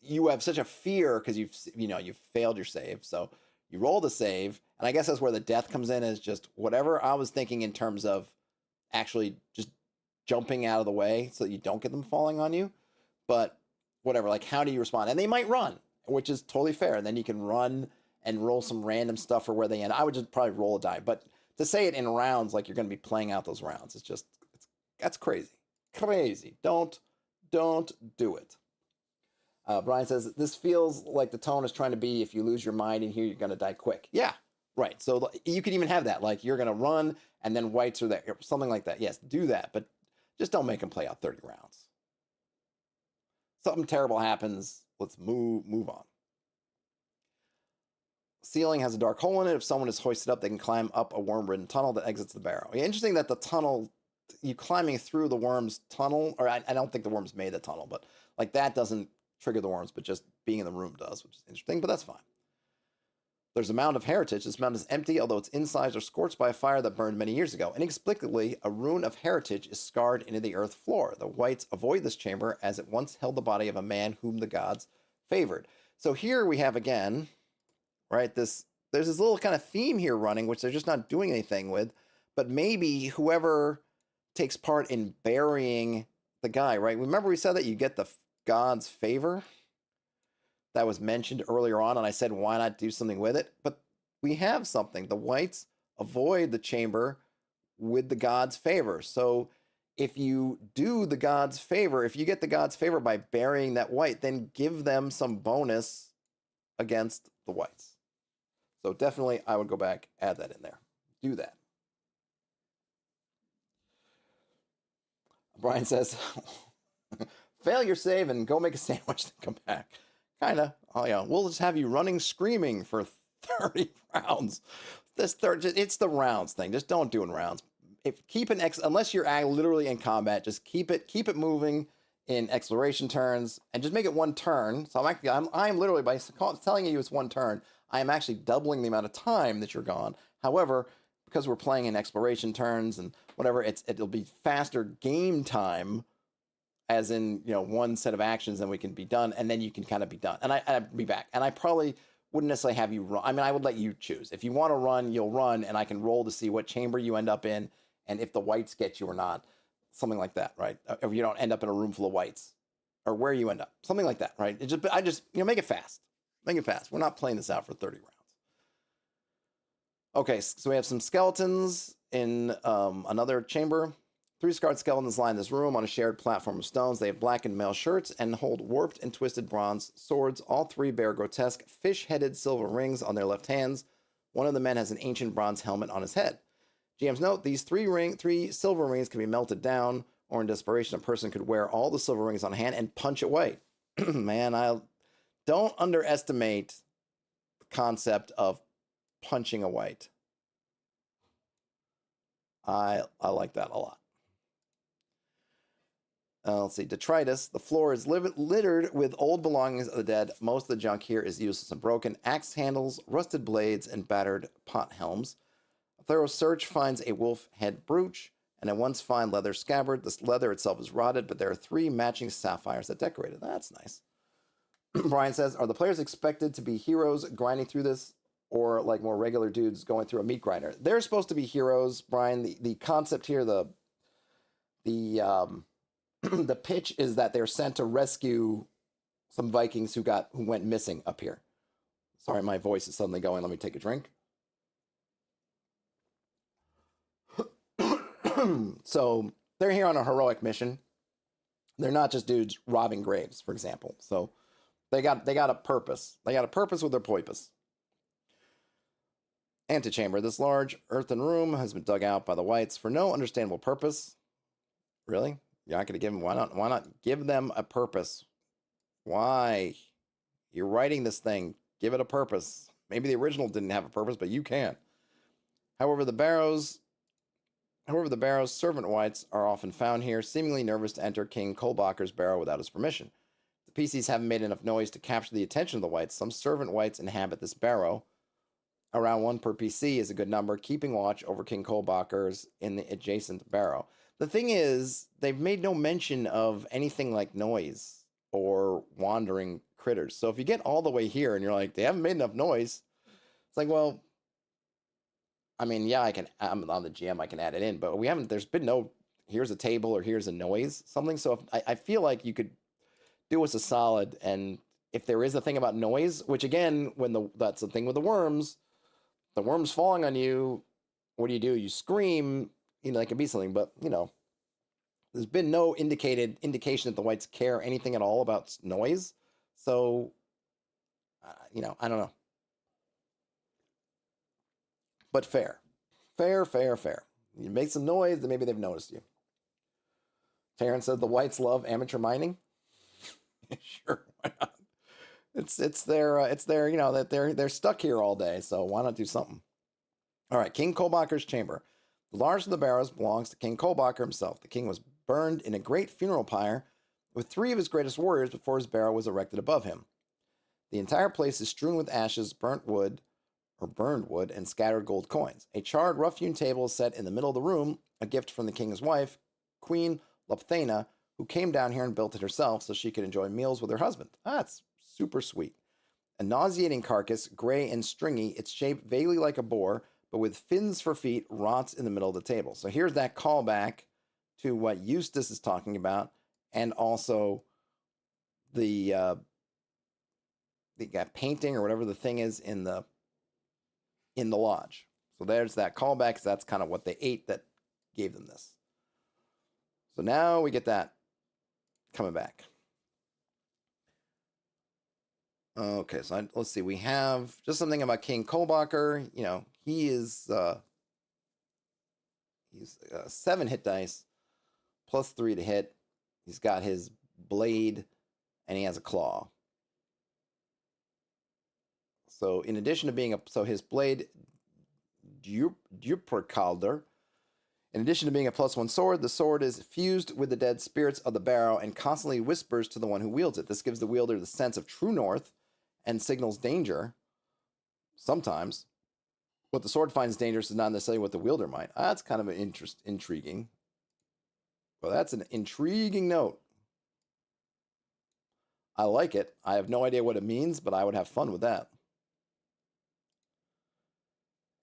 You have such a fear because you've failed your save. So you roll the save, and I guess that's where the death comes in, is just whatever I was thinking in terms of actually just jumping out of the way so that you don't get them falling on you. But whatever, like, how do you respond? And they might run, which is totally fair. And then you can run and roll some random stuff for where they end. I would just probably roll a die. But to say it in rounds, like you're going to be playing out those rounds, that's crazy. Crazy. Don't do it. Brian says, this feels like the tone is trying to be, if you lose your mind in here, you're going to die quick. Yeah, right. So you could even have that. Like, you're going to run, and then whites are there. Something like that. Yes, do that. But just don't make them play out 30 rounds. Something terrible happens. Let's move on. Ceiling has a dark hole in it. If someone is hoisted up, they can climb up a worm-ridden tunnel that exits the barrow. Yeah, interesting that the tunnel, you climbing through the worm's tunnel, or I don't think the worms made the tunnel, but like that doesn't trigger the worms, but just being in the room does, which is interesting, but that's fine. There's a mound of heritage. This mound is empty, although its insides are scorched by a fire that burned many years ago. Inexplicably, a rune of heritage is scarred into the earth floor. The whites avoid this chamber as it once held the body of a man whom the gods favored. So here we have again, right, there's this little kind of theme here running, which they're just not doing anything with, but maybe whoever takes part in burying the guy, right? Remember we said that you get the God's favor? That was mentioned earlier on, and I said, why not do something with it? But we have something. The whites avoid the chamber with the God's favor. So if you do the God's favor, if you get the God's favor by burying that white, then give them some bonus against the whites. So definitely, I would go back, add that in there. Do that. Brian says, fail your save and go make a sandwich, then come back. Kinda. Oh yeah, we'll just have you running screaming for 30 rounds. This third, it's the rounds thing. Just don't do it in rounds. If keep an unless you're literally in combat, just keep it moving in exploration turns, and just make it one turn. So I'm literally, by telling you it's one turn, I am actually doubling the amount of time that you're gone. However, because we're playing in exploration turns and whatever, it'll be faster game time, as in, one set of actions, and we can be done, and then you can kind of be done, and I'd be back. And I probably wouldn't necessarily have you run. I mean, I would let you choose. If you want to run, you'll run, and I can roll to see what chamber you end up in, and if the whites get you or not, something like that, right? If you don't end up in a room full of whites, or where you end up, something like that, right? I just make it fast. Make it fast. We're not playing this out for 30 rounds. Okay, so we have some skeletons in another chamber. 3 scarred skeletons line this room on a shared platform of stones. They have blackened mail shirts and hold warped and twisted bronze swords. All 3 bear grotesque fish-headed silver rings on their left hands. One of the men has an ancient bronze helmet on his head. GM's note, these 3 silver rings can be melted down, or in desperation, a person could wear all the silver rings on hand and punch away. Man, I don't underestimate the concept of punching a white. I like that a lot. Let's see, detritus. The floor is littered with old belongings of the dead. Most of the junk here is useless and broken. Axe handles, rusted blades, and battered pot helms. A thorough search finds a wolf head brooch and a once fine leather scabbard. This leather itself is rotted, but there are 3 matching sapphires that decorate it. That's nice. Brian says, are the players expected to be heroes grinding through this, or like more regular dudes going through a meat grinder? They're supposed to be heroes, Brian. The concept here, the the pitch is that they're sent to rescue some Vikings who went missing up here. Sorry, my voice is suddenly going. Let me take a drink. So they're here on a heroic mission. They're not just dudes robbing graves, for example. So they got a purpose. They got a purpose with their poipus. Antechamber. This large earthen room has been dug out by the whites for no understandable purpose. Really? You're not going to give them, why not give them a purpose? Why? You're writing this thing. Give it a purpose. Maybe the original didn't have a purpose, but you can. However, the barrows, servant whites are often found here, seemingly nervous to enter King Kolbacher's barrow without his permission. The PCs haven't made enough noise to capture the attention of the whites. Some servant whites inhabit this barrow. Around 1 per PC is a good number, keeping watch over King Kolbacher's in the adjacent barrow. The thing is, they've made no mention of anything like noise or wandering critters. So if you get all the way here and you're like, they haven't made enough noise, it's like, well, I mean, yeah, I'm on the GM, I can add it in, but there's been no, here's a table or here's a noise, something. So I feel like you could do us a solid, and if there is a thing about noise, which again, that's the thing with the worms falling on you, what do? You scream. That can be something, but, there's been no indication that the whites care anything at all about noise. So, I don't know. But fair. You make some noise, then maybe they've noticed you. Terrence said the whites love amateur mining. Sure, why not? It's their that they're stuck here all day, so why not do something? All right, King Kolbacher's chamber. The largest of the barrows belongs to King Kolbacher himself. The king was burned in a great funeral pyre with 3 of his greatest warriors before his barrow was erected above him. The entire place is strewn with ashes, burned wood, and scattered gold coins. A charred, rough-hewn table is set in the middle of the room, a gift from the king's wife, Queen Lopthena, who came down here and built it herself so she could enjoy meals with her husband. That's super sweet. A nauseating carcass, gray and stringy, its shape vaguely like a boar, but with fins for feet, rots in the middle of the table. So here's that callback to what Eustace is talking about, and also the painting or whatever the thing is in the lodge. So there's that callback. So that's kind of what they ate that gave them this. So now we get that coming back. Okay, so let's see. We have just something about King Kolbacher. He's 7 hit dice, plus 3 to hit. He's got his blade, and he has a claw. So in addition to being his blade, Djupurkalder, in addition to being a +1 sword, the sword is fused with the dead spirits of the barrow and constantly whispers to the one who wields it. This gives the wielder the sense of true north and signals danger. Sometimes. What the sword finds dangerous is not necessarily what the wielder might. That's kind of an intriguing. Well, that's an intriguing note. I like it. I have no idea what it means, but I would have fun with that.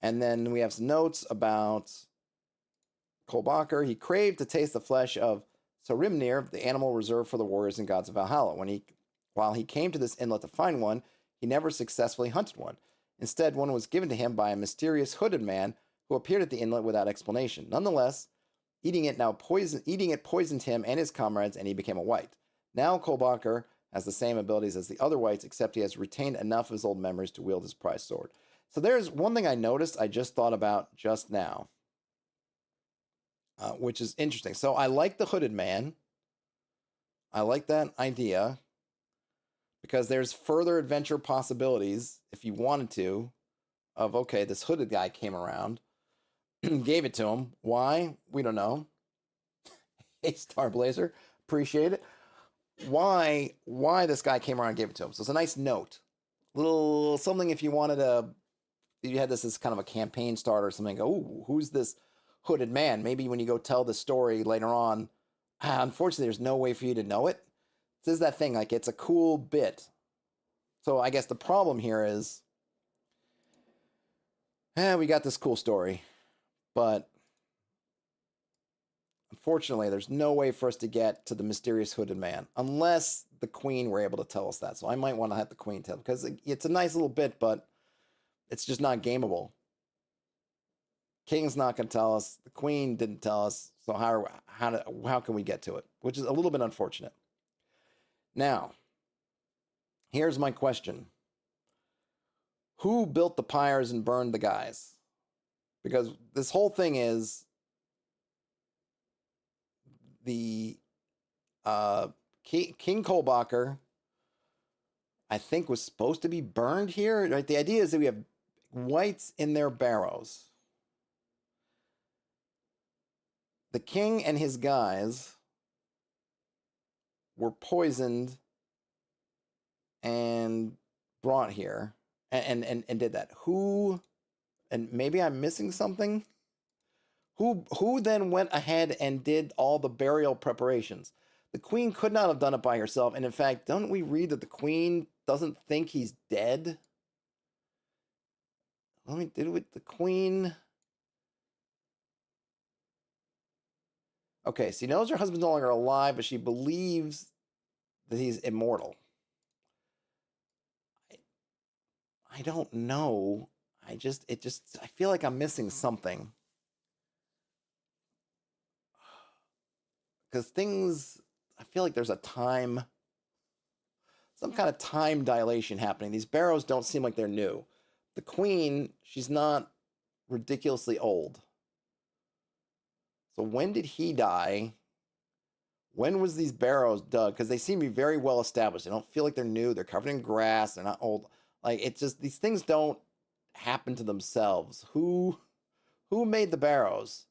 And then we have some notes about Kolbacher. He craved to taste the flesh of Sarimnir, the animal reserved for the warriors and gods of Valhalla. While he came to this inlet to find one, he never successfully hunted one. Instead, one was given to him by a mysterious hooded man who appeared at the inlet without explanation. Nonetheless, eating it poisoned him and his comrades, and he became a wight. Now Kolbacher has the same abilities as the other wights, except he has retained enough of his old memories to wield his prized sword. So there's one thing I noticed, I just thought about just now, which is interesting. So I like the hooded man. I like that idea, because there's further adventure possibilities, if you wanted to, of, okay, this hooded guy came around, gave it to him. Why? We don't know. Hey, Star Blazer, appreciate it. Why this guy came around and gave it to him. So it's a nice note. Little something if you wanted to, if you had this as kind of a campaign starter or something, go, ooh, who's this hooded man? Maybe when you go tell the story later on, unfortunately, there's no way for you to know it. This is that thing, like, it's a cool bit. So I guess the problem here is, we got this cool story, but unfortunately, there's no way for us to get to the mysterious hooded man, unless the queen were able to tell us that. So I might want to have the queen tell, because it's a nice little bit, but it's just not gameable. King's not going to tell us. The queen didn't tell us. So how can we get to it? Which is a little bit unfortunate. Now, here's my question. Who built the pyres and burned the guys? Because this whole thing is the King Kolbacher, I think, was supposed to be burned here. Right? The idea is that we have wights in their barrows. The king and his guys were poisoned and brought here and did that. Who, and maybe I'm missing something, who then went ahead and did all the burial preparations? The queen could not have done it by herself. And in fact, don't we read that the queen doesn't think he's dead? Did the queen? Okay, she knows her husband's no longer alive, but she believes that he's immortal. I don't know. I feel like I'm missing something. Because I feel like there's some kind of time dilation happening. These barrows don't seem like they're new. The queen, she's not ridiculously old. So when did he die? When was these barrows dug? Because they seem to be very well established. They don't feel like they're new. They're covered in grass. They're not old. Like, it's just, these things don't happen to themselves. Who made the barrows?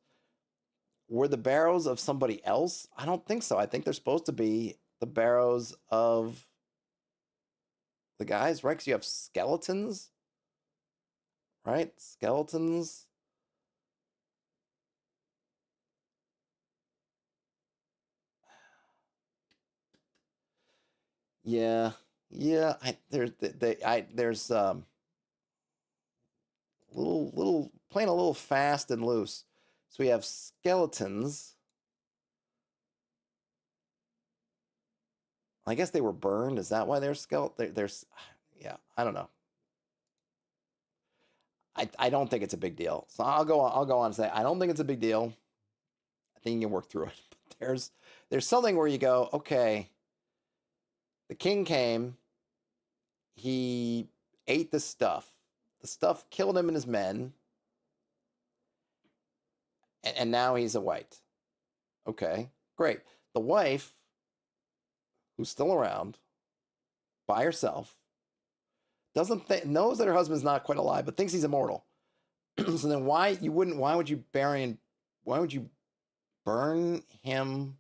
Were the barrows of somebody else? I don't think so. I think they're supposed to be the barrows of the guys, right? Because you have skeletons, right? Skeletons. Yeah. There's playing a little fast and loose. So we have skeletons. I guess they were burned. Is that why they're there's yeah, I don't know. I don't think it's a big deal. So I'll go on and say I don't think it's a big deal. I think you can work through it. But there's something where you go, okay, the king came, he ate the stuff. The stuff killed him and his men. And now he's a wight. Okay, great. The wife, who's still around, by herself, knows that her husband's not quite alive, but thinks he's immortal. So then why would you burn him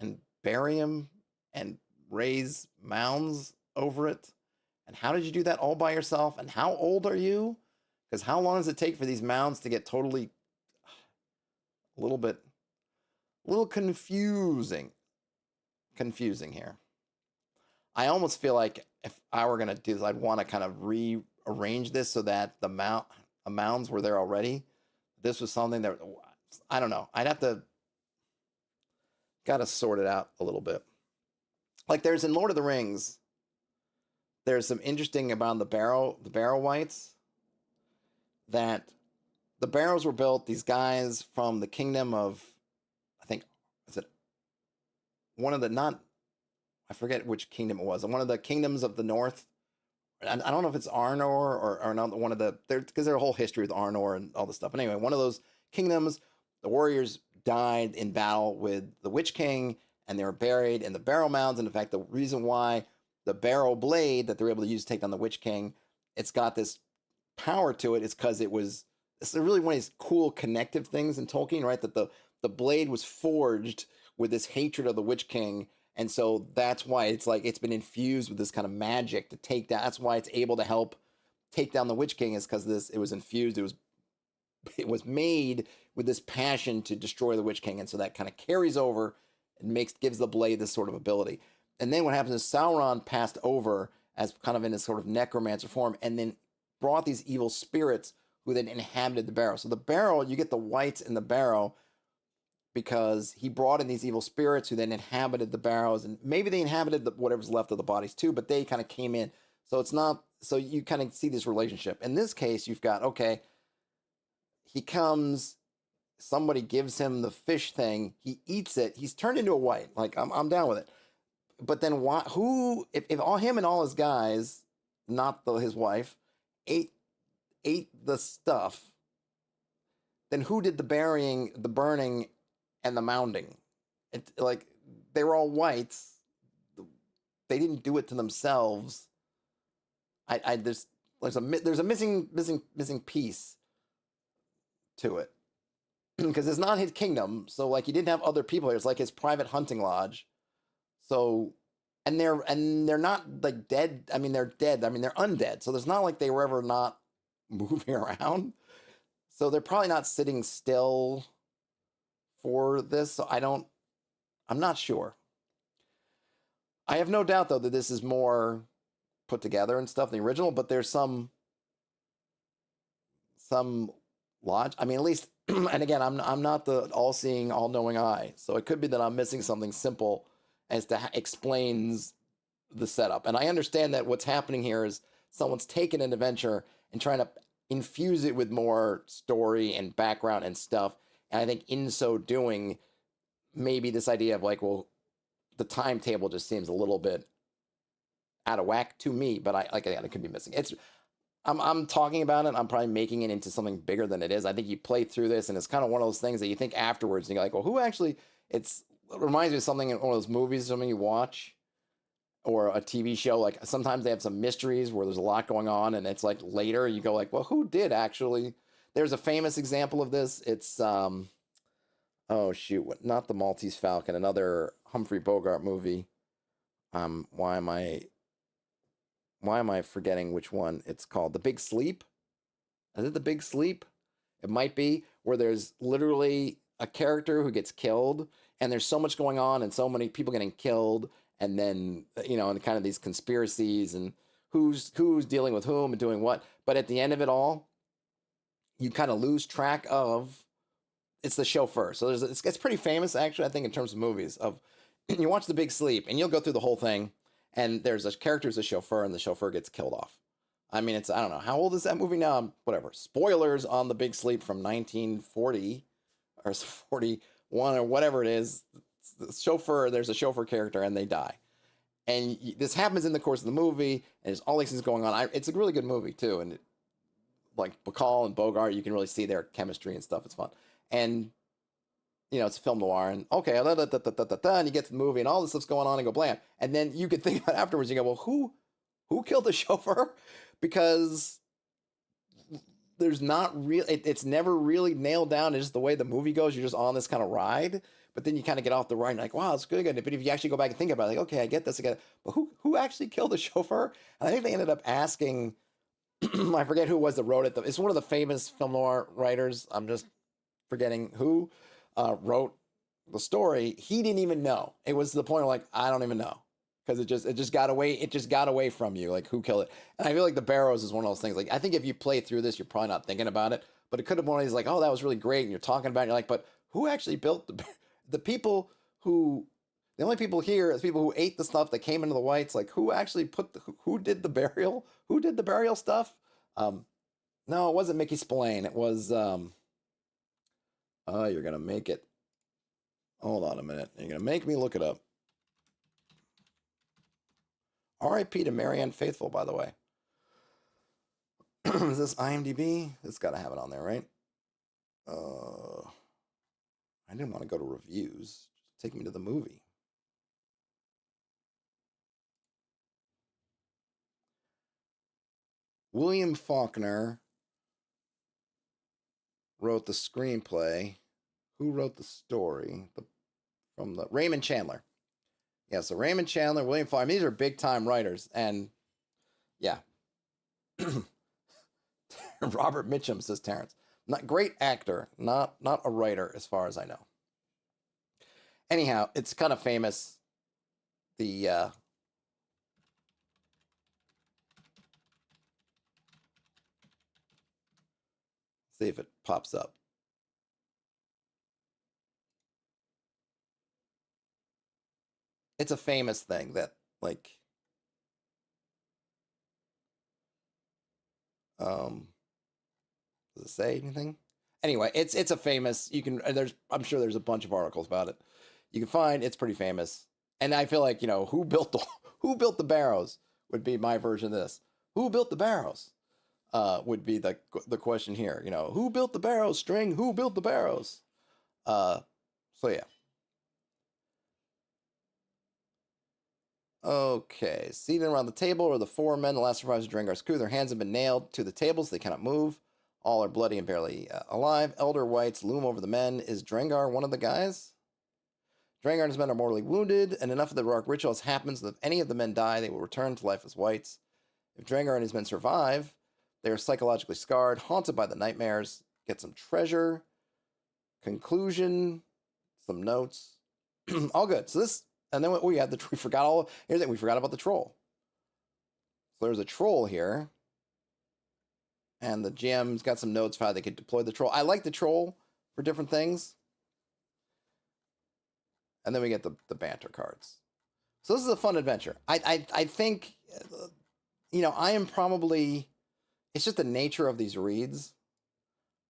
and bury him and raise mounds over it? And how did you do that all by yourself? And how old are you? Because how long does it take for these mounds to get totally a little confusing here. I almost feel like if I were going to do this, I'd want to kind of rearrange this so that the mounds were there already. This was something that, I don't know. I'd have to, got to sort it out a little bit. Like there's in Lord of the Rings, there's some interesting about the barrow wights, that the barrows were built, these guys from the kingdom of, I think, is it one of the, not, I forget which kingdom it was, one of the kingdoms of the north. I don't know if it's Arnor or not one of the, because there's a whole history with Arnor and all this stuff. But anyway, one of those kingdoms, the warriors died in battle with the Witch King, and they were buried in the barrow mounds. And in fact, the reason why the barrow blade that they're able to use to take down the Witch King, it's got this power to it, is because it's really one of these cool connective things in Tolkien, right? That the blade was forged with this hatred of the Witch King. And so that's why it's like it's been infused with this kind of magic to take down. That's why it's able to help take down the Witch King, is because it was infused. It was made with this passion to destroy the Witch King. And so that kind of carries over and gives the blade this sort of ability. And then what happens is Sauron passed over as kind of in this sort of necromancer form, and then brought these evil spirits who then inhabited the barrow. So the barrow, you get the whites in the barrow because he brought in these evil spirits who then inhabited the barrows, and maybe they inhabited whatever's left of the bodies too, but they kind of came in. So it's not, so you kind of see this relationship. In this case, you've got, okay, he comes, somebody gives him the fish thing, he eats it, he's turned into a white. Like, I'm down with it. But then if all him and all his guys, not his wife, ate the stuff, then who did the burying, the burning, and the mounding? Like, they were all whites. They didn't do it to themselves. There's a missing piece to it, because it's not his kingdom. So like, he didn't have other people here. It's like his private hunting lodge. So, and they're not like dead. I mean, they're dead. I mean, they're undead. So there's not like they were ever not moving around. So they're probably not sitting still for this. So I'm not sure. I have no doubt though that this is more put together and stuff than the original, but there's some lodge. I mean, at least, and again, I'm not the all-seeing, all-knowing eye. So it could be that I'm missing something simple as to explains the setup. And I understand that what's happening here is someone's taken an adventure and trying to infuse it with more story and background and stuff. And I think in so doing, maybe this idea of like, well, the timetable just seems a little bit out of whack to me, but I could be missing. I'm talking about it. I'm probably making it into something bigger than it is. I think you play through this and it's kind of one of those things that you think afterwards and you're like, well, who actually, it reminds me of something in one of those movies, something you watch, or a TV show. Like sometimes they have some mysteries where there's a lot going on, and it's like later you go like, well, who did actually? There's a famous example of this. It's oh shoot, not the Maltese Falcon, another Humphrey Bogart movie. Why am I forgetting which one it's called? The Big Sleep. Is it The Big Sleep? It might be, where there's literally a character who gets killed, and there's so much going on and so many people getting killed, and then, and kind of these conspiracies and who's dealing with whom and doing what. But at the end of it all, you kind of lose track of, it's the chauffeur. So it's pretty famous, actually, I think, in terms of movies. Of you watch The Big Sleep and you'll go through the whole thing, and there's a character who's a chauffeur, and the chauffeur gets killed off. I mean, I don't know, how old is that movie now? Whatever. Spoilers on The Big Sleep from 1940 or 41 or whatever it is. The chauffeur, there's a chauffeur character, and they die. And this happens in the course of the movie, and there's all these things going on. It's a really good movie too, and like Bacall and Bogart, you can really see their chemistry and stuff. It's fun. And it's a film noir, and okay, and you get to the movie, and all this stuff's going on, and go blam, and then you could think about it afterwards. You go, well, who killed the chauffeur? Because there's not real. It's never really nailed down. It's just the way the movie goes. You're just on this kind of ride, but then you kind of get off the ride, and you're like, wow, it's good. But if you actually go back and think about it, like, okay, I get this, I get it. But who actually killed the chauffeur? And I think they ended up asking. I forget who it was that wrote it. It's one of the famous film noir writers. I'm just forgetting who wrote the story. He didn't even know. It was to the point of like, I don't even know, because it just got away. It just got away from you. Like, who killed it? And I feel like the Barrows is one of those things. Like, I think if you play through this, you're probably not thinking about it, but it could have been one of these like, oh, that was really great, and you're talking about it, and you're like, but who actually built the people who? The only people here is people who ate the stuff that came into the whites. Like, who actually who did the burial? Who did the burial stuff? No, it wasn't Mickey Spillane. It was oh, you're gonna make it. Hold on a minute. You're gonna make me look it up. R.I.P. to Marianne Faithfull, by the way. Is this IMDb? It's got to have it on there, right? I didn't want to go to reviews. Just take me to the movie. William Faulkner wrote the screenplay. Who wrote the story? From the Raymond Chandler. Yeah, so Raymond Chandler, William Faulkner. I mean, these are big time writers, and yeah. Robert Mitchum, says Terrence. Not great actor, not a writer, as far as I know. Anyhow, it's kind of famous. The see if it pops up. It's a famous thing that, like, does it say anything? Anyway, it's a famous. You can I'm sure there's a bunch of articles about it. You can find it's pretty famous, and I feel like who built the Barrows would be my version of this. Who built the Barrows? Would be the question here. Who built the Barrows? String. Who built the Barrows? So yeah. Okay, seated around the table are the four men, the last survivors of Draengr's coup. Their hands have been nailed to the tables. They cannot move. All are bloody and barely alive. Elder whites loom over the men. Is Draengr one of the guys? Draengr and his men are mortally wounded, and enough of the heroic ritual has happened so that if any of the men die, they will return to life as whites. If Draengr and his men survive, they are psychologically scarred, haunted by the nightmares. Get some treasure. Conclusion. Some notes. All good. So this, and then we had we forgot here's it. We forgot about the troll. So there's a troll here. And the GM's got some notes for how they could deploy the troll. I like the troll for different things. And then we get the banter cards. So this is a fun adventure. I think, I am probably, it's just the nature of these reads.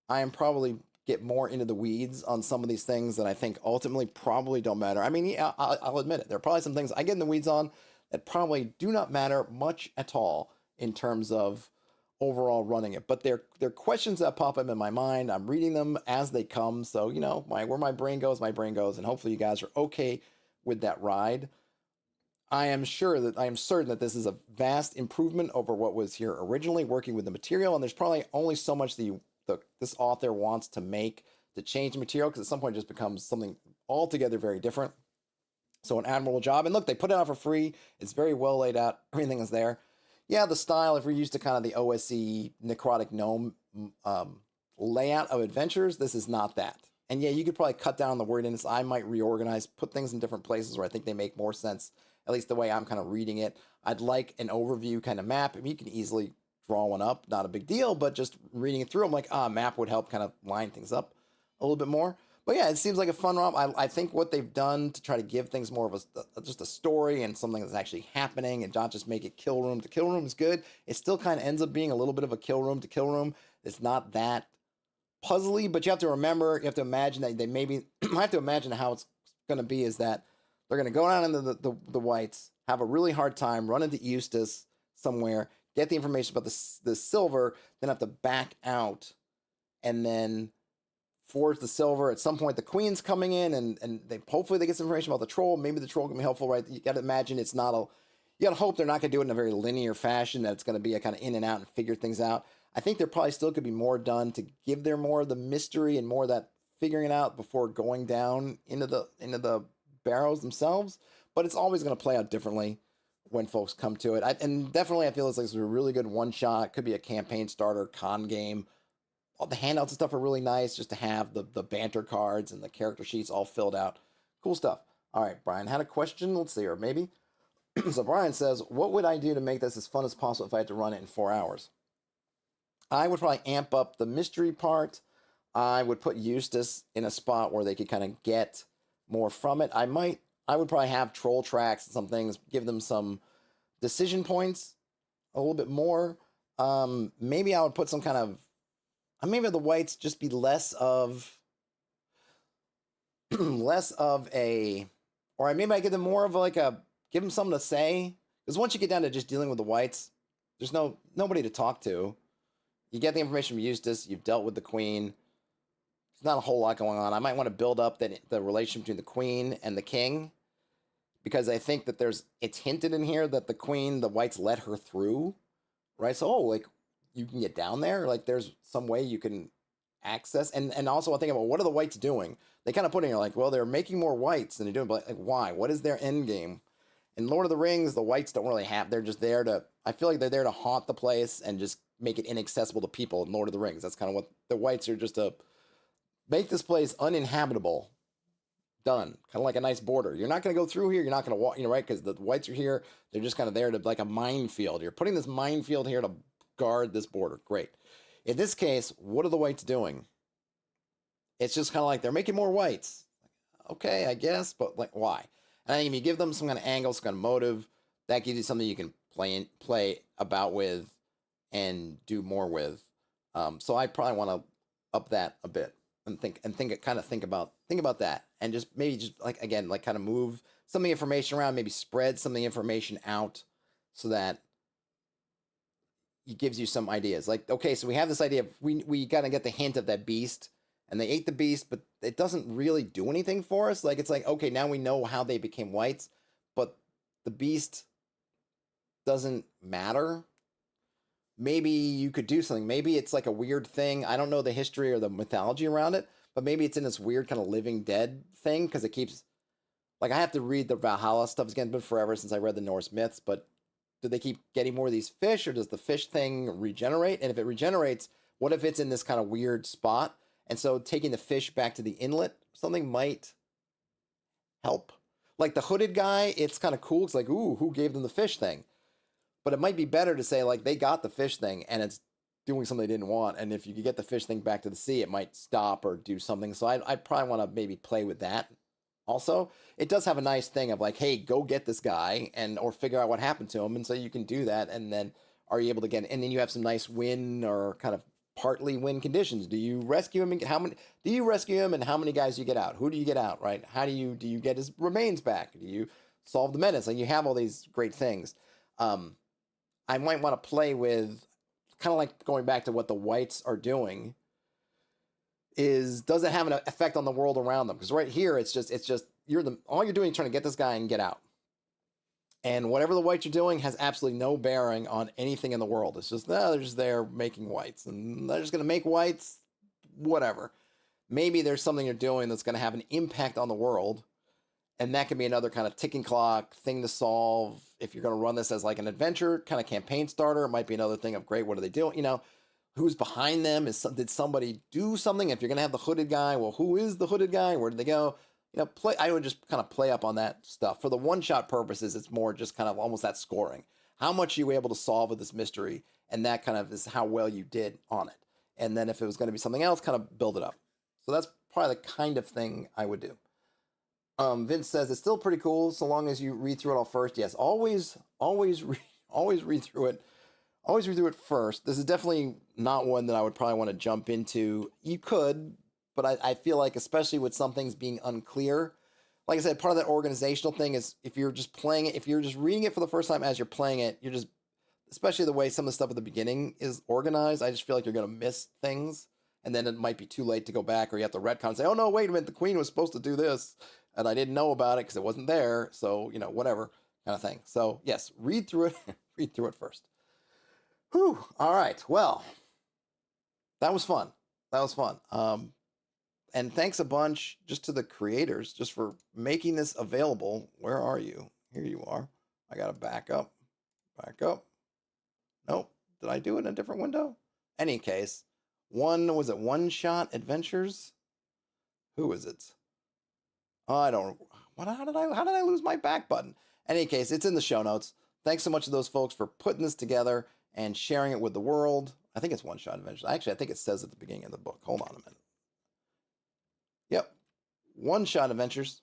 I am probably get more into the weeds on some of these things that I think ultimately probably don't matter. I mean, yeah, I'll admit it. There are probably some things I get in the weeds on that probably do not matter much at all in terms of overall running it. But they're questions that pop up in my mind. I'm reading them as they come. So, where my brain goes, and hopefully you guys are okay with that ride. I am certain that this is a vast improvement over what was here originally, working with the material, and there's probably only so much this author wants to make to change the material, because at some point it just becomes something altogether very different. So an admirable job. And look, they put it out for free. It's very well laid out. Everything is there. Yeah, the style, if we're used to kind of the OSE Necrotic Gnome layout of adventures, this is not that. And yeah, you could probably cut down the wordiness. I might reorganize, put things in different places where I think they make more sense, at least the way I'm kind of reading it. I'd like an overview kind of map. I mean, you can easily draw one up, not a big deal, but just reading it through, I'm like, a map would help kind of line things up a little bit more. But yeah, it seems like a fun romp. I think what they've done to try to give things more of just a story and something that's actually happening and not just make it kill room to kill room is good. It still kind of ends up being a little bit of a kill room to kill room. It's not that puzzly, but you have to remember, you have to imagine that they maybe, I have to imagine how it's going to be is that they're going to go down into the whites, have a really hard time, run into Eustace somewhere, get the information about the silver, then have to back out and then forge the silver. At some point, the queen's coming in, and they hopefully they get some information about the troll. Maybe the troll can be helpful, right? You got to imagine it's not a. You got to hope they're not going to do it in a very linear fashion. That it's going to be a kind of in and out and figure things out. I think there probably still could be more done to give there more of the mystery and more of that figuring it out before going down into the barrows themselves. But it's always going to play out differently when folks come to it. And definitely, I feel it's like a really good one shot. Could be a campaign starter, con game. All the handouts and stuff are really nice just to have the banter cards and the character sheets all filled out. Cool stuff. All right, Brian had a question. Let's see, or maybe. So Brian says, what would I do to make this as fun as possible if I had to run it in 4 hours? I would probably amp up the mystery part. I would put Eustace in a spot where they could kind of get more from it. I would probably have troll tracks and some things, give them some decision points a little bit more. Maybe I would put some kind of, maybe the whites just be less of a, or maybe I give them more of like give them something to say. Because once you get down to just dealing with the whites, there's nobody to talk to. You get the information from Eustace, you've dealt with the queen. There's not a whole lot going on. I might want to build up the relation between the queen and the king, because I think that it's hinted in here that the queen, the whites let her through, right? So, like, you can get down there, like there's some way you can access, and also I think about what are the whites doing? They kind of put in here like, well, they're making more whites than they're doing, but like why? What is their end game? In Lord of the Rings, the whites don't really have, they're just there to, I feel like they're there to haunt the place and just make it inaccessible to people in Lord of the Rings. That's kind of what the whites are, just to make this place uninhabitable. Done. Kind of like a nice border. You're not going to go through here. You're not going to walk, right? Because the whites are here. They're just kind of there to, like a minefield. You're putting this minefield here to guard this border. Great. In this case, what are the whites doing? It's just kind of like they're making more whites. Okay, I guess, but like why? And I think if you give them some kind of angle, some kind of motive, that gives you something you can play about with and do more with. So I probably want to up that a bit and think about that, and just maybe just like again like kind of move some of the information around, maybe spread some of the information out so that it gives you some ideas. Like, okay, so we have this idea of we got to get the hint of that beast, and they ate the beast, but it doesn't really do anything for us. Like, it's like, okay, now we know how they became whites, but the beast doesn't matter. Maybe you could do something. Maybe it's like a weird thing. I don't know the history or the mythology around it, but maybe it's in this weird kind of living dead thing, because it keeps, like, I have to read the Valhalla stuff. It's been forever since I read the Norse myths, but do they keep getting more of these fish, or does the fish thing regenerate? And if it regenerates, what if it's in this kind of weird spot? And so taking the fish back to the inlet, something might help. Like the hooded guy, it's kind of cool. It's like, ooh, who gave them the fish thing? But it might be better to say, like, they got the fish thing and it's doing something they didn't want. And if you could get the fish thing back to the sea, it might stop or do something. So I probably want to maybe play with that. Also, it does have a nice thing of like, hey, go get this guy or figure out what happened to him. And so you can do that. And then are you able to get, and then you have some nice win or kind of partly win conditions. Do you rescue him? And how many guys do you get out? Who do you get out, right? How do you get his remains back? Do you solve the menace? Like, you have all these great things. I might want to play with kind of like going back to what the whites are doing does it have an effect on the world around them? Because right here, it's just all you're doing is trying to get this guy and get out. And whatever the whites are doing has absolutely no bearing on anything in the world. It's just, they're just there making whites, and they're just going to make whites, whatever. Maybe there's something you're doing that's going to have an impact on the world, and that can be another kind of ticking clock thing to solve. If you're going to run this as like an adventure kind of campaign starter, it might be another thing of, great, what are they doing? Who's behind them? Did somebody do something? If you're going to have the hooded guy, well, who is the hooded guy? Where did they go? I would just kind of play up on that stuff. For the one-shot purposes, it's more just kind of almost that scoring. How much are you able to solve with this mystery? And that kind of is how well you did on it. And then if it was going to be something else, kind of build it up. So that's probably the kind of thing I would do. Vince says, it's still pretty cool so long as you read through it all first. Yes, always read through it. Always read through it first. This is definitely not one that I would probably want to jump into. You could, but I feel like, especially with some things being unclear, like I said, part of that organizational thing is if you're just playing it, if you're just reading it for the first time as you're playing it, especially the way some of the stuff at the beginning is organized, I just feel like you're going to miss things and then it might be too late to go back, or you have to retcon and say, oh no, wait a minute, the queen was supposed to do this, and I didn't know about it because it wasn't there. So, whatever kind of thing. So yes, read through it, read through it first. Whew. All right. Well, that was fun. That was fun. And thanks a bunch just to the creators just for making this available. Where are you? Here you are. I got to back up. Back up. Nope. Did I do it in a different window? Any case, was it One Shot Adventures? Who is it? Oh, I don't. How did I lose my back button? Any case, it's in the show notes. Thanks so much to those folks for putting this together and sharing it with the world. I think it's One Shot Adventures. Actually, I think it says at the beginning of the book. Hold on a minute. Yep. One Shot Adventures.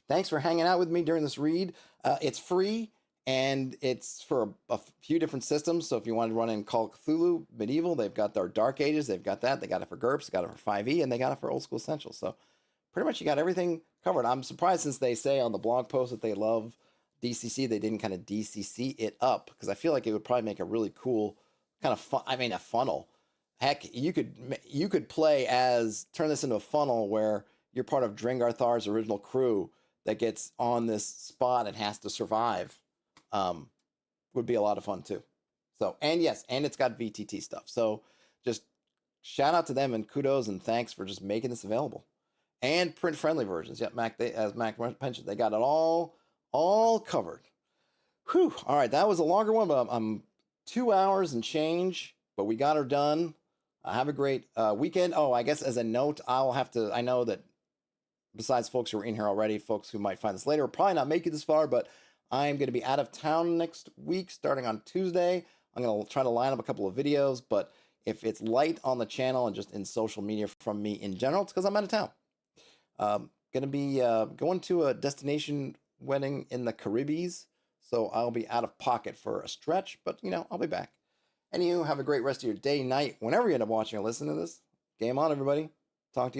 Thanks for hanging out with me during this read. It's free, and it's for a few different systems. So if you want to run in Call of Cthulhu, Medieval, they've got their Dark Ages. They've got that. They got it for GURPS. They got it for 5e, and they got it for Old School Essentials. So pretty much you got everything covered. I'm surprised, since they say on the blog post that they love DCC, they didn't kind of DCC it up, because I feel like it would probably make a really cool kind of fun. I mean, a funnel. Heck, you could turn this into a funnel where you're part of Draengr Thar's original crew that gets on this spot and has to survive. Would be a lot of fun too. So, and yes, and it's got VTT stuff. So just shout out to them and kudos and thanks for just making this available. And print friendly versions. Yep, as Mac mentioned, they got it all covered. Whew. All right, that was a longer one, but I'm 2 hours and change, but we got her done. Have a great weekend. Oh, I guess as a note, I know that besides folks who are in here already, folks who might find this later will probably not make it this far, but I'm going to be out of town next week, starting on Tuesday. I'm going to try to line up a couple of videos, but if it's light on the channel and just in social media from me in general, it's because I'm out of town. Going to be going to a destination wedding in the Caribbees, so I'll be out of pocket for a stretch, but I'll be back. Anywho, have a great rest of your day, night, whenever you end up watching or listening to this. Game on, everybody. Talk to you.